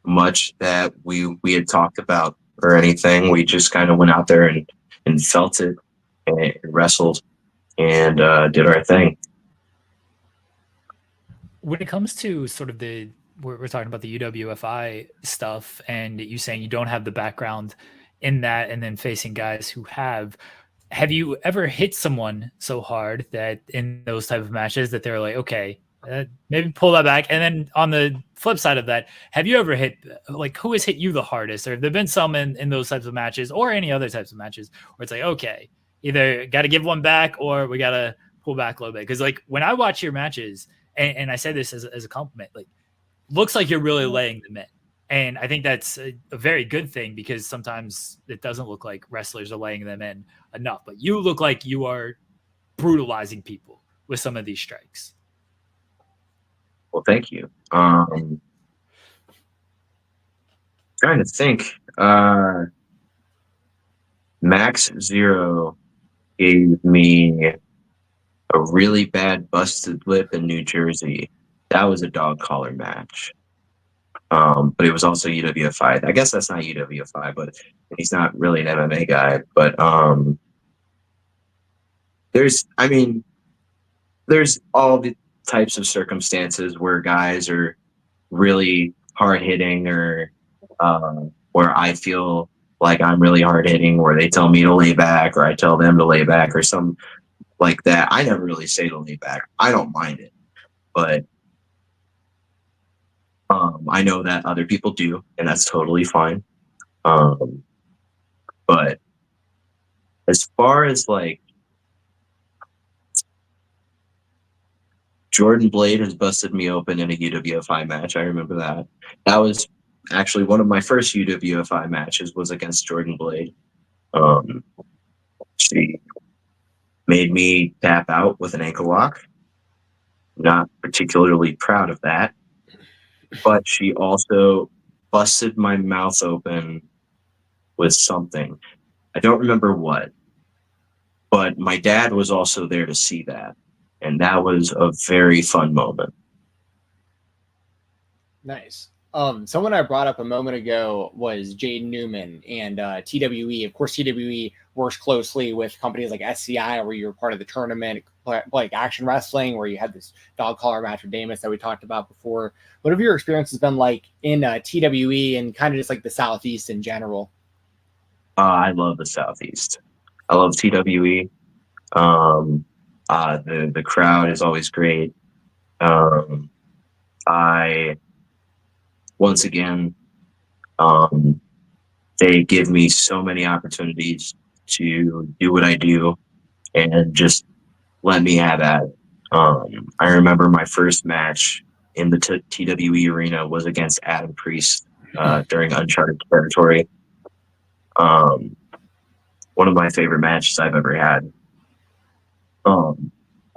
much that we had talked about or anything. We just kind of went out there and felt it and wrestled and did our thing. When it comes to sort of we're talking about the UWFI stuff, and you saying you don't have the background in that, and then facing guys who have you ever hit someone so hard that in those type of matches that they're like, okay, maybe pull that back? And then on the flip side of that, have you ever hit, like, who has hit you the hardest? Or have there been some in those types of matches or any other types of matches where it's like, okay, either got to give one back or we got to pull back a little bit. Because like when I watch your matches, and I say this as a compliment, like looks like you're really laying them in. And I think that's a very good thing, because sometimes it doesn't look like wrestlers are laying them in enough. But you look like you are brutalizing people with some of these strikes. Well, thank you. Trying to think. Max Zero gave me a really bad busted lip in New Jersey. That was a dog collar match. But it was also UWFI. I guess that's not UWFI, but he's not really an MMA guy. But there's all the types of circumstances where guys are really hard hitting, or where I feel like I'm really hard hitting, where they tell me to lay back, or I tell them to lay back, or some like that. I never really say to lay back. I don't mind it, but I know that other people do, and that's totally fine. But as far as like Jordan Blade has busted me open in a UWFI match. I remember that. That was actually one of my first UWFI matches, was against Jordan Blade. She made me tap out with an ankle lock. Not particularly proud of that. But she also busted my mouth open with something. I don't remember what. But my dad was also there to see that. And that was a very fun moment. Nice. Someone I brought up a moment ago was Jade Newman and TWE. Of course, TWE works closely with companies like SCI, where you're part of the tournament, like Action Wrestling, where you had this dog collar match with Damus that we talked about before. What have your experiences been like in TWE and kind of just like the Southeast in general? I love the Southeast. I love TWE. The crowd is always great. Once again, they give me so many opportunities to do what I do and just let me have at it. I remember my first match in the TWE arena was against Adam Priest during Uncharted Territory. One of my favorite matches I've ever had.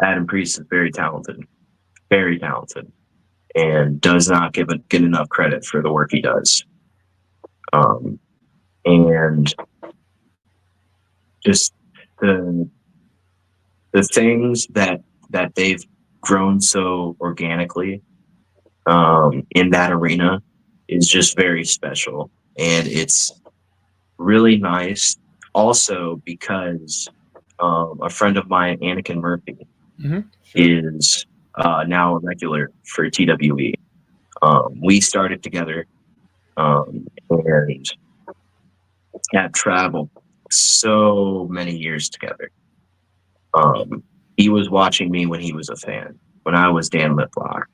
Adam Priest is very talented, and does not get enough credit for the work he does. And just the things that they've grown so organically in that arena is just very special. And it's really nice also because a friend of mine, Anakin Murphy, is now a regular for TWE. We started together and have traveled so many years together. He was watching me when he was a fan, when I was Dan Liplock.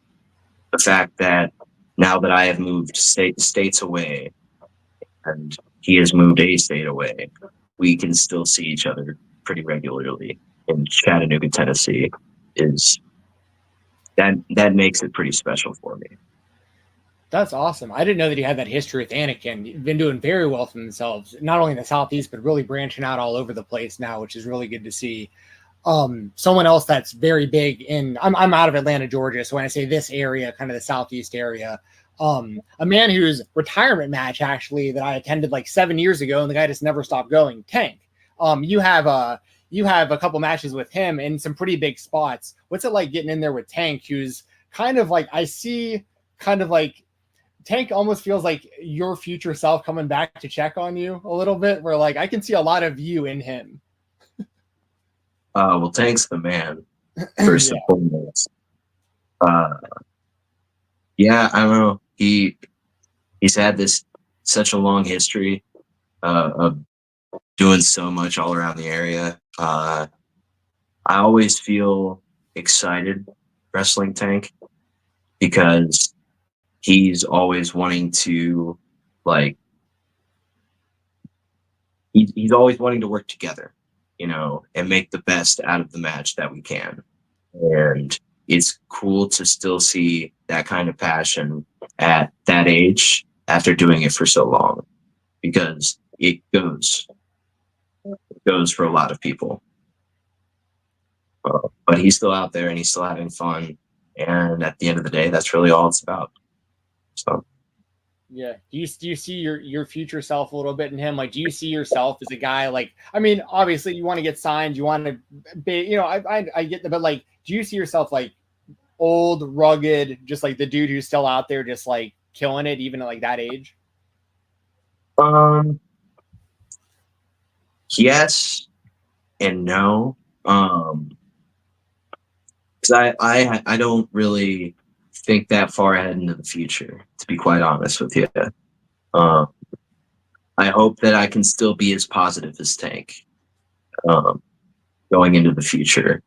The fact that now that I have moved states away and he has moved a state away, we can still see each other pretty regularly in Chattanooga, Tennessee, is that makes it pretty special for me. That's awesome. I didn't know that you had that history with Anakin. You've been doing very well for themselves, not only in the Southeast, but really branching out all over the place now, which is really good to see. Someone else that's very big in, I'm out of Atlanta, Georgia. So when I say this area, kind of the Southeast area, a man whose retirement match actually that I attended like 7 years ago, and the guy just never stopped going, Tank. You have a couple matches with him in some pretty big spots. What's it like getting in there with Tank, who's kind of like, I see kind of like Tank almost feels like your future self coming back to check on you a little bit, where like I can see a lot of you in him. Well, Tank's the man, first and foremost. Yeah, I don't know. He's had such a long history of doing so much all around the area. I always feel excited wrestling Tank because he's always wanting to he's always wanting to work together. and make the best out of the match that we can. And it's cool to still see that kind of passion at that age after doing it for so long, because it goes for a lot of people. But he's still out there and he's still having fun. And at the end of the day, that's really all it's about. So. Yeah. Do you see your future self a little bit in him? Like, do you see yourself as a guy? Like, I mean, obviously you want to get signed, you want to be, I get that, but like, do you see yourself like old, rugged, just like the dude who's still out there, just like killing it, even at like that age? Yes and no. Because I don't really think that far ahead into the future, to be quite honest with you. I hope that I can still be as positive as Tank going into the future.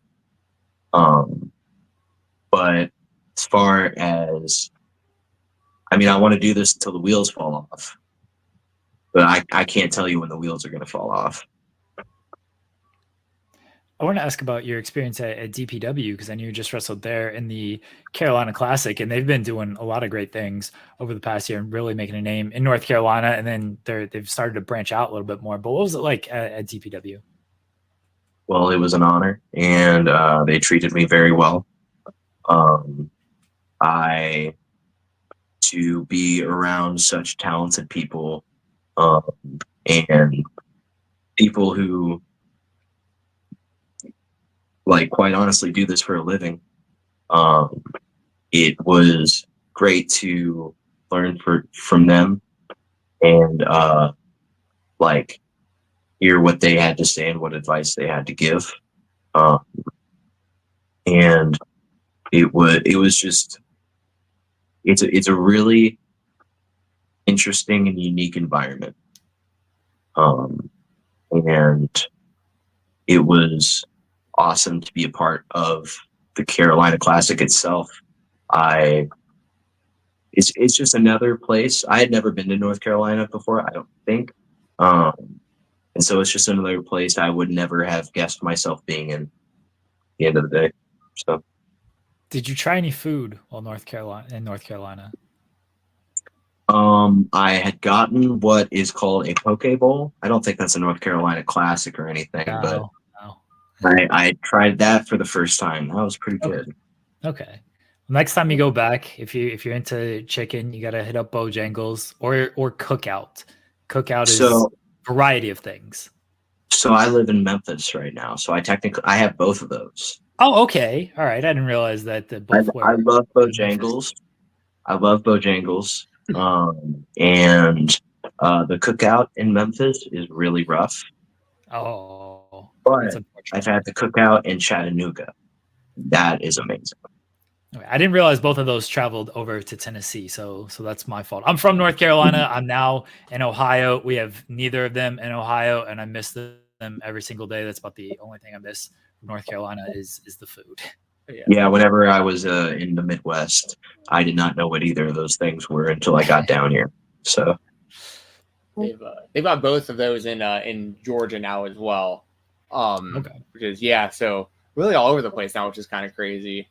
But as far as, I mean, I want to do this until the wheels fall off. But I can't tell you when the wheels are going to fall off. I want to ask about your experience at DPW, because I knew you just wrestled there in the Carolina Classic, and they've been doing a lot of great things over the past year and really making a name in North Carolina. And then they've started to branch out a little bit more. But what was it like at DPW? Well, it was an honor, and they treated me very well. To be around such talented people, and people who, like, quite honestly, do this for a living. It was great to learn from them and like hear what they had to say and what advice they had to give. And it was just, it's a really interesting and unique environment. And it was awesome to be a part of the Carolina Classic itself. It's just another place. I had never been to North Carolina before, I don't think. And so it's just another place I would never have guessed myself being in at the end of the day. So, did you try any food while in North Carolina? I had gotten what is called a poke bowl. I don't think that's a North Carolina Classic or anything, but I tried that for the first time. That was pretty good. Okay. Next time you go back, if you're into chicken, you gotta hit up Bojangles or Cookout. Cookout is a variety of things. So I live in Memphis right now, so I have both of those. Oh, okay. All right. I didn't realize that both were. I love Bojangles. I love Bojangles. And the Cookout in Memphis is really rough. Oh, but I've had the Cookout in Chattanooga. That is amazing. I didn't realize both of those traveled over to Tennessee, so that's my fault. I'm from North Carolina. I'm now in Ohio. We have neither of them in Ohio, and I miss them every single day. That's about the only thing I miss from North Carolina is the food. Yeah, whenever I was in the Midwest, I did not know what either of those things were until I got down here. So they've got both of those in Georgia now as well. Okay. Because so really all over the place now, which is kind of crazy.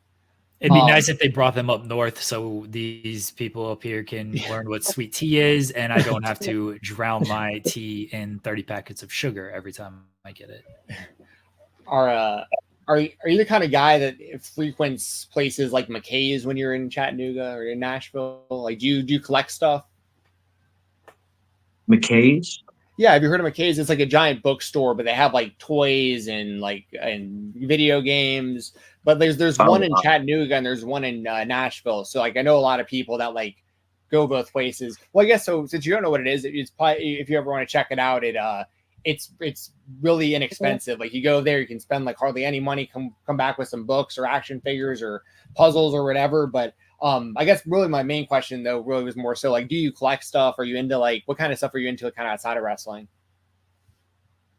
It'd be nice if they brought them up north so these people up here can learn what sweet tea is, and I don't have to drown my tea in 30 packets of sugar every time I get it. Are you the kind of guy that frequents places like McKay's when you're in Chattanooga or in Nashville? Like, do you collect stuff? McKay's? Yeah, have you heard of McKay's? It's like a giant bookstore, but they have like toys and video games. But there's one in Chattanooga and there's one in Nashville. So like I know a lot of people that like go both places. Well, I guess so. Since you don't know what it is, it's probably, if you ever want to check it out, it's really inexpensive. Like you go there, you can spend like hardly any money, come back with some books or action figures or puzzles or whatever. But I guess really my main question though really was more so like, do you collect stuff? Are you into like what kind of stuff are you into kind of outside of wrestling?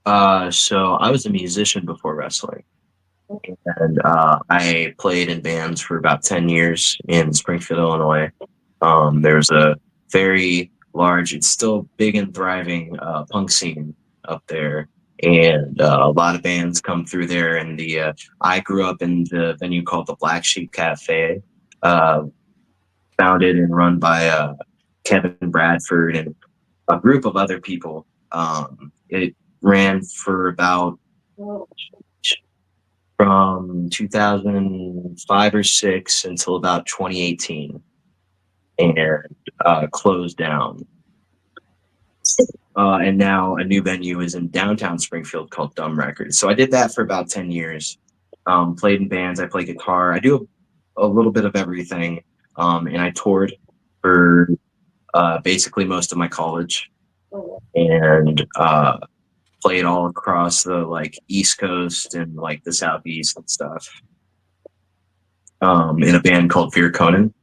So I was a musician before wrestling, and I played in bands for about 10 years in Springfield, Illinois. There's a very large, it's still big and thriving punk scene up there. and a lot of bands come through there. And I grew up in the venue called the Black Sheep Cafe, founded and run by Kevin Bradford and a group of other people. It ran for about from 2005 or 6 until about 2018, and closed down. And now a new venue is in downtown Springfield called Dumb Records. So I did that for about 10 years. Played in bands. I play guitar. I do a little bit of everything. And I toured for basically most of my college, and played all across the like East Coast and like the Southeast and stuff. In a band called Fear Conan,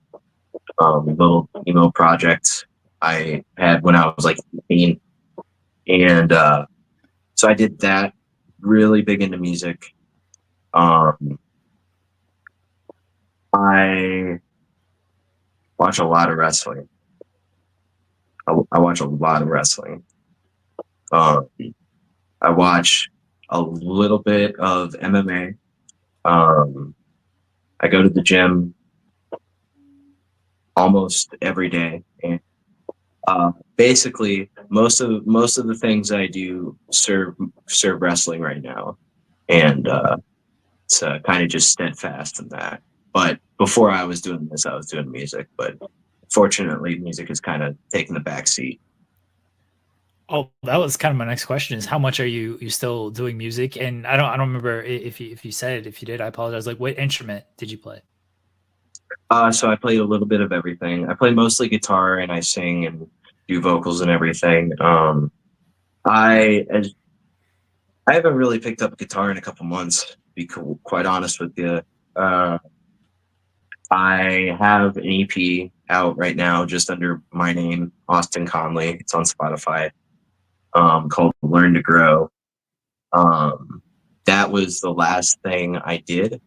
little emo project I had when I was like 18. And so I did that, really big into music. I watch a lot of wrestling. I watch a lot of wrestling. I watch a little bit of MMA. I go to the gym almost every day, and basically most of the things I do serve wrestling right now, and it's kind of just steadfast in that. But before I was doing this, I was doing music, but fortunately music has kind of taken the back seat. Oh, that was kind of my next question, is how much are you still doing music? And I don't remember if you said, if you did, I apologize. Like, what instrument did you play? So I played a little bit of everything. I play mostly guitar, and I sing and do vocals and everything. I haven't really picked up guitar in a couple months, to be quite honest with you. I have an EP out right now just under my name, Austin Conley. It's on Spotify, called Learn to Grow. That was the last thing I did.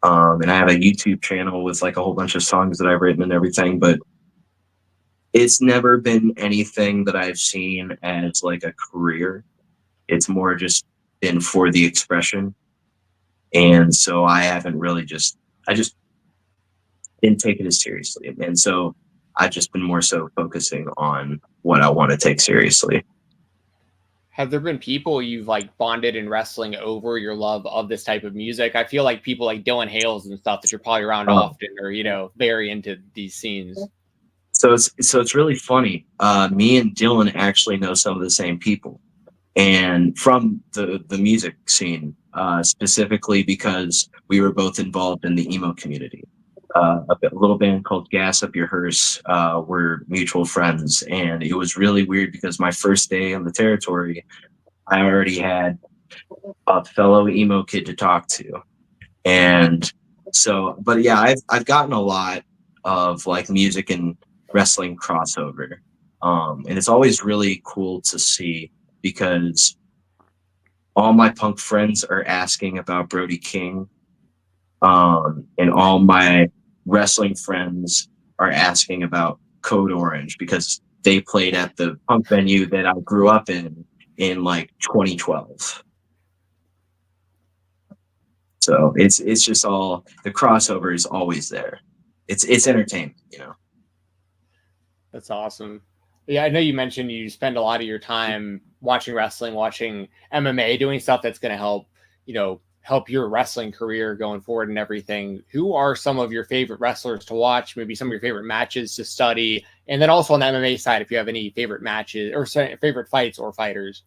And I have a YouTube channel with like a whole bunch of songs that I've written and everything, but it's never been anything that I've seen as like a career. It's more just been for the expression. And so I haven't really I just didn't take it as seriously. And so I've just been more so focusing on what I want to take seriously. Have there been people you've like bonded in wrestling over your love of this type of music? I feel like people like Dylan Hales and stuff that you're probably around often, or, you know, very into these scenes. So it's really funny. Me and Dylan actually know some of the same people, and from the music scene, specifically because we were both involved in the emo community. A little band called Gas Up Your Hearse. We're mutual friends, and it was really weird because my first day on the territory, I already had a fellow emo kid to talk to. And so, but yeah, I've gotten a lot of like music and wrestling crossover, and it's always really cool to see, because all my punk friends are asking about Brody King, and all my wrestling friends are asking about Code Orange, because they played at the punk venue that I grew up in like 2012. So it's just all, the crossover is always there. It's entertainment, you know. That's awesome. Yeah, I know you mentioned you spend a lot of your time watching wrestling, watching MMA, doing stuff that's going to help, you know, help your wrestling career going forward and everything. Who are some of your favorite wrestlers to watch? Maybe some of your favorite matches to study, and then also on the MMA side, if you have any favorite matches or favorite fights or fighters.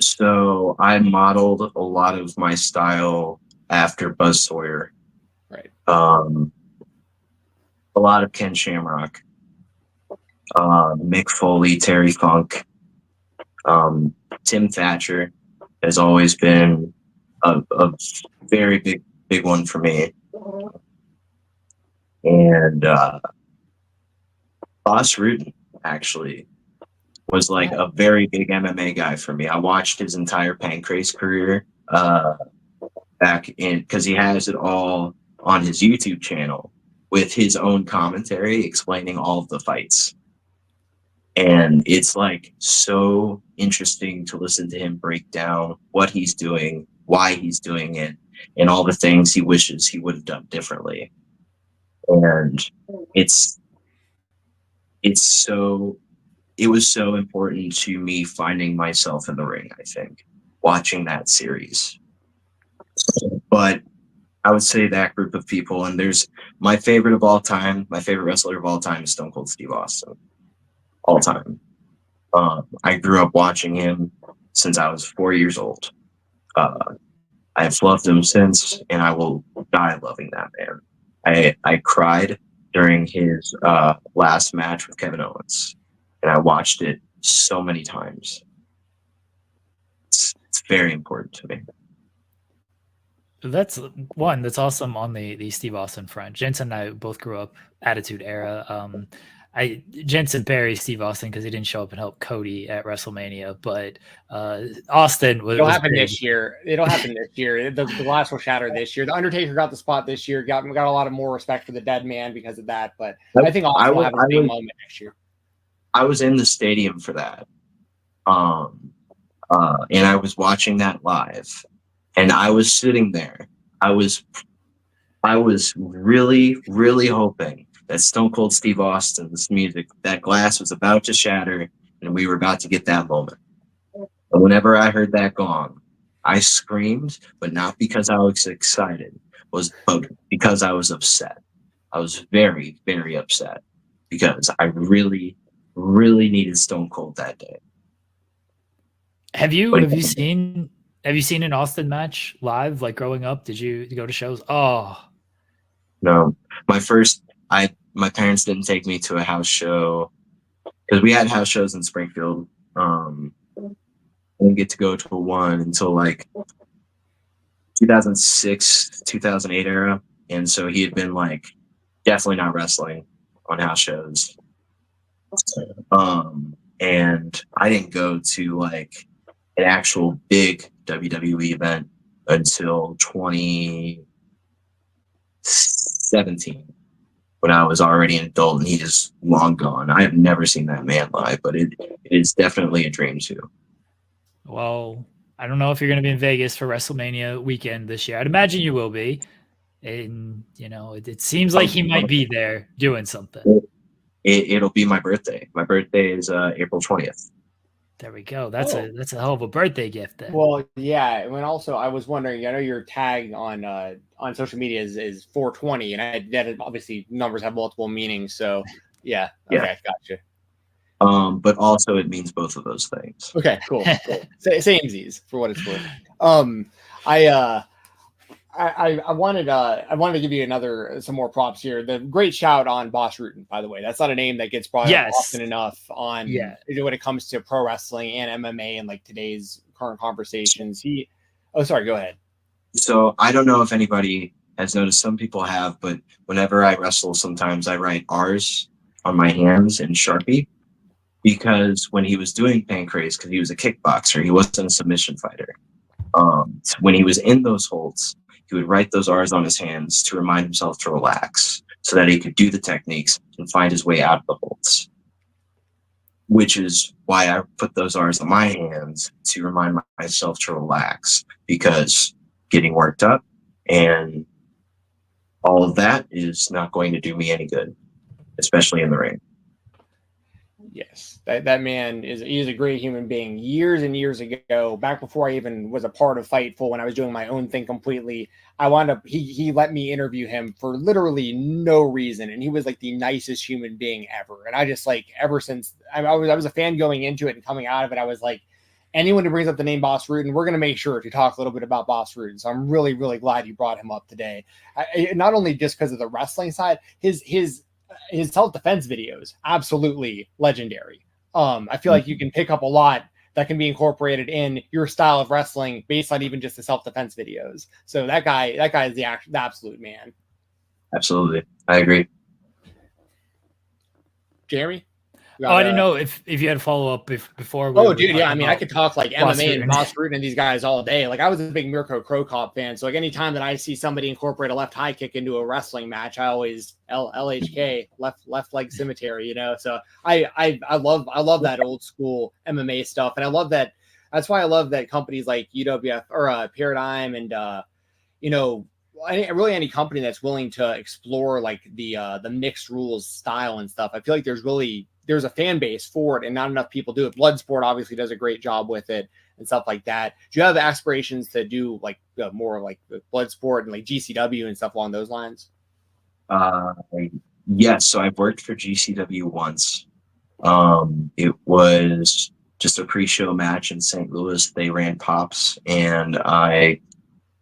So I modeled a lot of my style after Buzz Sawyer. Right. A lot of Ken Shamrock, Mick Foley, Terry Funk, Tim Thatcher has always been a very big one for me. And Boss Rutan actually was like a very big MMA guy for me. I watched his entire Pancrase career back in, because he has it all on his YouTube channel with his own commentary explaining all of the fights. And it's like so interesting to listen to him break down what he's doing, why he's doing it, and all the things he wishes he would have done differently. And it was so important to me finding myself in the ring, I think, watching that series. But I would say that group of people, and there's my favorite of all time, my favorite wrestler of all time is Stone Cold Steve Austin. All time. I grew up watching him since I was 4 years old. I have loved him since, and I will die loving that man. I cried during his last match with Kevin Owens, and I watched it so many times. It's very important to me. That's awesome on the Steve Austin front. Jensen and I both grew up Attitude Era. Jensen buries Steve Austin because he didn't show up and help Cody at WrestleMania, but Austin was. It'll happen this year. The glass will shatter this year. The Undertaker got the spot this year. Got a lot of more respect for the dead man because of that. But I think Austin will have a big moment next year. I was in the stadium for that, and I was watching that live, and I was sitting there. I was really, really hoping that Stone Cold Steve Austin's music, that glass was about to shatter, and we were about to get that moment. And whenever I heard that gong, I screamed, but not because I was excited, but because I was upset. I was very, very upset because I really, really needed Stone Cold that day. Have you seen an Austin match live, like growing up? Did you go to shows? Oh, no. My parents didn't take me to a house show because we had house shows in Springfield. I didn't get to go to one until like 2006, 2008 era. And so he had been like definitely not wrestling on house shows. And I didn't go to like an actual big WWE event until 2017. When I was already an adult and he is long gone. I have never seen that man live, but it is definitely a dream too. Well, I don't know if you're going to be in Vegas for WrestleMania weekend this year. I'd imagine you will be. And, it seems like he might be there doing something. It'll be my birthday. My birthday is April 20th. There we go. That's a hell of a birthday gift then. Well, yeah. And also, I was wondering, I know your tag on social media is 420, and that obviously numbers have multiple meanings. So, yeah. Okay, gotcha. But also it means both of those things. Okay, cool. Samesies for what it's worth. I wanted to give you some more props here. The great shout on Boss Rutan, by the way. That's not a name that gets brought up often enough when it comes to pro wrestling and MMA and like today's current conversations. Sorry, go ahead. So I don't know if anybody has noticed, some people have, but whenever I wrestle, sometimes I write R's on my hands in Sharpie because when he was doing Pancrase, because he was a kickboxer, he wasn't a submission fighter. When he was in those holds, he would write those R's on his hands to remind himself to relax so that he could do the techniques and find his way out of the holds. Which is why I put those R's on my hands to remind myself to relax, because getting worked up and all of that is not going to do me any good, especially in the ring. Yes, that man is a great human being. Years and years ago, back before I even was a part of Fightful, when I was doing my own thing completely, I wound up he let me interview him for literally no reason, and he was like the nicest human being ever. And I just like ever since I was a fan going into it and coming out of it, I was like, anyone who brings up the name Boss Rutan, we're going to make sure to talk a little bit about Boss Rutan. So I'm really, really glad you brought him up today. Not only just because of the wrestling side, his self-defense videos, absolutely legendary. I feel like you can pick up a lot that can be incorporated in your style of wrestling based on even just the self-defense videos. So that guy is the absolute man. Absolutely. I agree. Jeremy? got, I didn't know if you had a follow up before. Oh, dude, yeah. I mean, I could talk like Boss MMA and Rutan. Boss Rutan and these guys all day. Like, I was a big Mirko Krokop fan, so like anytime that I see somebody incorporate a left high kick into a wrestling match, I always LHK left leg cemetery, you know. So I love that old school MMA stuff, and I love that. That's why I love that companies like UWF or Paradigm and you know, really any company that's willing to explore like the mixed rules style and stuff. I feel like there's a fan base for it and not enough people do it. Bloodsport obviously does a great job with it and stuff like that. Do you have aspirations to do like more like Bloodsport and like GCW and stuff along those lines? Yes. So I've worked for GCW once. It was just a pre-show match in St. Louis. They ran Pops and I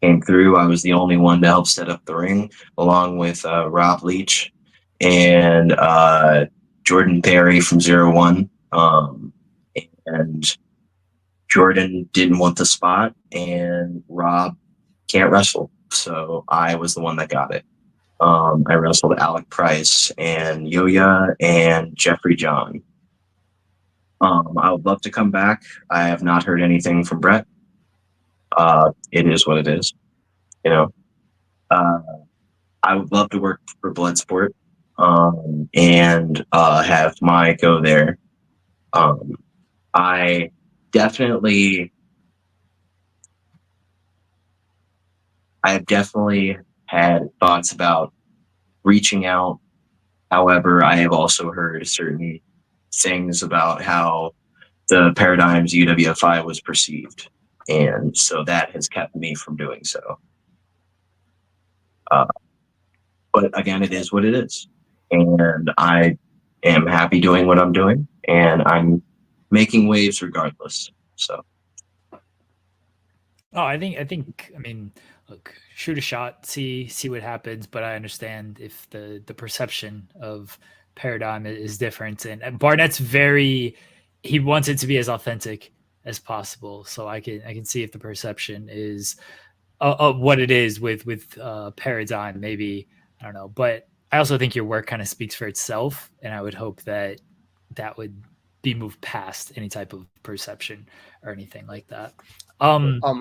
came through. I was the only one to help set up the ring along with Rob Leach and Jordan Perry from 01. And Jordan didn't want the spot and Rob can't wrestle. So I was the one that got it. I wrestled Alec Price and Yoya and Jeffrey John. I would love to come back. I have not heard anything from Brett. It is what it is, you know. I would love to work for Bloodsport and have my go there. I have definitely had thoughts about reaching out. However, I have also heard certain things about how the Paradigm's UWFI was perceived. And so that has kept me from doing so. But again, it is what it is. And I am happy doing what I'm doing. And I'm making waves regardless. So. Oh, I mean, look, shoot a shot, see what happens. But I understand if the perception of Paradigm is different. And Barnett's he wants it to be as authentic as possible. So I can see if the perception is what it is with Paradigm, maybe, I don't know. But I also think your work kind of speaks for itself. And I would hope that would be moved past any type of perception or anything like that. I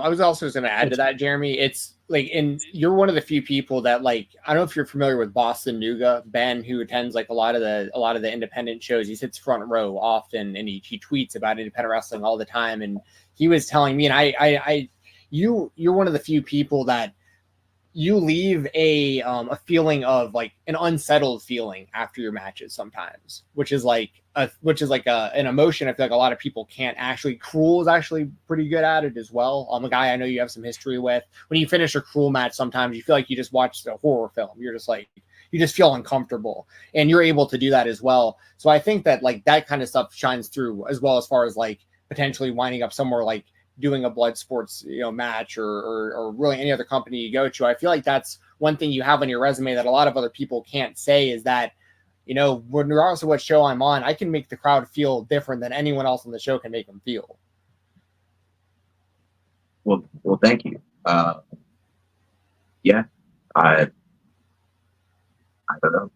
was also going to add to that, Jeremy. It's like, you're one of the few people that, like, I don't know if you're familiar with Boston Nuga, Ben, who attends like a lot of the independent shows. He sits front row often, and he tweets about independent wrestling all the time. And he was telling me, and you're one of the few people that you leave a feeling of like an unsettled feeling after your matches sometimes, which is like an emotion I feel like a lot of people can't actually. Cruel is actually pretty good at it as well. A guy I know you have some history with. When you finish a Cruel match, sometimes you feel like you just watched a horror film. You're just like, you just feel uncomfortable, and you're able to do that as well. So I think that like that kind of stuff shines through as well, as far as like potentially winding up somewhere like doing a blood sports, you know, match or really any other company you go to. I feel like that's one thing you have on your resume that a lot of other people can't say, is that, you know, regardless of what show I'm on, I can make the crowd feel different than anyone else on the show can make them feel. Well, thank you. Yeah, I don't know.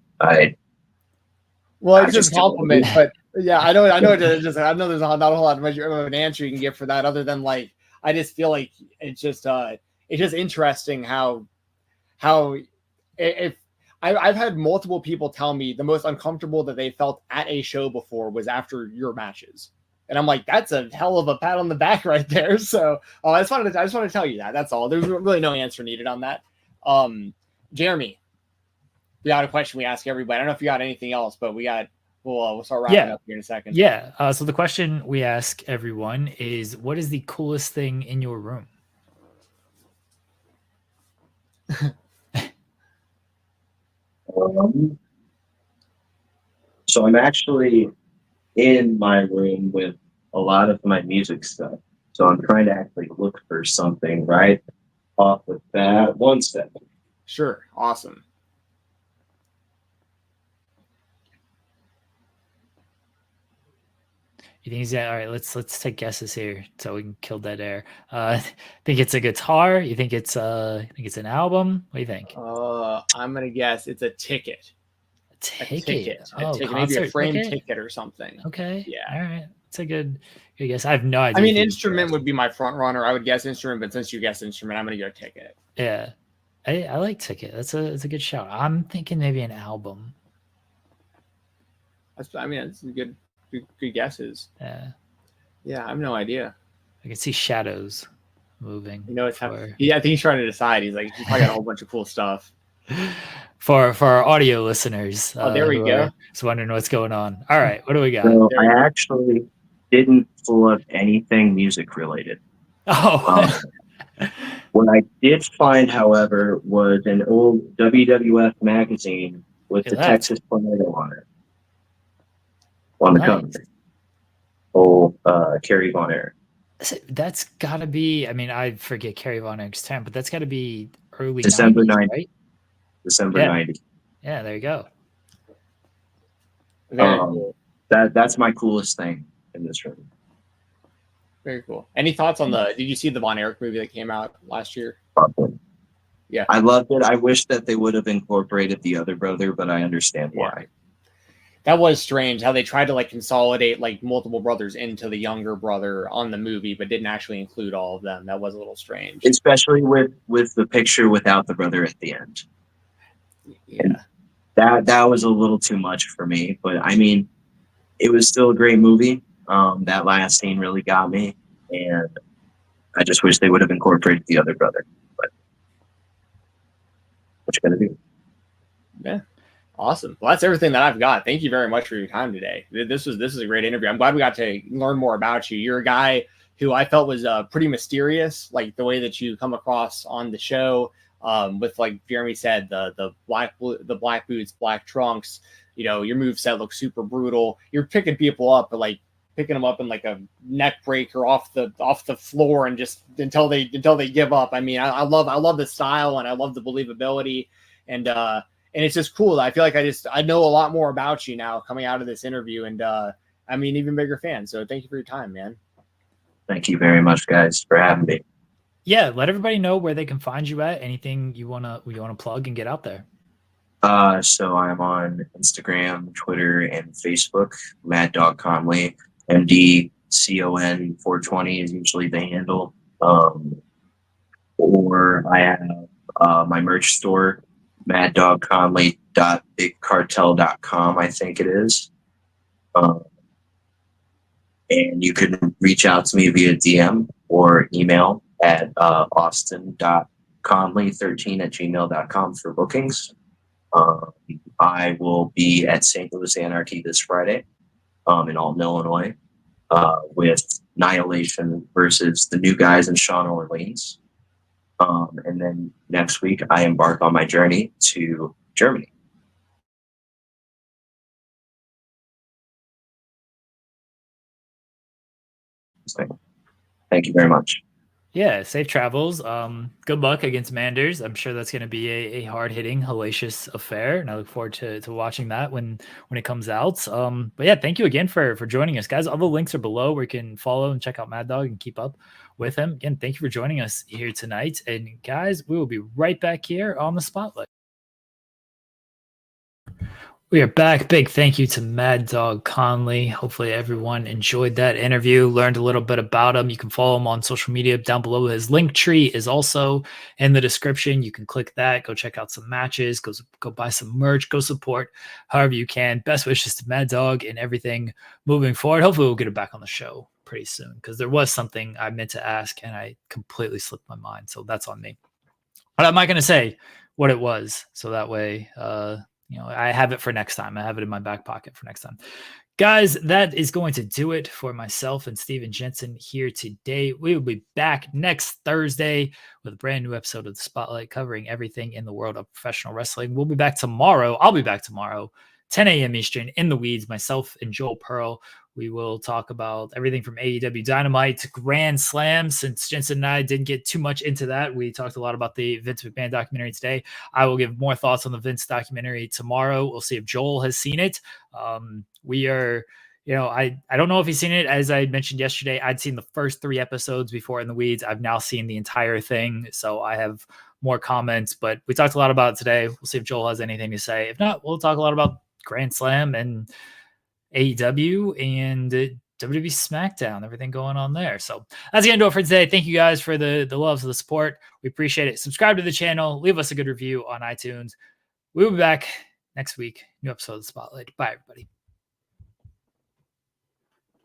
Well, it's just a compliment, but yeah, I know. There's not a whole lot of an answer you can give for that, other than like, I just feel like it's just interesting how if I've had multiple people tell me the most uncomfortable that they felt at a show before was after your matches, and I'm like, that's a hell of a pat on the back right there. So I just wanted to tell you that. That's all. There's really no answer needed on that. Jeremy, we got a question we ask everybody. I don't know if you got anything else, but we'll start wrapping up here in a second. Yeah. So the question we ask everyone is, what is the coolest thing in your room? So I'm actually in my room with a lot of my music stuff. So I'm trying to actually look for something right off of that. 1 second. Sure. Awesome. You think he's all right? Let's take guesses here so we can kill dead air. Think it's a guitar? You think it's an album? What do you think? I'm gonna guess it's a ticket. A ticket. A Oh, ticket, maybe a concert frame ticket? ticket or something. Okay. Yeah. All right. It's a good guess. I have no idea. I mean, if you- instrument would be my front runner. I would guess instrument, but since you guessed instrument, I'm going to go ticket. Yeah. I like ticket. That's a good shout. I'm thinking maybe an album. It's good guesses. Yeah. Yeah, I have no idea. I can see shadows moving. You know, it's for, I think he's trying to decide. He's probably got a whole bunch of cool stuff. for our audio listeners. Oh, there we go. Just wondering what's going on. All right, what do we got? So I actually didn't pull up anything music related. Oh. What I did find, however, was an old WWF magazine with the Texas tornado on it. On the cover. Old Kerry Von Erich. That's got to be, I mean, I forget Kerry Von Erich's time, but that's got to be early December 90s, 90. right? December 90. Yeah, there you go. Very cool. That's my coolest thing in this room. Very cool. Any thoughts on did you see the Von Erich movie that came out last year? Yeah. I loved it. I wish that they would have incorporated the other brother, but I understand why. That was strange how they tried to consolidate multiple brothers into the younger brother on the movie, but didn't actually include all of them. That was a little strange. Especially with the picture without the brother at the end. Yeah. And that was a little too much for me, but I mean, it was still a great movie. That last scene really got me, and I just wish they would have incorporated the other brother. But what you gonna do? Yeah, awesome. Well, that's everything that I've got. Thank you very much for your time today. This is a great interview. I'm glad we got to learn more about you. You're a guy who I felt was pretty mysterious, like the way that you come across on the show. With like Jeremy said, the black boots, black trunks. You know, your moveset looks super brutal. You're picking people up, but picking them up in a neck breaker off the floor and just until they give up. I mean, I love the style and I love the believability and it's just cool. I feel like I know a lot more about you now coming out of this interview and I'm an even bigger fan. So thank you for your time, man. Thank you very much, guys, for having me. Yeah, let everybody know where they can find you at. Anything you wanna plug and get out there. So I'm on Instagram, Twitter, and Facebook. Dog Conley. MDCON 420 is usually the handle. Or I have my merch store, maddogconley.bigcartel.com, I think it is. And you can reach out to me via DM or email at austin.conley13@gmail.com for bookings. I will be at St. Louis Anarchy this Friday. In Alton, Illinois, with Annihilation versus the New Guys in Sean Orleans. And then next week, I embark on my journey to Germany. Thank you very much. Yeah, safe travels. Good luck against Manders. I'm sure that's going to be a hard-hitting, hellacious affair, and I look forward to watching that when it comes out. But yeah, thank you again for joining us, guys. All the links are below where you can follow and check out Mad Dog and keep up with him. Again, thank you for joining us here tonight. And guys, we will be right back here on the Spotlight. We are back. Big thank you to Mad Dog Conley. Hopefully everyone enjoyed that interview, learned a little bit about him. You can follow him on social media down below. His link tree is also in the description. You can click that, go check out some matches, go buy some merch, go support however you can. Best wishes to Mad Dog and everything moving forward. Hopefully we'll get it back on the show pretty soon because there was something I meant to ask and I completely slipped my mind. So that's on me. But I'm not going to say what it was. So that way, I have it for next time. I have it in my back pocket for next time. Guys, that is going to do it for myself and Stephen Jensen here today. We will be back next Thursday with a brand new episode of The Spotlight covering everything in the world of professional wrestling. We'll be back tomorrow. I'll be back tomorrow, 10 a.m. Eastern, in the weeds, myself and Joel Pearl. We will talk about everything from AEW Dynamite to Grand Slam. Since Jensen and I didn't get too much into that, we talked a lot about the Vince McMahon documentary today. I will give more thoughts on the Vince documentary tomorrow. We'll see if Joel has seen it. We are, I don't know if he's seen it. As I mentioned yesterday, I'd seen the first 3 episodes before In the Weeds. I've now seen the entire thing, so I have more comments, but we talked a lot about it today. We'll see if Joel has anything to say. If not, we'll talk a lot about Grand Slam and AEW and WWE SmackDown, everything going on there. So that's going to do it for today. Thank you guys for the loves of the support. We appreciate it. Subscribe to the channel. Leave us a good review on iTunes. We'll be back next week. New episode of The Spotlight. Bye, everybody.